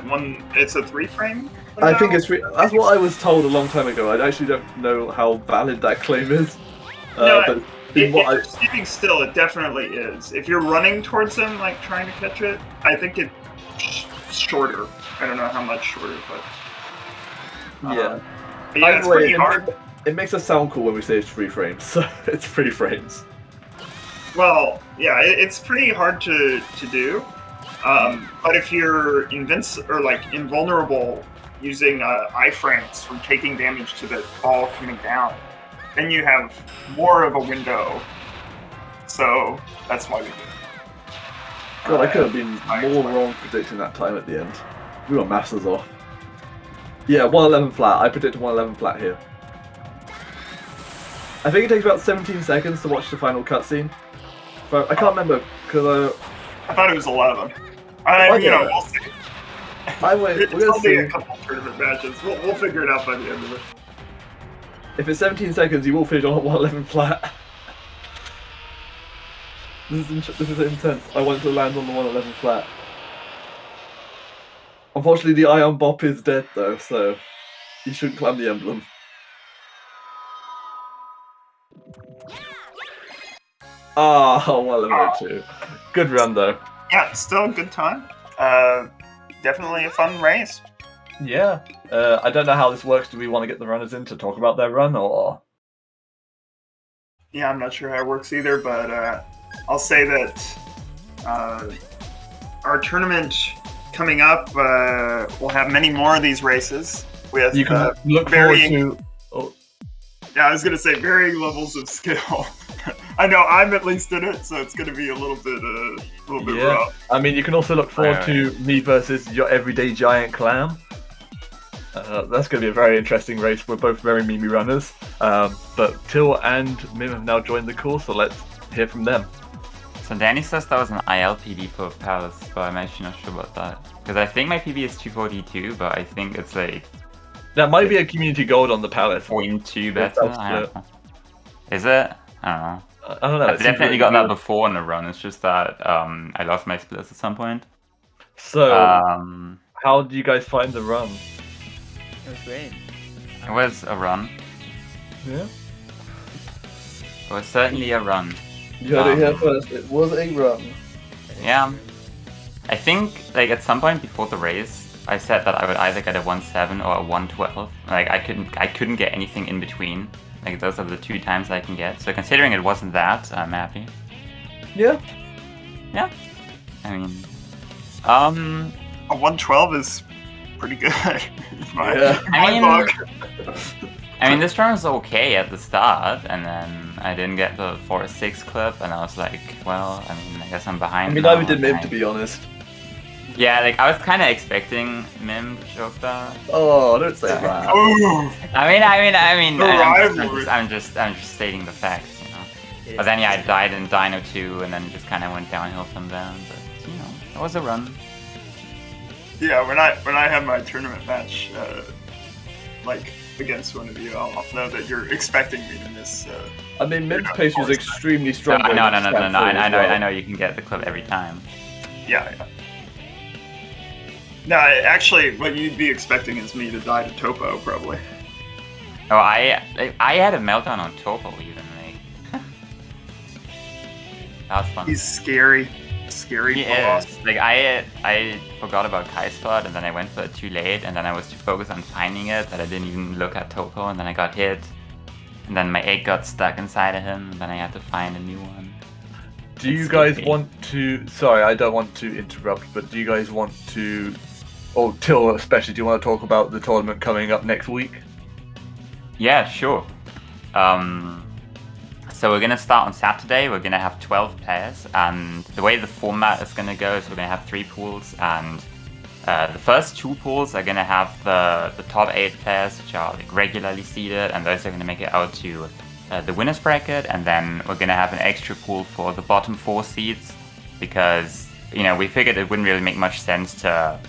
It's a 3-frame? I think it's that's what I was told a long time ago. I actually don't know how valid that claim is. But if you're standing still, it definitely is. If you're running towards them, like trying to catch it, I think it's shorter. I don't know how much shorter, but yeah. Yeah, it's pretty hard. It makes us sound cool when we say it's 3 frames, so it's 3 frames. Well, yeah, it's pretty hard to do. But if you're invulnerable using iframes from taking damage to the ball coming down, then you have more of a window. So that's why we do it. God, I could have been more wrong predicting that time at the end. We were masters off. Yeah, 111 flat. I predicted 111 flat here. I think it takes about 17 seconds to watch the final cutscene. But I can't remember because I thought it was 11. We'll see. It's It's only a couple tournament matches. We'll figure it out by the end of it. If it's 17 seconds, you will finish on 111 flat. This is intense. I want to land on the 111 flat. Unfortunately, the Ion Bop is dead though, so you shouldn't climb the emblem. Ah, 111.02. Good run though. Yeah, still a good time. Definitely a fun race. Yeah. I don't know how this works. Do we want to get the runners in to talk about their run, or? Yeah, I'm not sure how it works either, but I'll say that our tournament coming up will have many more of these races with You can look varying, forward to. Oh, yeah, I was gonna say varying levels of skill. I know I'm at least in it, so it's gonna be a little bit yeah. rough. I mean, you can also look forward to me versus your everyday giant clam. That's going to be a very interesting race. We're both very memey runners. But Till and Mim have now joined the call, so let's hear from them. So Danny says that was an IL PB for Palace, but I'm actually not sure about that. Because I think my PB is 242, but I think it's like... That might be a community gold on the Palace. 0.2 better? I don't know. Is it? I don't know. I don't know. I've definitely got that before in the run. It's just that I lost my splits at some point. So, how do you guys find the run? It was great. It was a run. Yeah. It was certainly a run. You heard it here first. It was a run. Yeah. I think, like, at some point before the race, I said that I would either get a 1.7 or a 1.12. Like, I couldn't get anything in between. Like, those are the 2 times I can get. So considering it wasn't that, I'm happy. Yeah. Yeah. I mean, a 112 is pretty good. Yeah. I mean, this turn was okay at the start, and then I didn't get the 4-6 clip, and I was like, well, I mean, I guess I'm behind. I mean, now, I did Mim, to be honest. Yeah, like, I was kind of expecting Mim to choke that. Oh, don't say that. Oh, I mean, The rivalry. I'm just stating the facts, you know. But then, yeah, I died in Dino 2, and then it just kind of went downhill from there, but, you know, it was a run. yeah. When I have my tournament match, like against one of you, I'll know that you're expecting me to miss. I mean, Mim's pace was extremely strong. No, I know you can get the clip every time. Yeah. No, actually, what you'd be expecting is me to die to Topo, probably. Oh, I had a meltdown on Topo even, like. That was fun. He's scary. Scary boss. Is. Like, I forgot about Kai Spot, and then I went for it too late, and then I was too focused on finding it that I didn't even look at Topo, and then I got hit. And then my egg got stuck inside of him, and then I had to find a new one. Do you guys want to... Sorry, I don't want to interrupt, but do you guys want to... Oh, Till especially, do you want to talk about the tournament coming up next week? Yeah, sure. So we're going to start on Saturday. We're going to have 12 players, and the way the format is going to go is we're going to have 3 pools, and the first 2 pools are going to have the top 8 players, which are like regularly seeded, and those are going to make it out to the winner's bracket, and then we're going to have an extra pool for the bottom 4 seeds, because, you know, we figured it wouldn't really make much sense to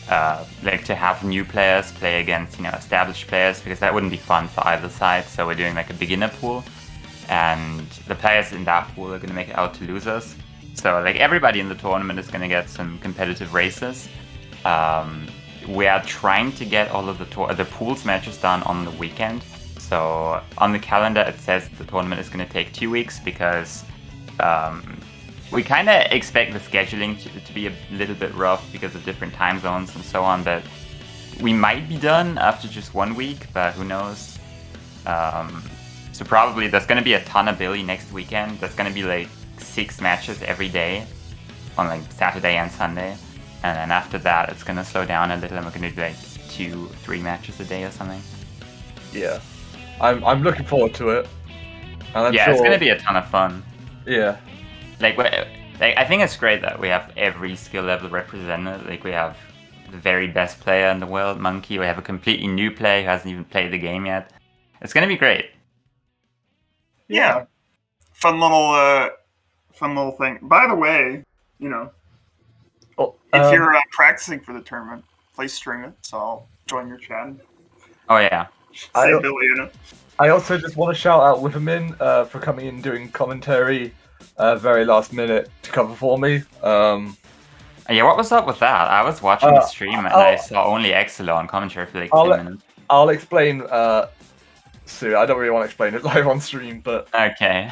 to have new players play against, you know, established players, because that wouldn't be fun for either side. So we're doing like a beginner pool, and the players in that pool are going to make it out to losers. So like everybody in the tournament is going to get some competitive races. We are trying to get all of the pools matches done on the weekend. So on the calendar it says the tournament is going to take 2 weeks, because we kind of expect the scheduling to be a little bit rough because of different time zones and so on, but we might be done after just 1 week, but who knows. So probably there's going to be a ton of Billy next weekend. There's going to be like 6 matches every day on like Saturday and Sunday, and then after that it's going to slow down a little, and we're going to do like 2-3 matches a day or something. Yeah, I'm looking forward to it. And I'm yeah, sure... it's going to be a ton of fun. Yeah. Like, I think it's great that we have every skill level represented. Like, we have the very best player in the world, Monkey. We have a completely new player who hasn't even played the game yet. It's gonna be great. Yeah, fun little thing. By the way, you know, if you're practicing for the tournament, please stream it. So I'll join your chat. Oh yeah. Say Billy in it. I also just want to shout out Withermin for coming in and doing commentary very last minute to cover for me. Yeah, what was up with that? I was watching the stream and I saw only Exilo on commentary for like 10 minutes. I'll explain, Sue. I don't really want to explain it live on stream, but... Okay.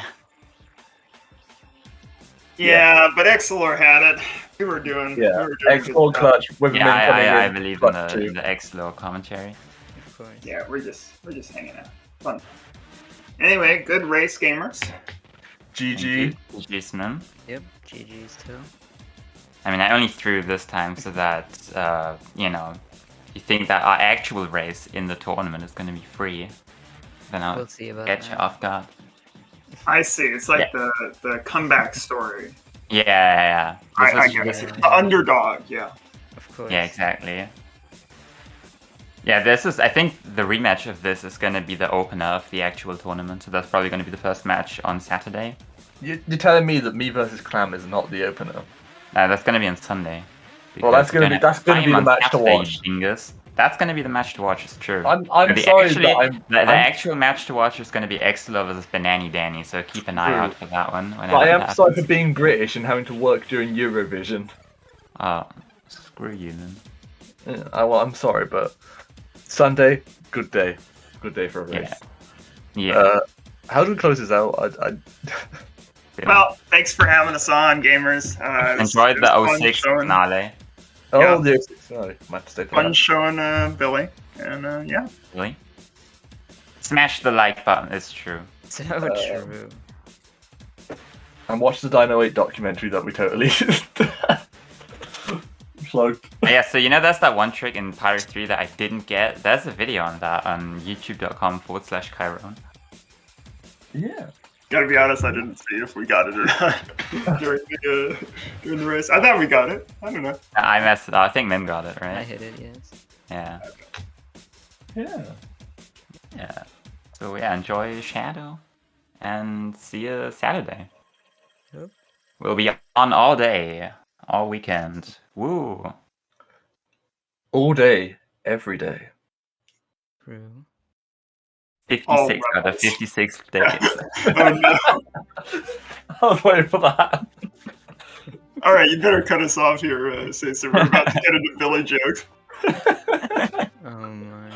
Yeah, but Exilor had it. We were doing... Yeah, Exilor clutch. Withermin coming in. I believe in the Exilo commentary. Of course. Yeah, we're just hanging out. Fun. Anyway, good race, gamers. GG. GG's, man. Yep, GG's too. I mean, I only threw this time so that, you know, you think that our actual race in the tournament is going to be free, then I'll get you off guard. I see. It's like the comeback story. Yeah. I get it. The underdog, yeah. Of course. Yeah, exactly. Yeah, I think the rematch of this is going to be the opener of the actual tournament, so that's probably going to be the first match on Saturday. You're telling me that me versus Clam is not the opener? That's going to be on Sunday. Well, that's going to be the match to watch. Dingus. That's going to be the match to watch, it's true. I'm sorry, the actual match to watch is going to be Exilo versus Banani Danny, so keep an eye out for that one. But I am sorry for being British and having to work during Eurovision. Oh, screw you then. Yeah, well, I'm sorry, but Sunday, good day. Good day for a race. Yeah. How do we close this out? Well, thanks for having us on, gamers. Enjoyed the 06 finale. Oh, the 06 finale. Might have to stay for fun that. showing Billy. And yeah. Really? Smash the like button, it's true. So true. And watch the Dino 8 documentary that we totally plug. Yeah, so there's that one trick in Pirate 3 that I didn't get. There's a video on that on youtube.com/Chiron. Yeah. Gotta be honest, I didn't see if we got it or not during the race. I thought we got it. I don't know. I messed it up. I think Mim got it, right? I hit it, yes. Yeah. Yeah. Yeah. So yeah, enjoy Shadow, and see you Saturday. Yep. We'll be on all day, all weekend. Woo! All day, every day. True. 56 Oh, out of 56 days. Oh no! I was waiting for that. All right, you better cut us off here, Cesar. We're about to get into Billy jokes. Oh my.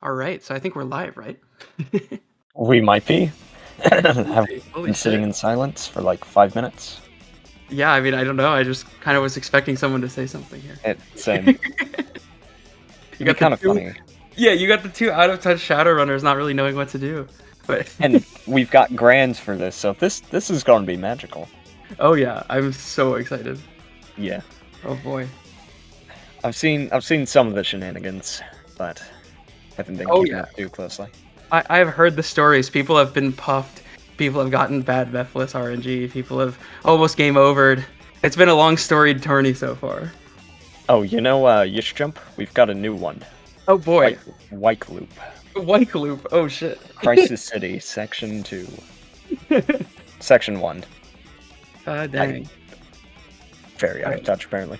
All right, so I think we're live, right? We might be. Have Holy been sitting shit. in silence for like 5 minutes. Yeah, I mean, I don't know. I just kind of was expecting someone to say something here. Same. You It'd got be kind the of two, funny. Yeah, you got the two out of touch Shadowrunners not really knowing what to do. But And we've got grands for this, so this is going to be magical. oh yeah, I'm so excited. Yeah. Oh boy. I've seen some of the shenanigans, but haven't been Oh, keeping yeah. up too closely. I've heard the stories. People have been puffed. People have gotten bad Mephiles RNG. People have almost game overed. It's been a long storied tourney so far. Oh, you know, Yish Jump? We've got a new one. Oh boy. Wyke Loop. Wyke Loop. Oh shit. Crisis City, Section 2. Section 1. Dang. Very out of touch, apparently.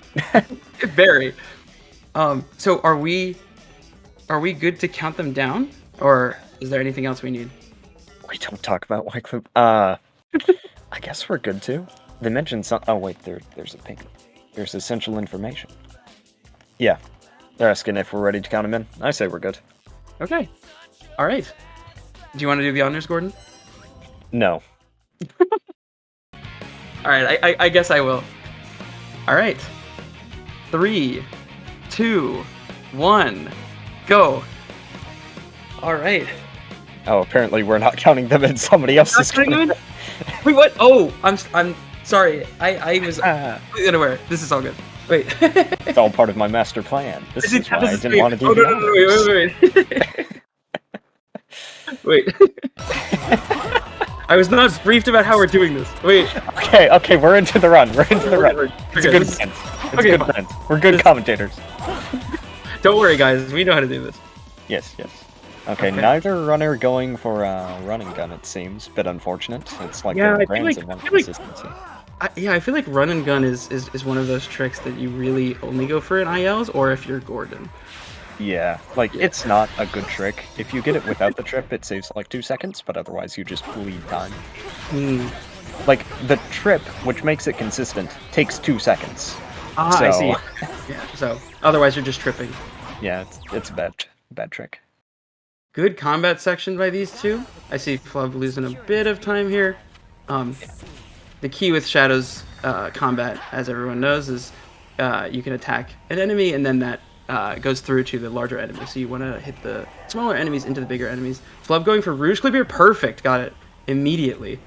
Very. So are we good to count them down, or is there anything else we need? We don't talk about Wyke Loop. I guess we're good too. They mentioned some. Oh wait, there's a ping. There's essential information. Yeah, they're asking if we're ready to count them in. I say we're good. Okay. All right. Do you want to do the honors, Gordon? No. All right. I guess I will. All right. 3, 2, 1, go. All right. Oh, apparently we're not counting them in. Somebody else is counting them. Wait, what? Oh, I'm sorry. I was completely unaware. This is all good. Wait. It's all part of my master plan. This is why I didn't want to do no, wait. I was not briefed about how we're doing this. Wait. Okay, we're into the run. We're into the run. It's a good plan. It's a good plan. We're good commentators. Don't worry, guys. We know how to do this. Yes. Okay, neither runner going for a running gun, it seems. Bit unfortunate. It's like Yeah, the I feel Grand's like- event I feel like- consistency. I feel like run and gun is one of those tricks that you really only go for in ILs, or if you're Gordon. Yeah, like, it's not a good trick. If you get it without the trip, it saves like 2 seconds, but otherwise you just bleed time. Like, the trip, which makes it consistent, takes 2 seconds. Ah, I see. Yeah, so otherwise you're just tripping. Yeah, it's a bad trick. Good combat section by these two. I see Flub losing a bit of time here. The key with Shadow's combat, as everyone knows, is you can attack an enemy and then that goes through to the larger enemy. So you want to hit the smaller enemies into the bigger enemies. Flub going for Rouge Clip here. Perfect. Got it immediately.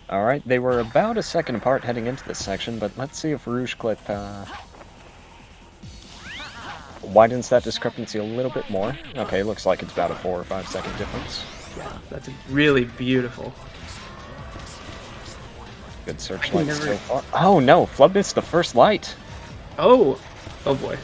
Alright, they were about a second apart heading into this section, but let's see if Rouge Clip widens that discrepancy a little bit more. Okay, looks like it's about a 4 or 5 second difference. Yeah, that's really beautiful. Good searchlight so far. Oh no, Flub missed the first light. Oh boy.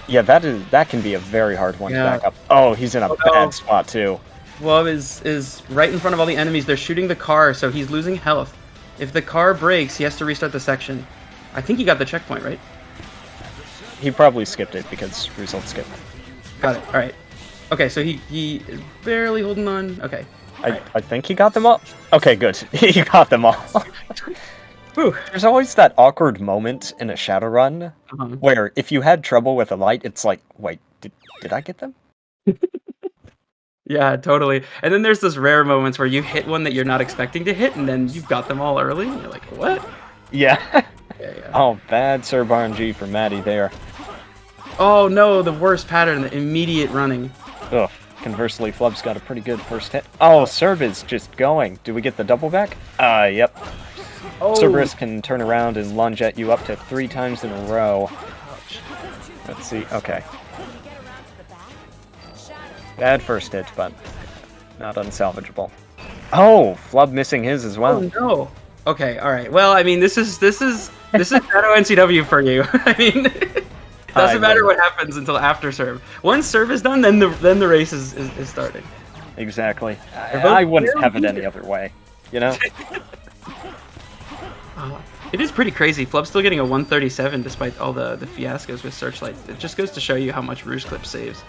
Yeah, that can be a very hard one to back up. Oh, he's in a bad spot too. Flub is right in front of all the enemies. They're shooting the car, so he's losing health. If the car breaks, he has to restart the section. I think he got the checkpoint, right? He probably skipped it because result skip. Got it. All right. Okay, so he is barely holding on. Okay. I think he got them all. Okay, good. He got them all. There's always that awkward moment in a Shadowrun where if you had trouble with a light, it's like, wait, did I get them? Yeah, totally. And then there's those rare moments where you hit one that you're not expecting to hit, and then you've got them all early, and you're like, what? Yeah. Oh, bad Serb RNG for Maddie there. Oh no, the worst pattern, the immediate running. Ugh. Conversely, Flub's got a pretty good first hit. Oh, Serb is just going. Do we get the double back? Yep. Oh. Cerberus can turn around and lunge at you up to 3 times in a row. Let's see. Okay. Bad first hit, but not unsalvageable. Oh, Flub missing his as well. Oh no. Okay, all right. Well, I mean, this is Shadow NCW for you. I mean, it doesn't matter what happens until after serve. Once serve is done, then the race is starting. Exactly. I wouldn't have it any other way. You know. It is pretty crazy. Flub's still getting a 137 despite all the fiascos with Searchlights. It just goes to show you how much Rouge Clip saves.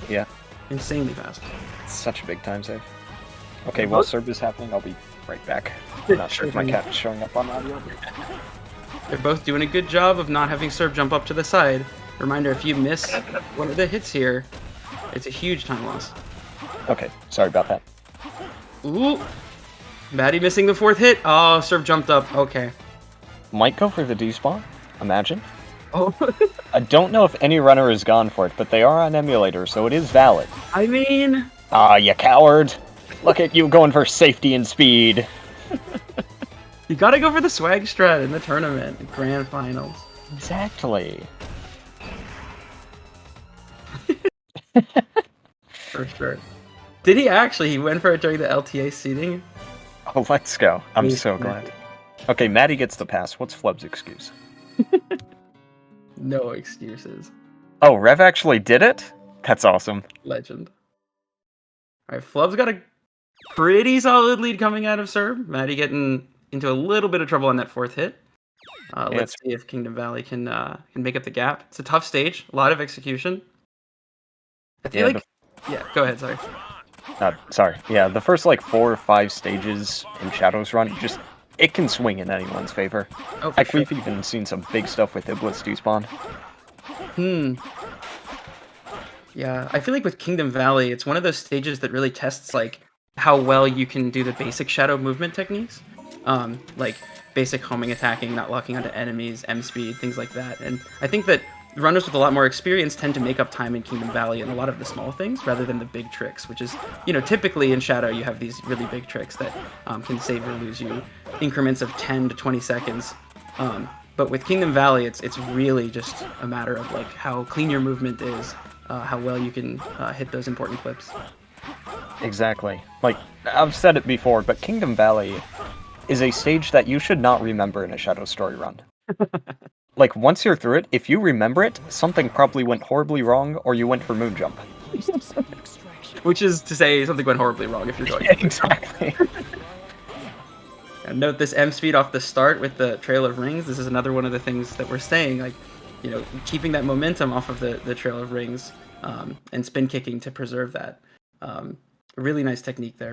Yeah. Insanely fast. It's such a big time save. Okay, while serve is happening, I'll be right back. I'm not sure if my cat's showing up on audio. They're both doing a good job of not having serve jump up to the side. Reminder, if you miss one of the hits here, It's a huge time loss. Okay, sorry about that. Ooh. Maddie missing the 4th hit. Oh, Serve jumped up. Okay. Might go for the despawn, imagine. Oh. I don't know if any runner has gone for it, but they are on emulator, so it is valid. I mean... Ah, you coward! Look at you going for safety and speed. You gotta go for the swag strat in the tournament, grand finals. Exactly. For sure. Did he actually? He went for it during the LTA seating? Oh, let's go. I'm so glad. Okay, Maddie gets the pass. What's Flub's excuse? No excuses. Oh, Rev actually did it? That's awesome. Legend. Alright, Flub's got a pretty solid lead coming out of Serve. Maddie getting into a little bit of trouble on that 4th hit. Let's see if Kingdom Valley can make up the gap. It's a tough stage, a lot of execution. I feel like... Yeah, go ahead, sorry. Sorry. Yeah, the first, like, 4 or 5 stages in Shadow's Run, just... It can swing in anyone's favor. Oh, for Heck, sure. we've even seen some big stuff with Iblis despawn. Yeah, I feel like with Kingdom Valley, it's one of those stages that really tests, like, how well you can do the basic Shadow movement techniques. Like, basic homing attacking, not locking onto enemies, M-speed, things like that. And I think that runners with a lot more experience tend to make up time in Kingdom Valley in a lot of the small things rather than the big tricks, which is, you know, typically in Shadow you have these really big tricks that can save or lose you increments of 10 to 20 seconds. But with Kingdom Valley, it's really just a matter of like how clean your movement is, how well you can hit those important clips. Exactly. Like, I've said it before, but Kingdom Valley is a stage that you should not remember in a Shadow story run. Like, once you're through it, if you remember it, something probably went horribly wrong, or you went for moon jump. Which is to say something went horribly wrong if you're going. Yeah, exactly. And note this M speed off the start with the Trail of Rings. This is another one of the things that we're saying, like, you know, keeping that momentum off of the Trail of Rings and spin kicking to preserve that. A really nice technique there.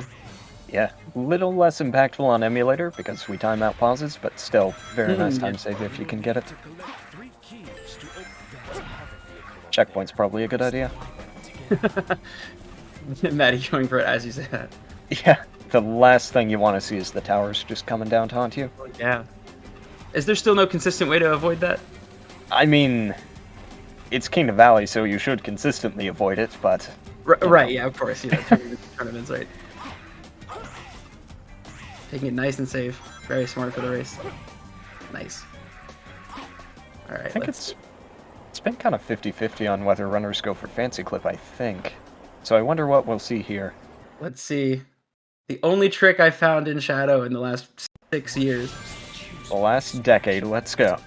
Yeah, little less impactful on emulator because we time out pauses, but still, very nice time save if you can get it. Checkpoint's probably a good idea. Maddie going for it as you say that. Yeah, the last thing you want to see is the towers just coming down to haunt you. Yeah. Is there still no consistent way to avoid that? I mean, it's Kingdom Valley, so you should consistently avoid it, but... Right, yeah, of course. You know, tournaments, right. Taking it nice and safe. Very smart for the race. Nice. Alright, I think it's been kind of 50-50 on whether runners go for Fancy Clip, I think. So I wonder what we'll see here. Let's see. The only trick I found in Shadow in the last 6 years. The last decade, let's go.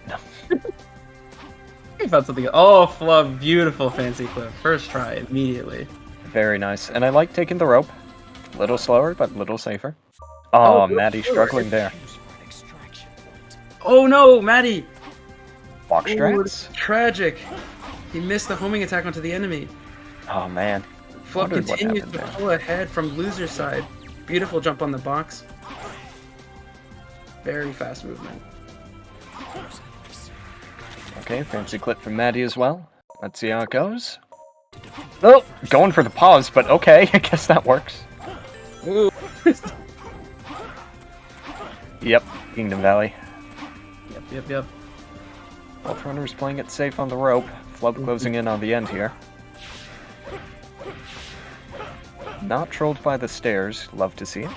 I found something. Oh, Flub, beautiful Fancy Clip. First try, immediately. Very nice. And I like taking the rope. A little slower, but a little safer. Oh, Maddie struggling there. Oh no, Maddie! Box strats? Tragic. He missed the homing attack onto the enemy. Oh man. Flub continues to pull ahead from loser side. Beautiful jump on the box. Very fast movement. Okay, fancy clip from Maddie as well. Let's see how it goes. Oh, going for the pause, but okay, I guess that works. Ooh. Yep, Kingdom Valley. Yep. Both runners playing it safe on the rope. Flub closing in on the end here. Not trolled by the stairs. Love to see it.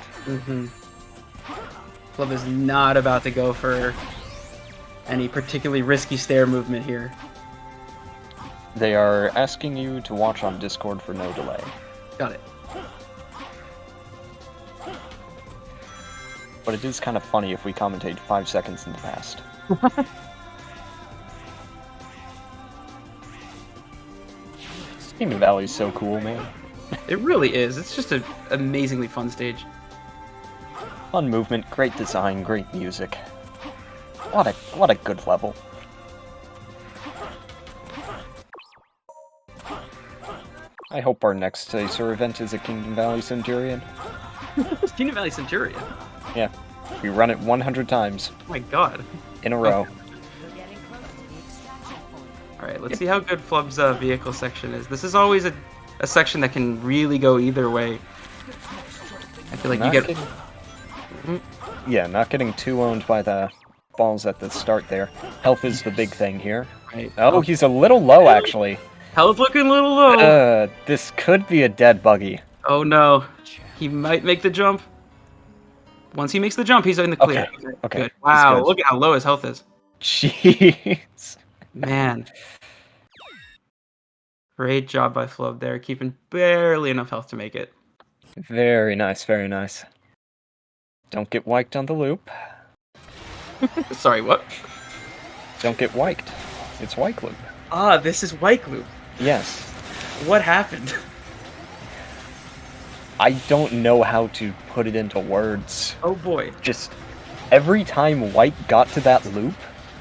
Flub is not about to go for any particularly risky stair movement here. They are asking you to watch on Discord for no delay. Got it. But it is kind of funny if we commentate 5 seconds in the past. Kingdom Valley's so cool, man. It really is. It's just an amazingly fun stage. Fun movement, great design, great music. What a good level. I hope our next Acer event is a Kingdom Valley Centurion. Kingdom Valley Centurion? Yeah, we run it 100 times. Oh my god. In a row. Alright, let's see how good Flub's vehicle section is. This is always a a section that can really go either way. I feel like you get... Yeah, not getting too owned by the balls at the start there. Health is the big thing here. Right. Oh, he's a little low, actually. Health looking a little low. This could be a dead buggy. Oh no. He might make the jump. Once he makes the jump, he's in the clear. Okay. Good. Wow, good. look at how low his health is. Jeez. Man. Great job by Flub there, keeping barely enough health to make it. Very nice, very nice. Don't get wiped on the loop. Sorry, what? Don't get wiped. It's Wike Loop. Ah, this is Wike Loop. Yes. What happened? I don't know how to put it into words. Oh boy. Just every time White got to that loop,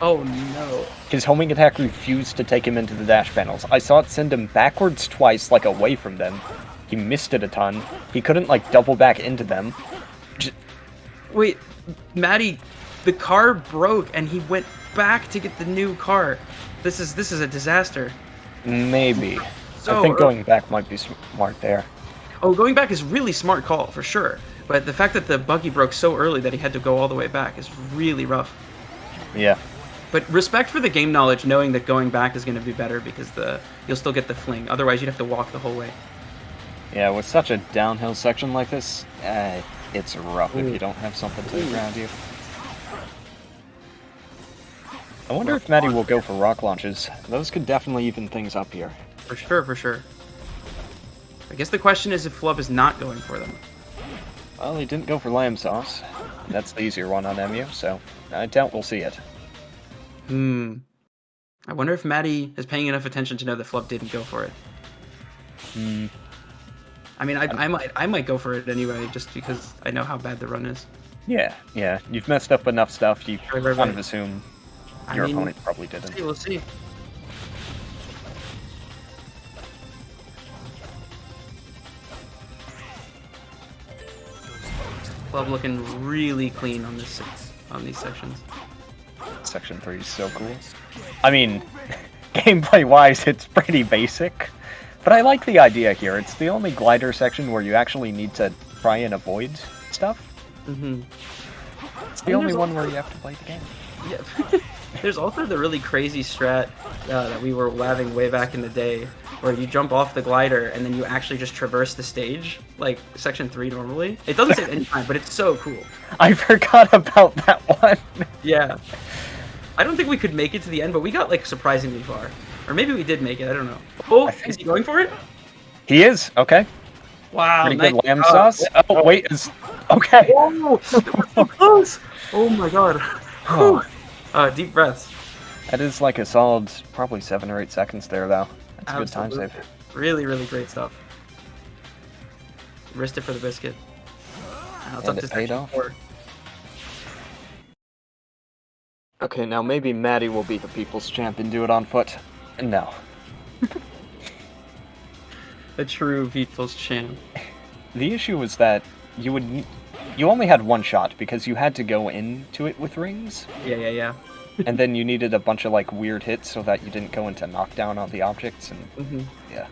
oh no, his homing attack refused to take him into the dash panels. I saw it send him backwards twice, like away from them. He missed it a ton. He couldn't like double back into them. Wait, Maddie, the car broke and he went back to get the new car. This is a disaster. Maybe. So, I think going back might be smart there. Oh, going back is really smart call, for sure. But the fact that the buggy broke so early that he had to go all the way back is really rough. Yeah. But respect for the game knowledge, knowing that going back is going to be better because you'll still get the fling. Otherwise, you'd have to walk the whole way. Yeah, with such a downhill section like this, it's rough if you don't have something to ground you. I wonder if Maddie will go for rock launches. Those could definitely even things up here. For sure, for sure. I guess the question is if Flub is not going for them. Well, he didn't go for lamb sauce. That's the easier one on MU, so I doubt we'll see it. I wonder if Maddie is paying enough attention to know that Flub didn't go for it. I mean, I might go for it anyway, just because I know how bad the run is. Yeah. You've messed up enough stuff, you Right. kind of assume your opponent probably didn't. We'll see. Flub looking really clean on these sections. Section 3 is so cool. I mean, gameplay-wise, it's pretty basic, but I like the idea here. It's the only glider section where you actually need to try and avoid stuff. It's the only one where you have to play the game. Yeah. There's also the really crazy strat that we were having way back in the day, where you jump off the glider and then you actually just traverse the stage, like Section 3 normally. It doesn't save any time, but it's so cool. I forgot about that one. Yeah. I don't think we could make it to the end, but we got like surprisingly far. Or maybe we did make it, I don't know. Oh, is he going for it? He is, okay. Wow, Pretty nice. good lamb sauce. Oh, wait, okay. Oh, that was so close. Oh my god. Deep breaths. That is like a solid, probably 7 or 8 seconds there, though. That's a good time Absolutely. save. Really, really great stuff. Risked it for the biscuit. Now it's And up to it paid Section off. 4. Okay, now maybe Maddie will be the people's champ and do it on foot. No. A true people's champ. The issue was that you only had one shot because you had to go into it with rings. Yeah. And then you needed a bunch of like weird hits so that you didn't go into knockdown on the objects, and yeah.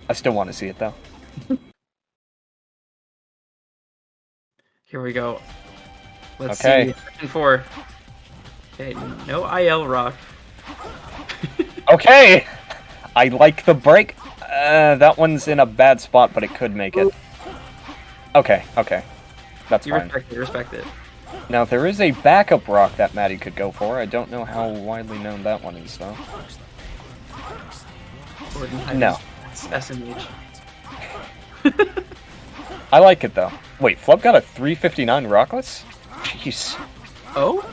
I still want to see it though. Here we go. Let's Okay. see. Section 4. Okay, no IL rock. Okay! I like the break. That one's in a bad spot, but it could make it. Okay. That's You fine. respect it. Now, there is a backup rock that Maddie could go for. I don't know how widely known that one is, though. No. SMH. I like it, though. Wait, Flub got a 359 Rockless? Jeez. Oh?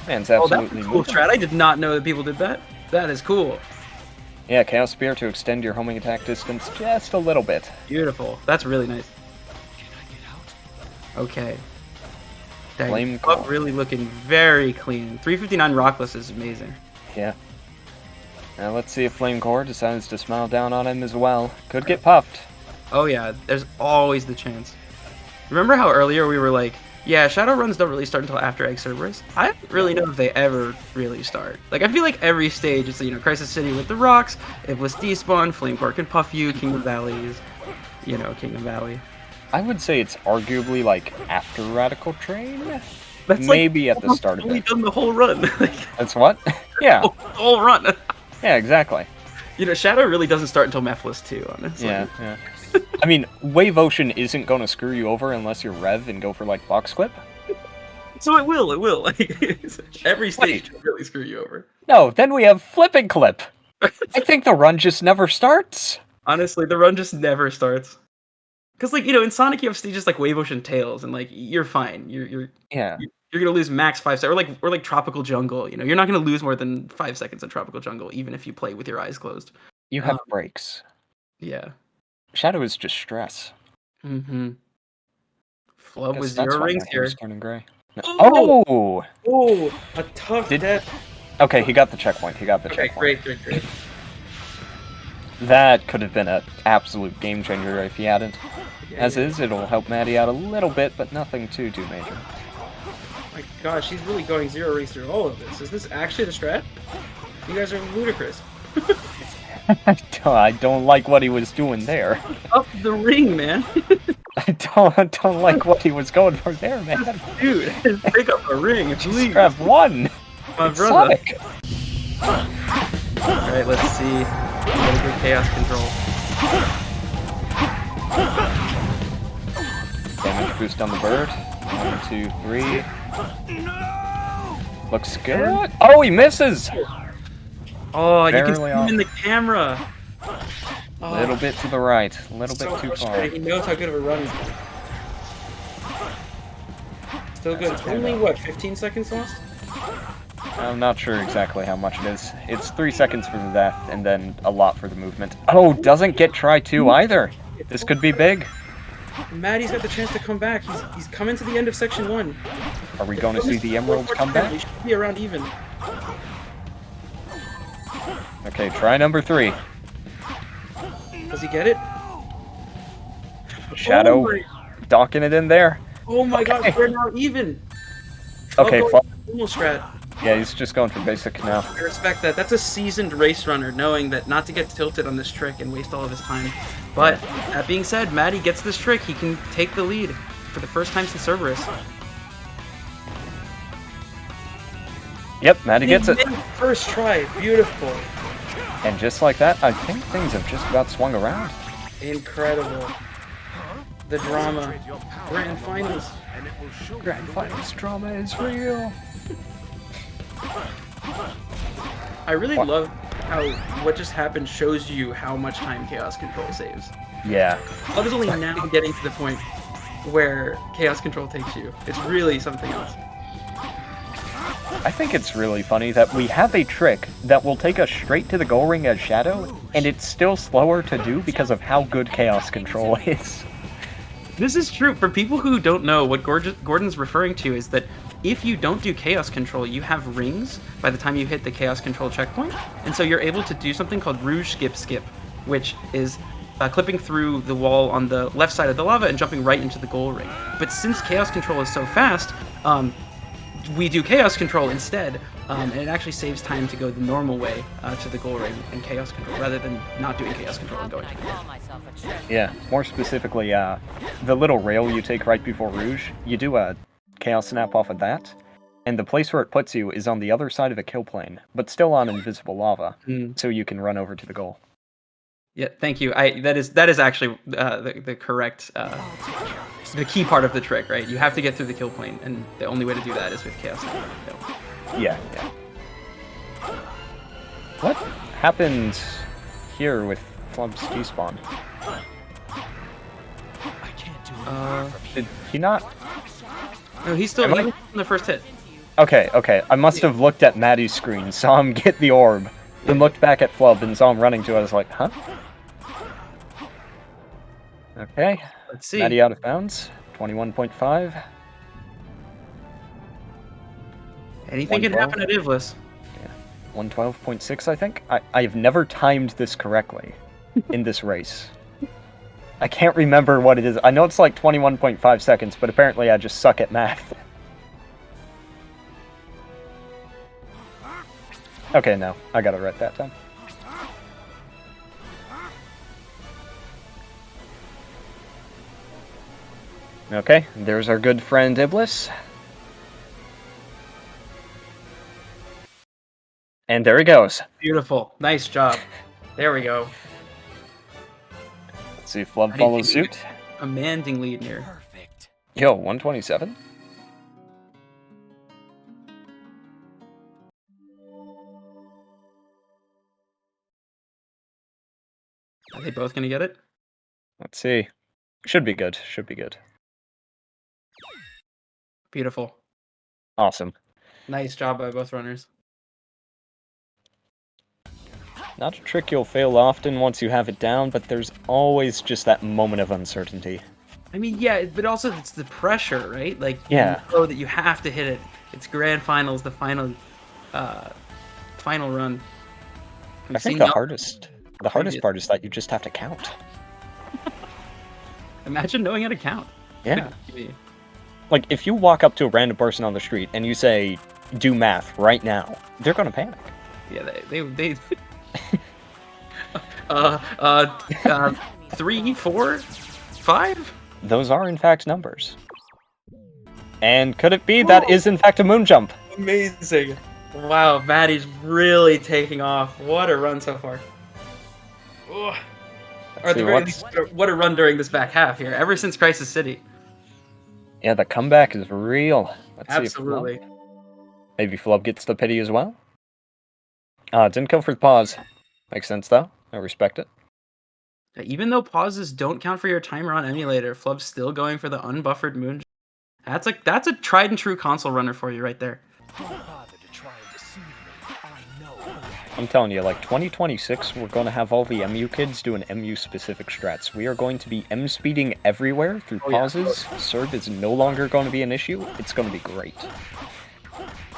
Man's Oh, absolutely that's a cool moving. strat. I did not know that people did that. That is cool. Yeah, Chaos Spear to extend your homing attack distance just a little bit. Beautiful. That's really nice. Okay. Dang, Flame Flub Core. really looking very clean. 359 Rockless is amazing. Yeah. Now let's see if Flame Core decides to smile down on him as well. Could get puffed. Oh yeah, there's always the chance. Remember how earlier we were like, Yeah, shadow runs don't really start until after Egg Cerberus. I don't really know if they ever really start. Like, I feel like every stage is, Crisis City with the rocks, Iblis Despawn, Flame Park and Puff You, Kingdom Valleys, Kingdom Valley. I would say it's arguably like after Radical Train. That's maybe at the start of it. We've done the whole run. That's what? Yeah. The whole run. Yeah, exactly. Shadow really doesn't start until Mephiles 2, honestly. Yeah. I mean, Wave Ocean isn't going to screw you over unless you rev and go for, like, Box Clip. So it will. Every stage will really screw you over. No, then we have Flipping Clip. I think the run just never starts. Honestly, the run just never starts. Because, in Sonic you have stages like Wave Ocean Tails, and, you're fine. You're gonna lose max 5 seconds, or like Tropical Jungle. You're not gonna lose more than 5 seconds in Tropical Jungle, even if you play with your eyes closed. You have breaks. Yeah. Shadow is just stress. Mm-hmm. Flub with 0 rings here. Turning gray. No. Oh! Oh! A tough death. Okay, he got the checkpoint. Okay, great. That could have been an absolute game changer if he hadn't. As is, it'll help Maddie out a little bit, but nothing too major. My gosh, he's really going 0 rings through all of this. Is this actually the strat? You guys are ludicrous. I don't like what he was doing there. Up the ring, man. I don't like what he was going for there, man. Dude, pick up a ring, please. Grab one. My brother. Alright, let's see. Get a good chaos control. Damage boost on the bird. 1, 2, 3. Looks good. Oh, he misses! Oh, you can see Barely him off. in the camera. A little bit to the right, a little bit too far. Frustrating. He knows how good of a run he's got. Still good. It's only, what, 15 seconds lost? I'm not sure exactly how much it is. It's 3 seconds for the death, and then a lot for the movement. Oh, doesn't get try 2 either. This could be big. Maddie's got the chance to come back. He's coming to the end of section 1. Are we going to see the emeralds come back? He should be around even. Okay, try number 3. Does he get it? Shadow, docking it in there. Oh my god, we're now even. Okay, Almost strat. yeah, he's just going for basic now. I respect that. That's a seasoned race runner, knowing that not to get tilted on this trick and waste all of his time. But that being said, Maddie gets this trick. He can take the lead for the first time since Cerberus. Yep, Maddie gets it. First try, beautiful. And just like that, I think things have just about swung around. Incredible. The drama. Grand finals. Grand finals drama is real. I really love how what just happened shows you how much time Chaos Control saves. Yeah. Love is only now getting to the point where Chaos Control takes you. It's really something else. I think it's really funny that we have a trick that will take us straight to the goal ring as Shadow, and it's still slower to do because of how good Chaos Control is. This is true. For people who don't know, what Gordon's referring to is that if you don't do Chaos Control, you have rings by the time you hit the Chaos Control checkpoint, and so you're able to do something called Rouge Skip, which is clipping through the wall on the left side of the lava and jumping right into the goal ring. But since Chaos Control is so fast, we do Chaos Control instead, and it actually saves time to go the normal way to the goal ring and Chaos Control, rather than not doing Chaos Control and going to the goal. Yeah, more specifically, the little rail you take right before Rouge, you do a Chaos Snap off of that, and the place where it puts you is on the other side of a kill plane, but still on invisible lava, so you can run over to the goal. Yeah, thank you. That is actually the correct, the key part of the trick, right? You have to get through the kill plane, and the only way to do that is with Chaos Snap. Yeah. What happened here with Flub's despawn? Did he not? No, he's still in the first hit. Okay. I must have looked at Maddie's screen, saw him get the orb, then looked back at Flub and saw him running to it. I was like, huh? Okay. Let's see. Maddie out of bounds. 21.5. Anything can happen at Ivlis. Yeah. 112.6, I think. I have never timed this correctly in this race. I can't remember what it is. I know it's like 21.5 seconds, but apparently I just suck at math. Okay, no. I got it right that time. Okay, there's our good friend Iblis. And there he goes. Beautiful. Nice job. There we go. Let's see if Flub follows suit. Commanding lead here. Perfect. Yo, 127? Are they both gonna get it? Let's see. Should be good. Should be good. Beautiful. Awesome. Nice job by both runners. Not a trick you'll fail often once you have it down, but there's always just that moment of uncertainty. I mean, yeah, but also it's the pressure, right? Like, Yeah. you know that you have to hit it. It's grand finals, the final run. We've I think seen the the- hardest part is that you just have to count. Imagine knowing how to count. Yeah. Could be. Like, if you walk up to a random person on the street and you say, do math right now, they're gonna panic. Yeah, they 3, 4, 5? Those are, in fact, numbers. And could it be that is, in fact, a moon jump? Amazing. Wow, Maddie's really taking off. What a run so far. Ugh. Or at the very least, what a run during this back half here, ever since Crisis City. Yeah, the comeback is real. Let's Absolutely. see if maybe Flub gets the pity as well. Didn't go for the pause. Makes sense, though. I respect it. Even though pauses don't count for your timer on emulator, Flub's still going for the unbuffered moon. That's a tried and true console runner for you right there. Don't bother to try and deceive me. I know who I am. I'm telling you, like, 2026, we're going to have all the MU kids doing MU-specific strats. We are going to be M-speeding everywhere through pauses. Serve is no longer going to be an issue. It's going to be great.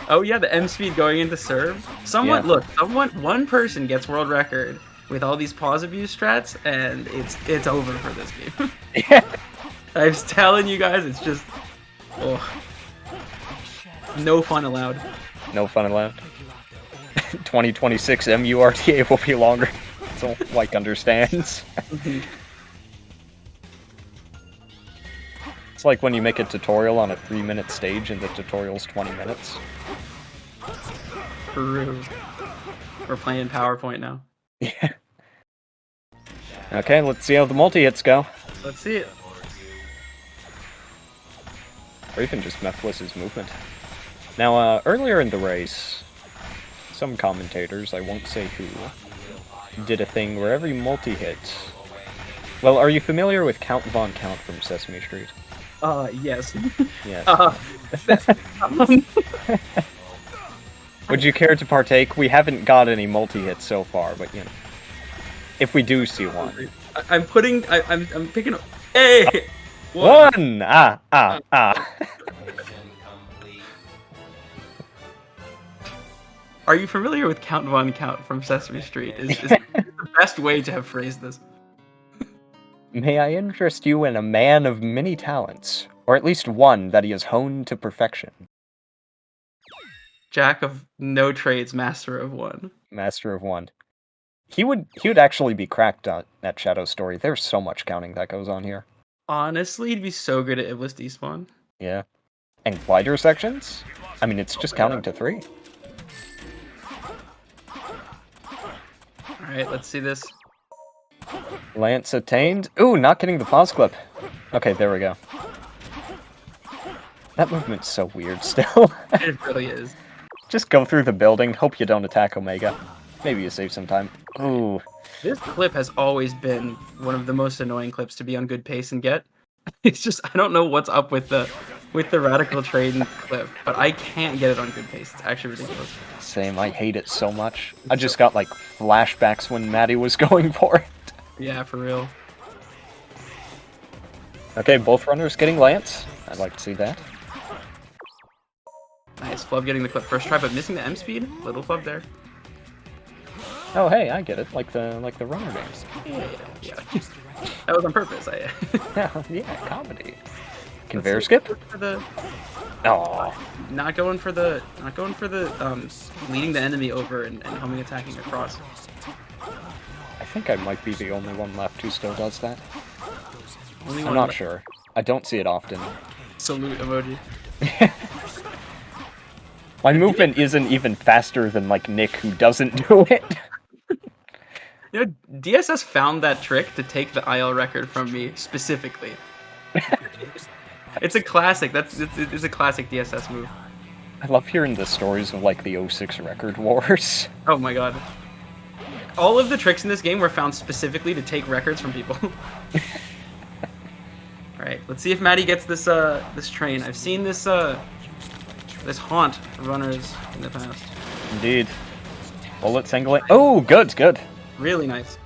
Oh yeah, the M speed going into serve. Look, one person gets world record with all these pause abuse strats, and it's over for this game. Yeah. I was telling you guys, it's just, no fun allowed. No fun allowed. 2026 MU RTA will be longer, so like understands. It's like when you make a tutorial on a 3-minute stage and the tutorial's 20 minutes. True. We're playing PowerPoint now. Yeah. Okay, let's see how the multi-hits go. Let's see it. Or even just Mephliss's movement. Now, earlier in the race, some commentators, I won't say who, did a thing where every multi-hit... Well, are you familiar with Count Von Count from Sesame Street? Yes. Yes. Would you care to partake? We haven't got any multi-hits so far, but you know, if we do see one. I'm picking up. Hey! One! Ah. Are you familiar with Count Von Count from Sesame Street? Is the best way to have phrased this. May I interest you in a man of many talents, or at least one that he has honed to perfection. Jack of no trades, master of one. Master of one. He would actually be cracked on that Shadow story. There's so much counting that goes on here. Honestly, he'd be so good at Iblis despawn. Yeah. And glider sections? I mean, it's just counting to 3. Alright, let's see this. Lance attained. Ooh, not getting the pause clip. Okay, there we go. That movement's so weird still. It really is. Just go through the building, hope you don't attack Omega. Maybe you save some time. Ooh. This clip has always been one of the most annoying clips to be on good pace and get. It's just, I don't know what's up with the radical trade clip, but I can't get it on good pace. It's actually ridiculous. Same, I hate it so much. I just got like flashbacks when Maddie was going for it. Yeah, for real. Okay, both runners getting Lance. I'd like to see that. Nice, Flub getting the clip first try, but missing the M speed. Little Flub there. Oh, hey, I get it. Like the runner games. Yeah. That was on purpose. Yeah, comedy. Conveyor skip? For the, Oh. not going for the leading the enemy over and homing attacking across. I think I might be the only one left who still does that. Only I'm one not left. sure. I don't see it often. Salute emoji. My movement isn't even faster than like Nick, who doesn't do it. You know, DSS found that trick to take the IL record from me specifically. It's a classic. It's a classic DSS move. I love hearing the stories of like the 06 record wars. Oh my god. All of the tricks in this game were found specifically to take records from people. Alright, let's see if Maddie gets this this train. I've seen this this haunt runners in the past. Indeed. Bullet singling. Oh, good, good. Really nice.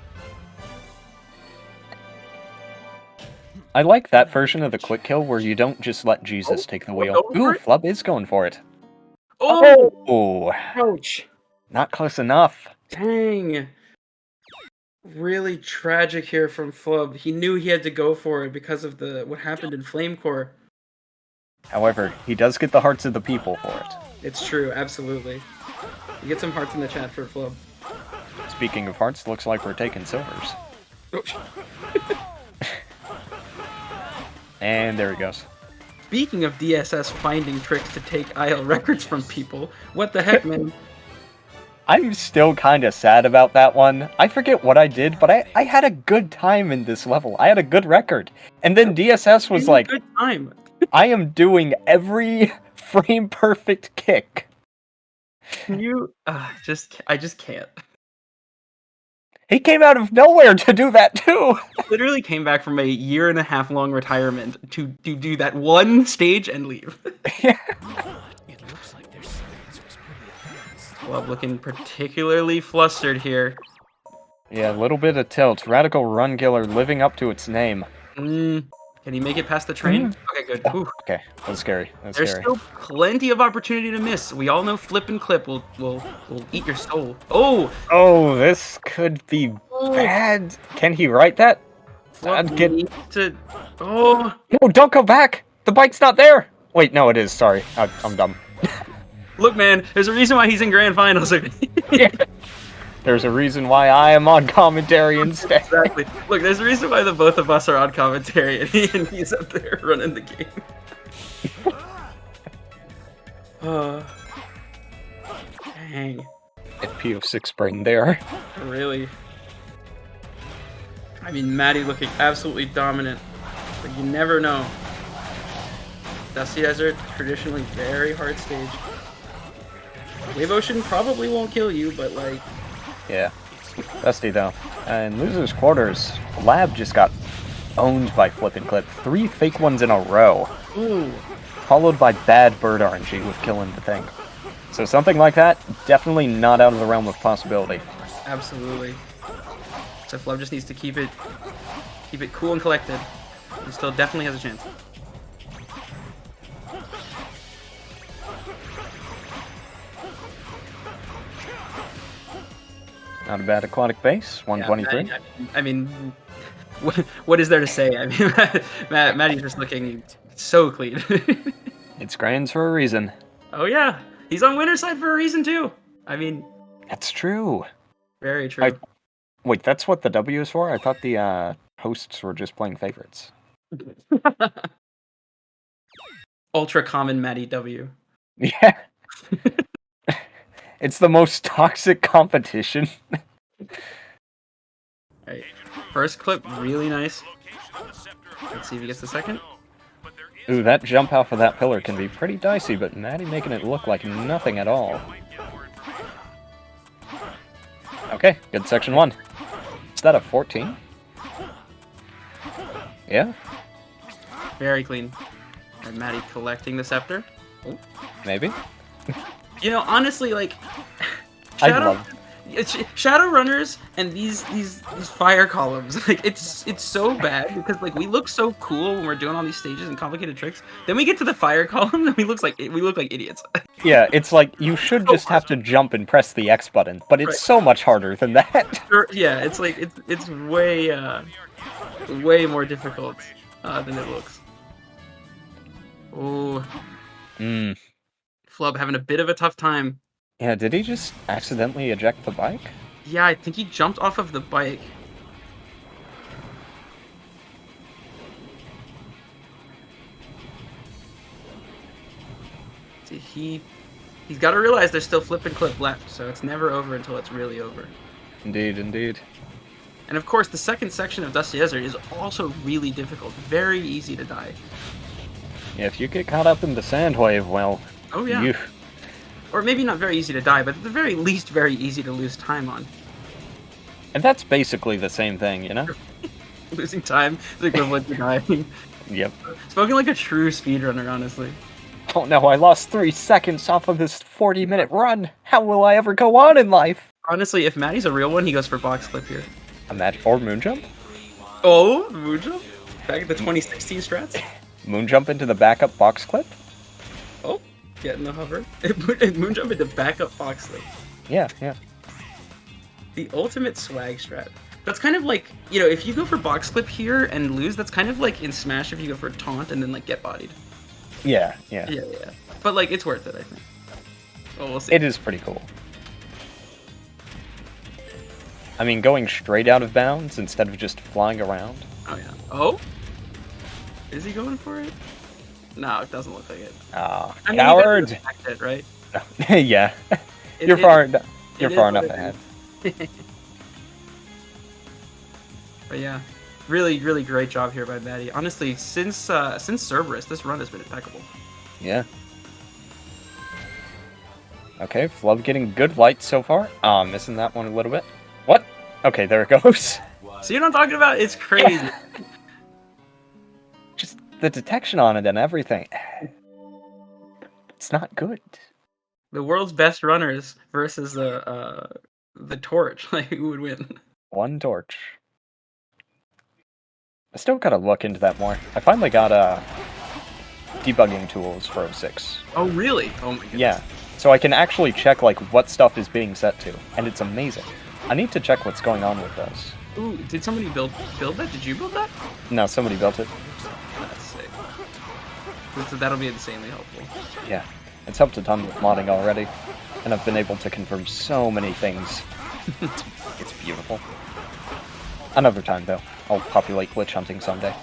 I like that version of the quick kill where you don't just let Jesus take the wheel. Ooh, Flub is going for it. Oh! Oh! Ouch! Not close enough. Dang. Really tragic here from Flub. He knew he had to go for it because of what happened in Flame Core. However, he does get the hearts of the people for it. It's true, absolutely. You get some hearts in the chat for Flub. Speaking of hearts, looks like we're taking silvers. And there he goes. Speaking of DSS finding tricks to take IL records from people, what the heck, man? I'm still kind of sad about that one. I forget what I did, but I had a good time in this level. I had a good record. And then DSS was like, good time. I am doing every frame perfect kick. Can you I just can't. He came out of nowhere to do that too. Literally came back from a 1.5 year long retirement to do that one stage and leave. Well, looking particularly flustered here. Yeah, a little bit of tilt. Radical Run Killer living up to its name. Can he make it past the train? Okay, good. Ooh. Okay, that's scary. That's There's scary. still plenty of opportunity to miss. We all know flip and clip will eat your soul. Oh! Oh, this could be bad. Can he write that? Flip needs to... Oh! No, don't go back! The bike's not there! Wait, no, it is. Sorry. I'm dumb. Look, man, there's a reason why he's in grand finals. There's a reason why I am on commentary instead. Exactly. Look, there's a reason why the both of us are on commentary and he's up there running the game. Dang. FP of 6 brain there. Really. I mean, Maddie looking absolutely dominant, but you never know. Dusty Desert, traditionally very hard stage. Wave Ocean probably won't kill you, but like... Yeah. Dusty though. And Losers Quarters, Lab just got owned by Flip and Clip. 3 fake ones in a row. Ooh. Followed by bad bird RNG with killing the thing. So something like that, definitely not out of the realm of possibility. Absolutely. So Flub just needs to keep it cool and collected. He still definitely has a chance. Not a bad aquatic base, 123. Yeah, I mean, what is there to say? I mean, Maddie's just looking so clean. It's grands for a reason. Oh yeah, he's on winner's side for a reason too. I mean, that's true. Very true. Wait, that's what the W is for? I thought the hosts were just playing favorites. Ultra common Maddie W. Yeah. It's the most toxic competition. Right. First clip, really nice. Let's see if he gets the second. Ooh, that jump off of that pillar can be pretty dicey, but Maddie making it look like nothing at all. Okay, good section 1. Is that a 14? Yeah. Very clean. And Maddie collecting the scepter. Maybe. You know, honestly, like, Shadow runners and these fire columns, like it's so bad because like we look so cool when we're doing all these stages and complicated tricks. Then we get to the fire column and we look like idiots. Yeah, it's like you should just have to jump and press the X button, but it's so much harder than that. Yeah, it's like it's way more difficult than it looks. Oh. Flub having a bit of a tough time. Yeah, did he just accidentally eject the bike? Yeah, I think he jumped off of the bike. See, he's got to realize there's still flip and clip left, so it's never over until it's really over. Indeed, indeed. And of course, the second section of Dusty Desert is also really difficult. Very easy to die. Yeah, if you get caught up in the sand wave, well, oh yeah. Or maybe not very easy to die, but at the very least, very easy to lose time on. And that's basically the same thing, you know? Losing time is equivalent to dying. Yep. Spoken like a true speedrunner, honestly. Oh no, I lost 3 seconds off of this 40-minute run. How will I ever go on in life? Honestly, if Maddie's a real one, he goes for box clip here. Or moonjump? Oh, moonjump? Back at the 2016 strats? Moonjump into the backup box clip? Oh, getting the hover. Moonjump into backup box clip. Yeah. The ultimate swag strat. That's kind of like, you know, if you go for box clip here and lose, that's kind of like in Smash if you go for taunt and then like get bodied. Yeah. But like, it's worth it, I think. Well, we'll see. It is pretty cool. I mean, going straight out of bounds instead of just flying around. Oh, yeah. Oh? Is he going for it? No, it doesn't look like it. Ah, I mean, coward! You gotta it, right? Yeah. You're far enough ahead. But yeah, really, really great job here by Maddie. Honestly, since Cerberus, this run has been impeccable. Yeah. Okay, Flub getting good light so far. Missing that one a little bit. What? Okay, there it goes. See what I'm talking about? It's crazy. Just the detection on it and everything. It's not good. The world's best runners versus the torch. Like, who would win? One torch. I still gotta look into that more. I finally got debugging tools for 06. Oh really? Oh my goodness. Yeah. So I can actually check like what stuff is being set to, and it's amazing. I need to check what's going on with those. Ooh, did somebody build that? Did you build that? No, somebody built it. That's sick. So that'll be insanely helpful. Yeah. It's helped a ton with modding already, and I've been able to confirm so many things. It's beautiful. Another time, though. I'll populate glitch hunting someday.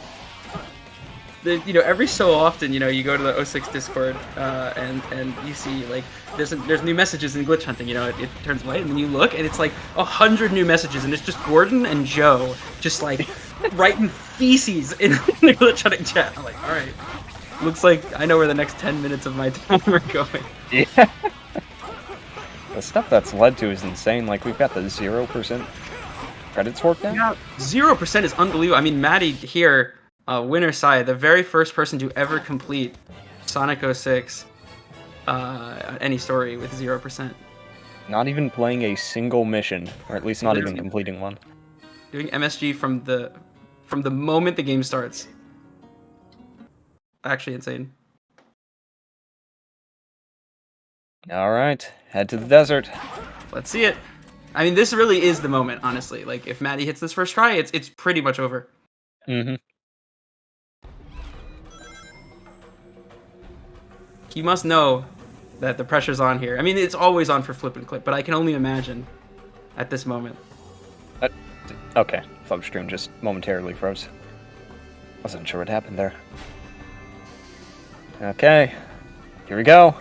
You know, every so often, you know, you go to the 06 Discord, and you see, like, there's new messages in glitch hunting, you know, it turns white, and then you look, and it's like 100 new messages, and it's just Gordon and Joe just, like, writing feces in the glitch hunting chat. I'm like, alright. Looks like I know where the next 10 minutes of my time are going. Yeah. The stuff that's led to is insane. Like, we've got the 0% credits worked out. Yeah, 0% is unbelievable. I mean, Maddie here, winner side, the very first person to ever complete Sonic 06 any story with 0%. Not even playing a single mission, or at least not even completing one. Doing MSG from the moment the game starts. Actually insane. Alright, head to the desert. Let's see it. I mean, this really is the moment, honestly. Like, if Maddie hits this first try, it's pretty much over. Mm-hmm. He must know that the pressure's on here. I mean, it's always on for flip and clip, but I can only imagine at this moment. Okay, Flub stream just momentarily froze. Wasn't sure what happened there. Okay, here we go.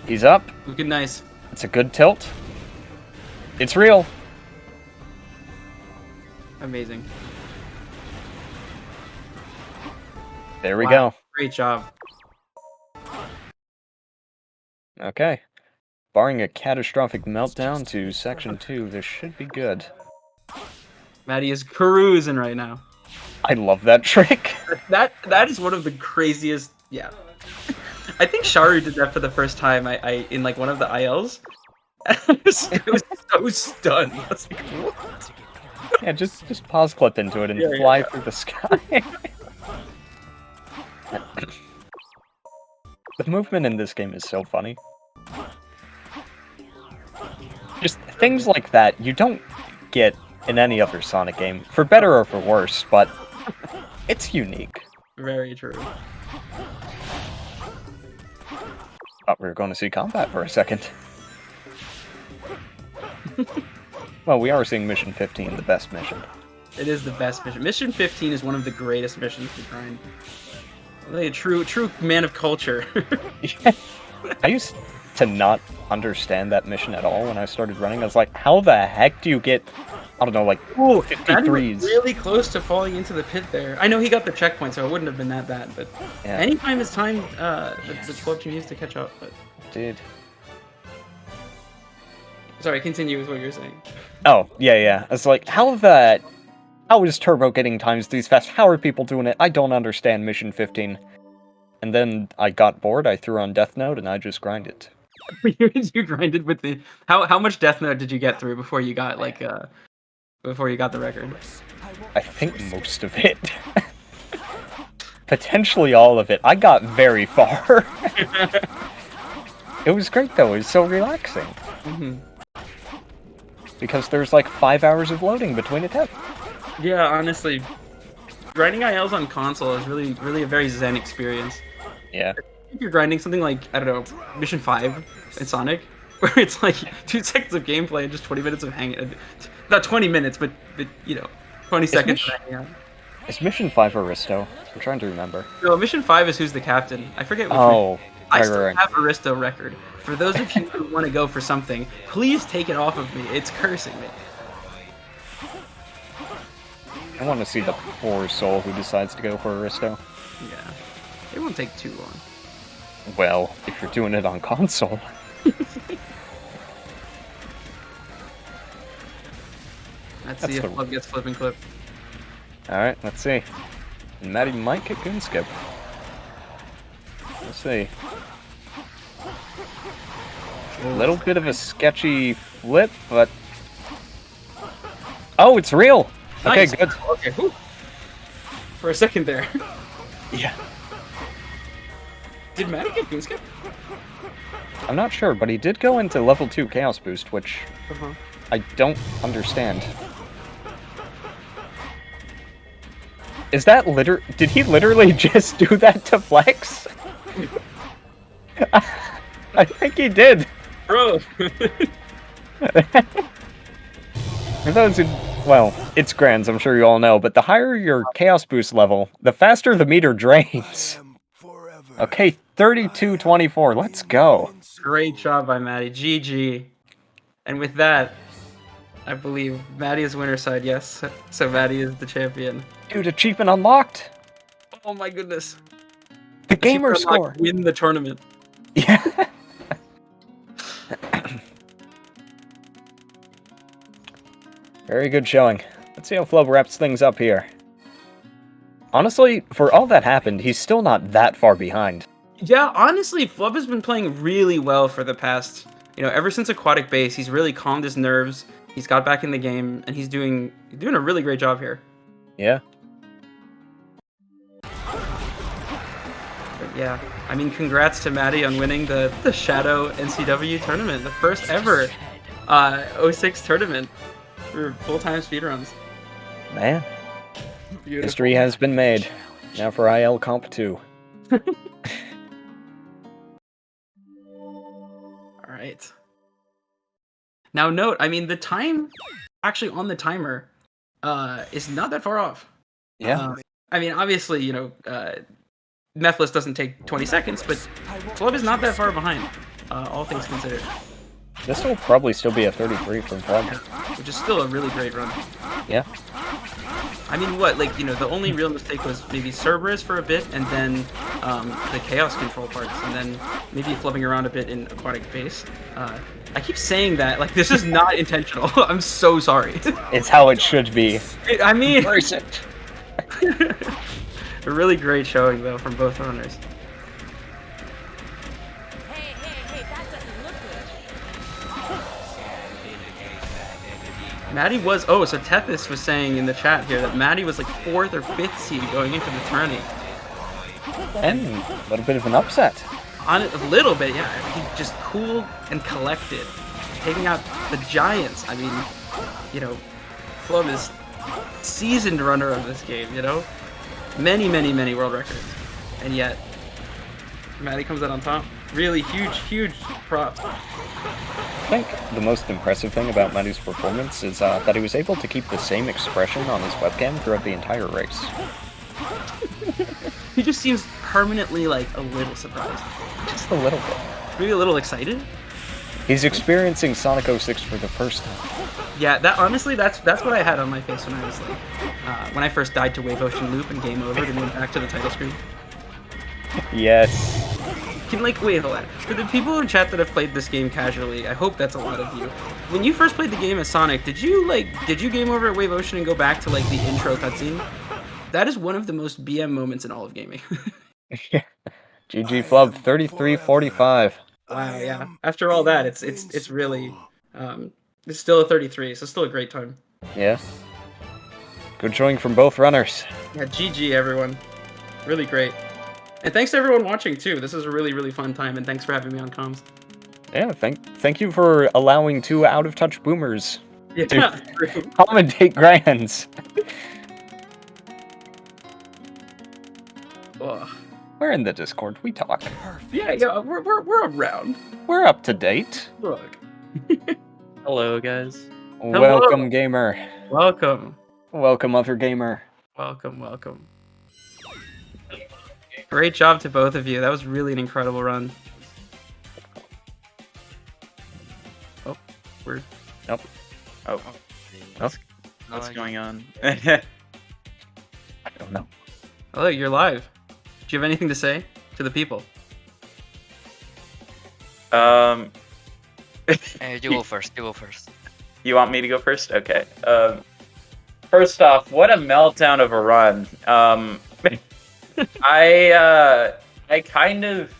He's up. Looking nice. It's a good tilt. It's real. Amazing. There we go. Great job. Okay. Barring a catastrophic meltdown to Section 2, this should be good. Maddie is cruising right now. I love that trick. That is one of the craziest. Yeah. I think Sharu did that for the first time. I in like one of the ILs, I was so stunned. I was like, what? Yeah, just pause clip into it and fly through the sky. The movement in this game is so funny. Just things like that you don't get in any other Sonic game, for better or for worse, but it's unique. Very true. Thought we were going to see combat for a second. Well, we are seeing Mission 15, the best mission. It is the best mission. Mission 15 is one of the greatest missions to grind. Really a true man of culture. I used to not understand that mission at all when I started running. I was like, how the heck do you get, I don't know, like, 53s? Really close to falling into the pit there. I know he got the checkpoint, so it wouldn't have been that bad, but anytime is time the 12 team needs to catch up. But Dude. Sorry, continue with what you're saying. Oh, yeah. It's like, how is Turbo getting times these fast? How are people doing it? I don't understand Mission 15. And then I got bored, I threw on Death Note, and I just grinded. You grinded with the... How much Death Note did you get through before you got, like, before you got the record? I think most of it. Potentially all of it. I got very far. It was great, though. It was so relaxing. Mm-hmm. Because there's like 5 hours of loading between attempts. Yeah, honestly, grinding ILs on console is really a very zen experience. Yeah. If you're grinding something like, I don't know, Mission 5 in Sonic, where it's like 2 seconds of gameplay and just 20 minutes of hanging... Not 20 minutes, but you know, 20 seconds of hanging out. Is Mission 5 Aristo? I'm trying to remember. No, Mission 5 is Who's the Captain. I forget which one. I still have Aristo record. For those of you who want to go for something, please take it off of me. It's cursing me. I want to see the poor soul who decides to go for Aristo. Yeah. It won't take too long. Well, if you're doing it on console. Let's see if Flub gets flipping clip. Alright, let's see. And Maddie might get Goon Skip. Let's see. A little bit of a sketchy flip, but... Oh, it's real! Nice. Okay, good. Okay, whew. For a second there. Yeah. Did Maddie get Goon Skip? I'm not sure, but he did go into level 2 Chaos Boost, which I don't understand. Is that did he literally just do that to flex? I think he did. Bro. For those who, well, it's Grands, I'm sure you all know, but the higher your Chaos Boost level, the faster the meter drains. Okay, 32-24, let's go. Great job by Maddie. GG. And with that, I believe Maddie is winner side, yes. So Maddie is the champion. Dude, achievement unlocked. Oh my goodness. The gamer score. Win the tournament. Yeah. Very good showing. Let's see how Flub wraps things up here. Honestly, for all that happened, he's still not that far behind. Yeah, honestly, Flub has been playing really well for the past, ever since Aquatic Base. He's really calmed his nerves. He's got back in the game, and he's doing a really great job here. Yeah. But yeah, I mean, congrats to Maddie on winning the Shadow NCW tournament, the first ever 06 tournament for full-time speedruns. Man. Beautiful. History has been made. Now for IL Comp 2. Alright. Now note, I mean, the time actually on the timer is not that far off. Yeah. I mean, obviously, Mephiles doesn't take 20 seconds, but Flub is not that far behind, all things considered. This will probably still be a 33 from Flub. Which is still a really great run. Yeah. I mean, the only real mistake was maybe Cerberus for a bit, and then the Chaos Control parts, and then maybe flubbing around a bit in Aquatic Base. I keep saying that, this is not intentional. I'm so sorry. It's how it should be. I mean... Embrace it. A really great showing, though, from both runners. Hey, that doesn't look good. Maddie was. Oh, so Tethys was saying in the chat here that Maddie was like 4th or 5th seed going into the tourney. And a little bit of an upset. On it a little bit, yeah. He just cool and collected, taking out the giants. I mean, you know, Flub is seasoned runner of this game. You know, many world records, and yet Maddie comes out on top. Really huge props. I think the most impressive thing about Maddie's performance is that he was able to keep the same expression on his webcam throughout the entire race. He just seems permanently like a little surprised. Just a little bit. Maybe a little excited. He's experiencing Sonic 06 for the first time. Yeah, that honestly, that's what I had on my face when I was like, when I first died to Wave Ocean Loop and Game Over to move back to the title screen. Yes. Can wait, hold on. For the people in chat that have played this game casually, I hope that's a lot of you. When you first played the game as Sonic, did you Game Over at Wave Ocean and go back to like the intro cutscene? That is one of the most BM moments in all of gaming. GG Flub 33-45. Wow, yeah. After all that, it's really it's still a 33, so still a great time. Yeah. Good showing from both runners. Yeah, GG everyone. Really great. And thanks to everyone watching too. This is a really fun time, and thanks for having me on comms. Yeah, thank you for allowing 2 out-of-touch boomers to commentate grands. Ugh. We're in the Discord. We talk. Yeah, we're around. We're up to date. Look. Hello, guys. Welcome, gamer. Welcome. Welcome, other gamer. Welcome. Great job to both of you. That was really an incredible run. Oh, we're. Nope. Oh. What's going on? I don't know. Oh, you're live. Do you have anything to say to the people? You go first. You want me to go first? Okay. First off, what a meltdown of a run. I kind of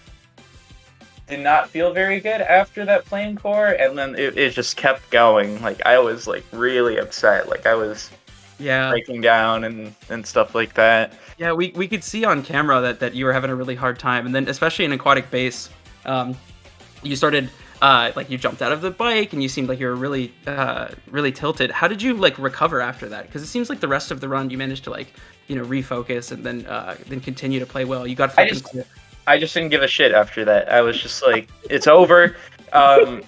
did not feel very good after that flame core, and then it just kept going. Like, I was like really upset. Like, I was breaking down and stuff like that. Yeah, we could see on camera that you were having a really hard time, and then especially in aquatic base, you started like you jumped out of the bike and you seemed like you were really tilted. How did you like recover after that? Because it seems like the rest of the run you managed to like refocus and then continue to play well. You got. I just didn't give a shit after that. I was just like, it's over. I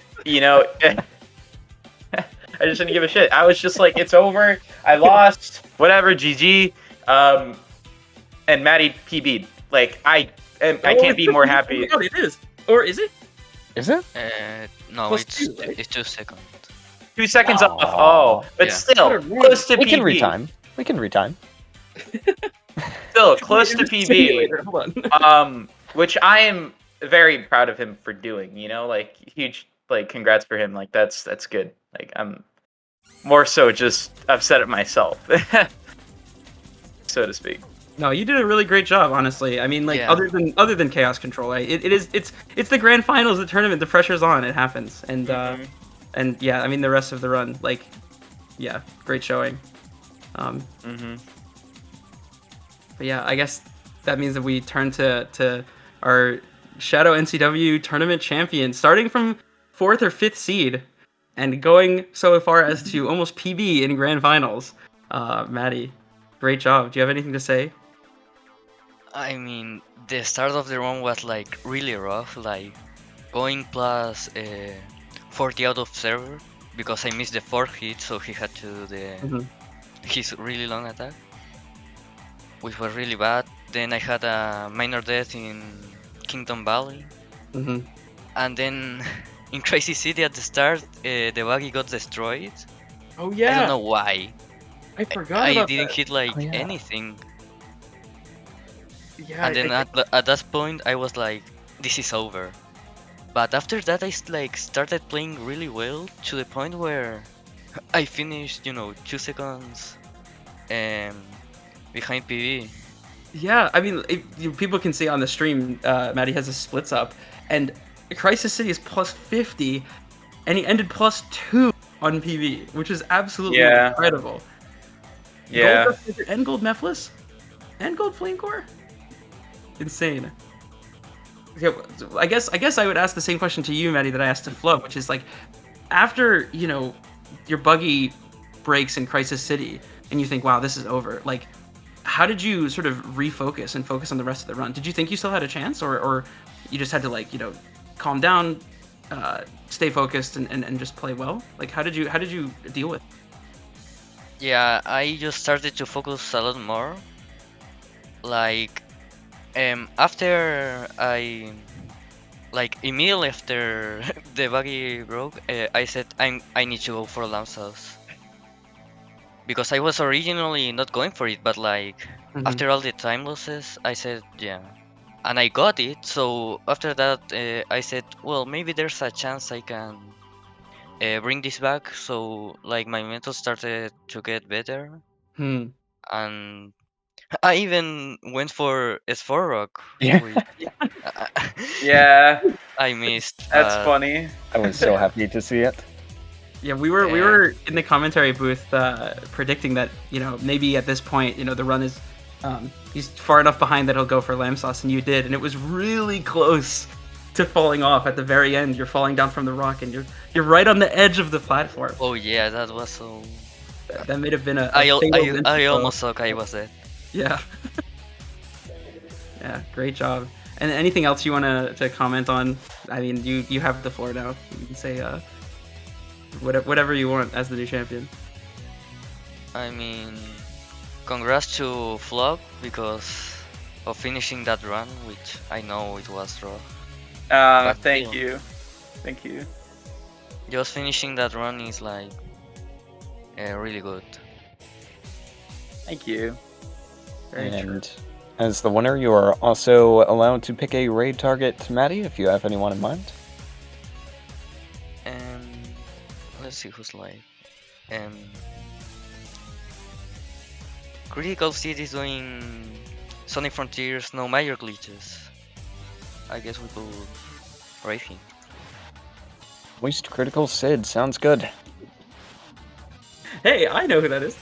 just didn't give a shit. I was just like, it's over. I lost. Whatever. GG. And Maddie PB'd. Like, I can't be more happy. Oh, it is. Or is it? Is it? No, Plus it's 2, right? it's 2 seconds. 2 seconds off. Oh, but Yeah. still close to PB. We can retime. Still close to PB. Hold on. Which I am very proud of him for doing. Like huge, like congrats for him. Like that's good. Like I'm more so just upset at myself, so to speak. No, you did a really great job, honestly. I mean, like other than chaos control, it's the grand finals of the tournament. The pressure's on. It happens, and yeah, I mean the rest of the run, like, yeah, great showing. But yeah, I guess that means that we turn to our Shadow NCW tournament champion, starting from 4th or 5th seed, and going so far as to almost PB in grand finals. Maddie, great job. Do you have anything to say? I mean, the start of the run was like really rough, like going plus 40 out of server because I missed the 4th hit, so he had to do his really long attack, which was really bad. Then I had a minor death in Kingdom Valley, and then in Crazy City at the start, the buggy got destroyed. Oh yeah. I don't know why. I forgot I about didn't that. hit like Oh, yeah. anything. Yeah, And then at that point, I was like, this is over. But after that, I like started playing really well to the point where I finished, 2 seconds behind PB. Yeah, I mean, people can see on the stream, Maddie has a splits up, and Crisis City is plus 50, and he ended plus 2. on PB, which is absolutely Yeah. incredible. Yeah. Gold Replicator and gold Mephiles and gold Flame Core. Insane. Yeah, I guess I would ask the same question to you, Maddie, that I asked to Flo, which is like, after your buggy breaks in Crisis City, and you think, wow, this is over. Like, how did you sort of refocus and focus on the rest of the run? Did you think you still had a chance, or you just had to like calm down, stay focused, and just play well? Like, how did you deal with it? Yeah, I just started to focus a lot more. Like, after immediately after the buggy broke, I said I need to go for Lamsaus. Because I was originally not going for it, but like after all the time losses, I said yeah, and I got it. So after that, I said, well, maybe there's a chance I can bring this back. So like my mental started to get better, and I even went for S4 Rock, Yeah. which Yeah. I missed. That's but- funny. I was so happy to see it. Yeah, we were in the commentary booth predicting that maybe at this point the run is he's far enough behind that he'll go for Lamb Sauce, and you did, and it was really close to falling off at the very end. You're falling down from the rock, and you're right on the edge of the platform. Oh yeah, that was so. That may have been a I fatal almost thought I was dead. Yeah. Yeah, great job. And anything else you want to comment on? I mean, you have the floor now. You can say whatever you want as the new champion. I mean, congrats to Flop because of finishing that run, which I know it was rough. But Thank still, you. Thank you. Just finishing that run is like really good. Thank you. And as the winner, you are also allowed to pick a raid target, Maddie, if you have anyone in mind. Let's see who's live. Critical City is doing Sonic Frontiers, no major glitches. I guess we could raid him. Least Critical Sid, sounds good. Hey, I know who that is.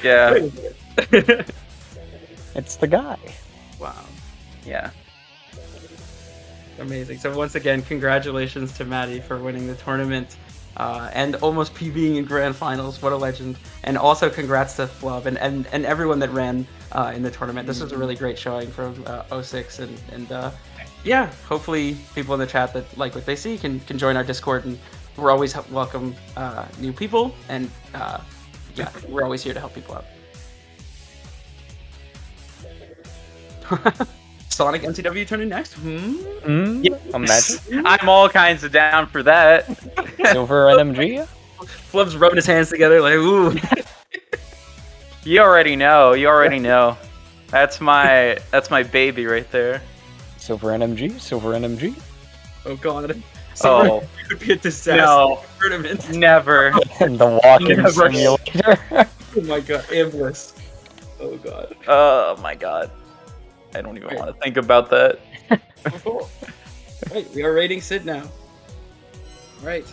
Yeah. It's the guy. Wow. Yeah. Amazing. So once again, congratulations to Maddie for winning the tournament and almost PBing in grand finals. What a legend. And also congrats to Flub and everyone that ran in the tournament. This was a really great showing from 06 and yeah, hopefully people in the chat that like what they see can join our Discord, and we're always welcome new people, and yeah, we're always here to help people out. Sonic NCW turning next? Imagine. I'm all kinds of down for that. Silver NMG? Flub's rubbing his hands together like, ooh. You already know. You already know. That's my baby right there. Silver NMG? Silver NMG? Oh god. Oh. It would be a disaster. No. Tournament. Never. And the walk-in Never. simulator. Oh my god, Ambliss. Oh god. Oh my god. I don't even want to think about that. Cool. Right, we are rating Sid now. Right.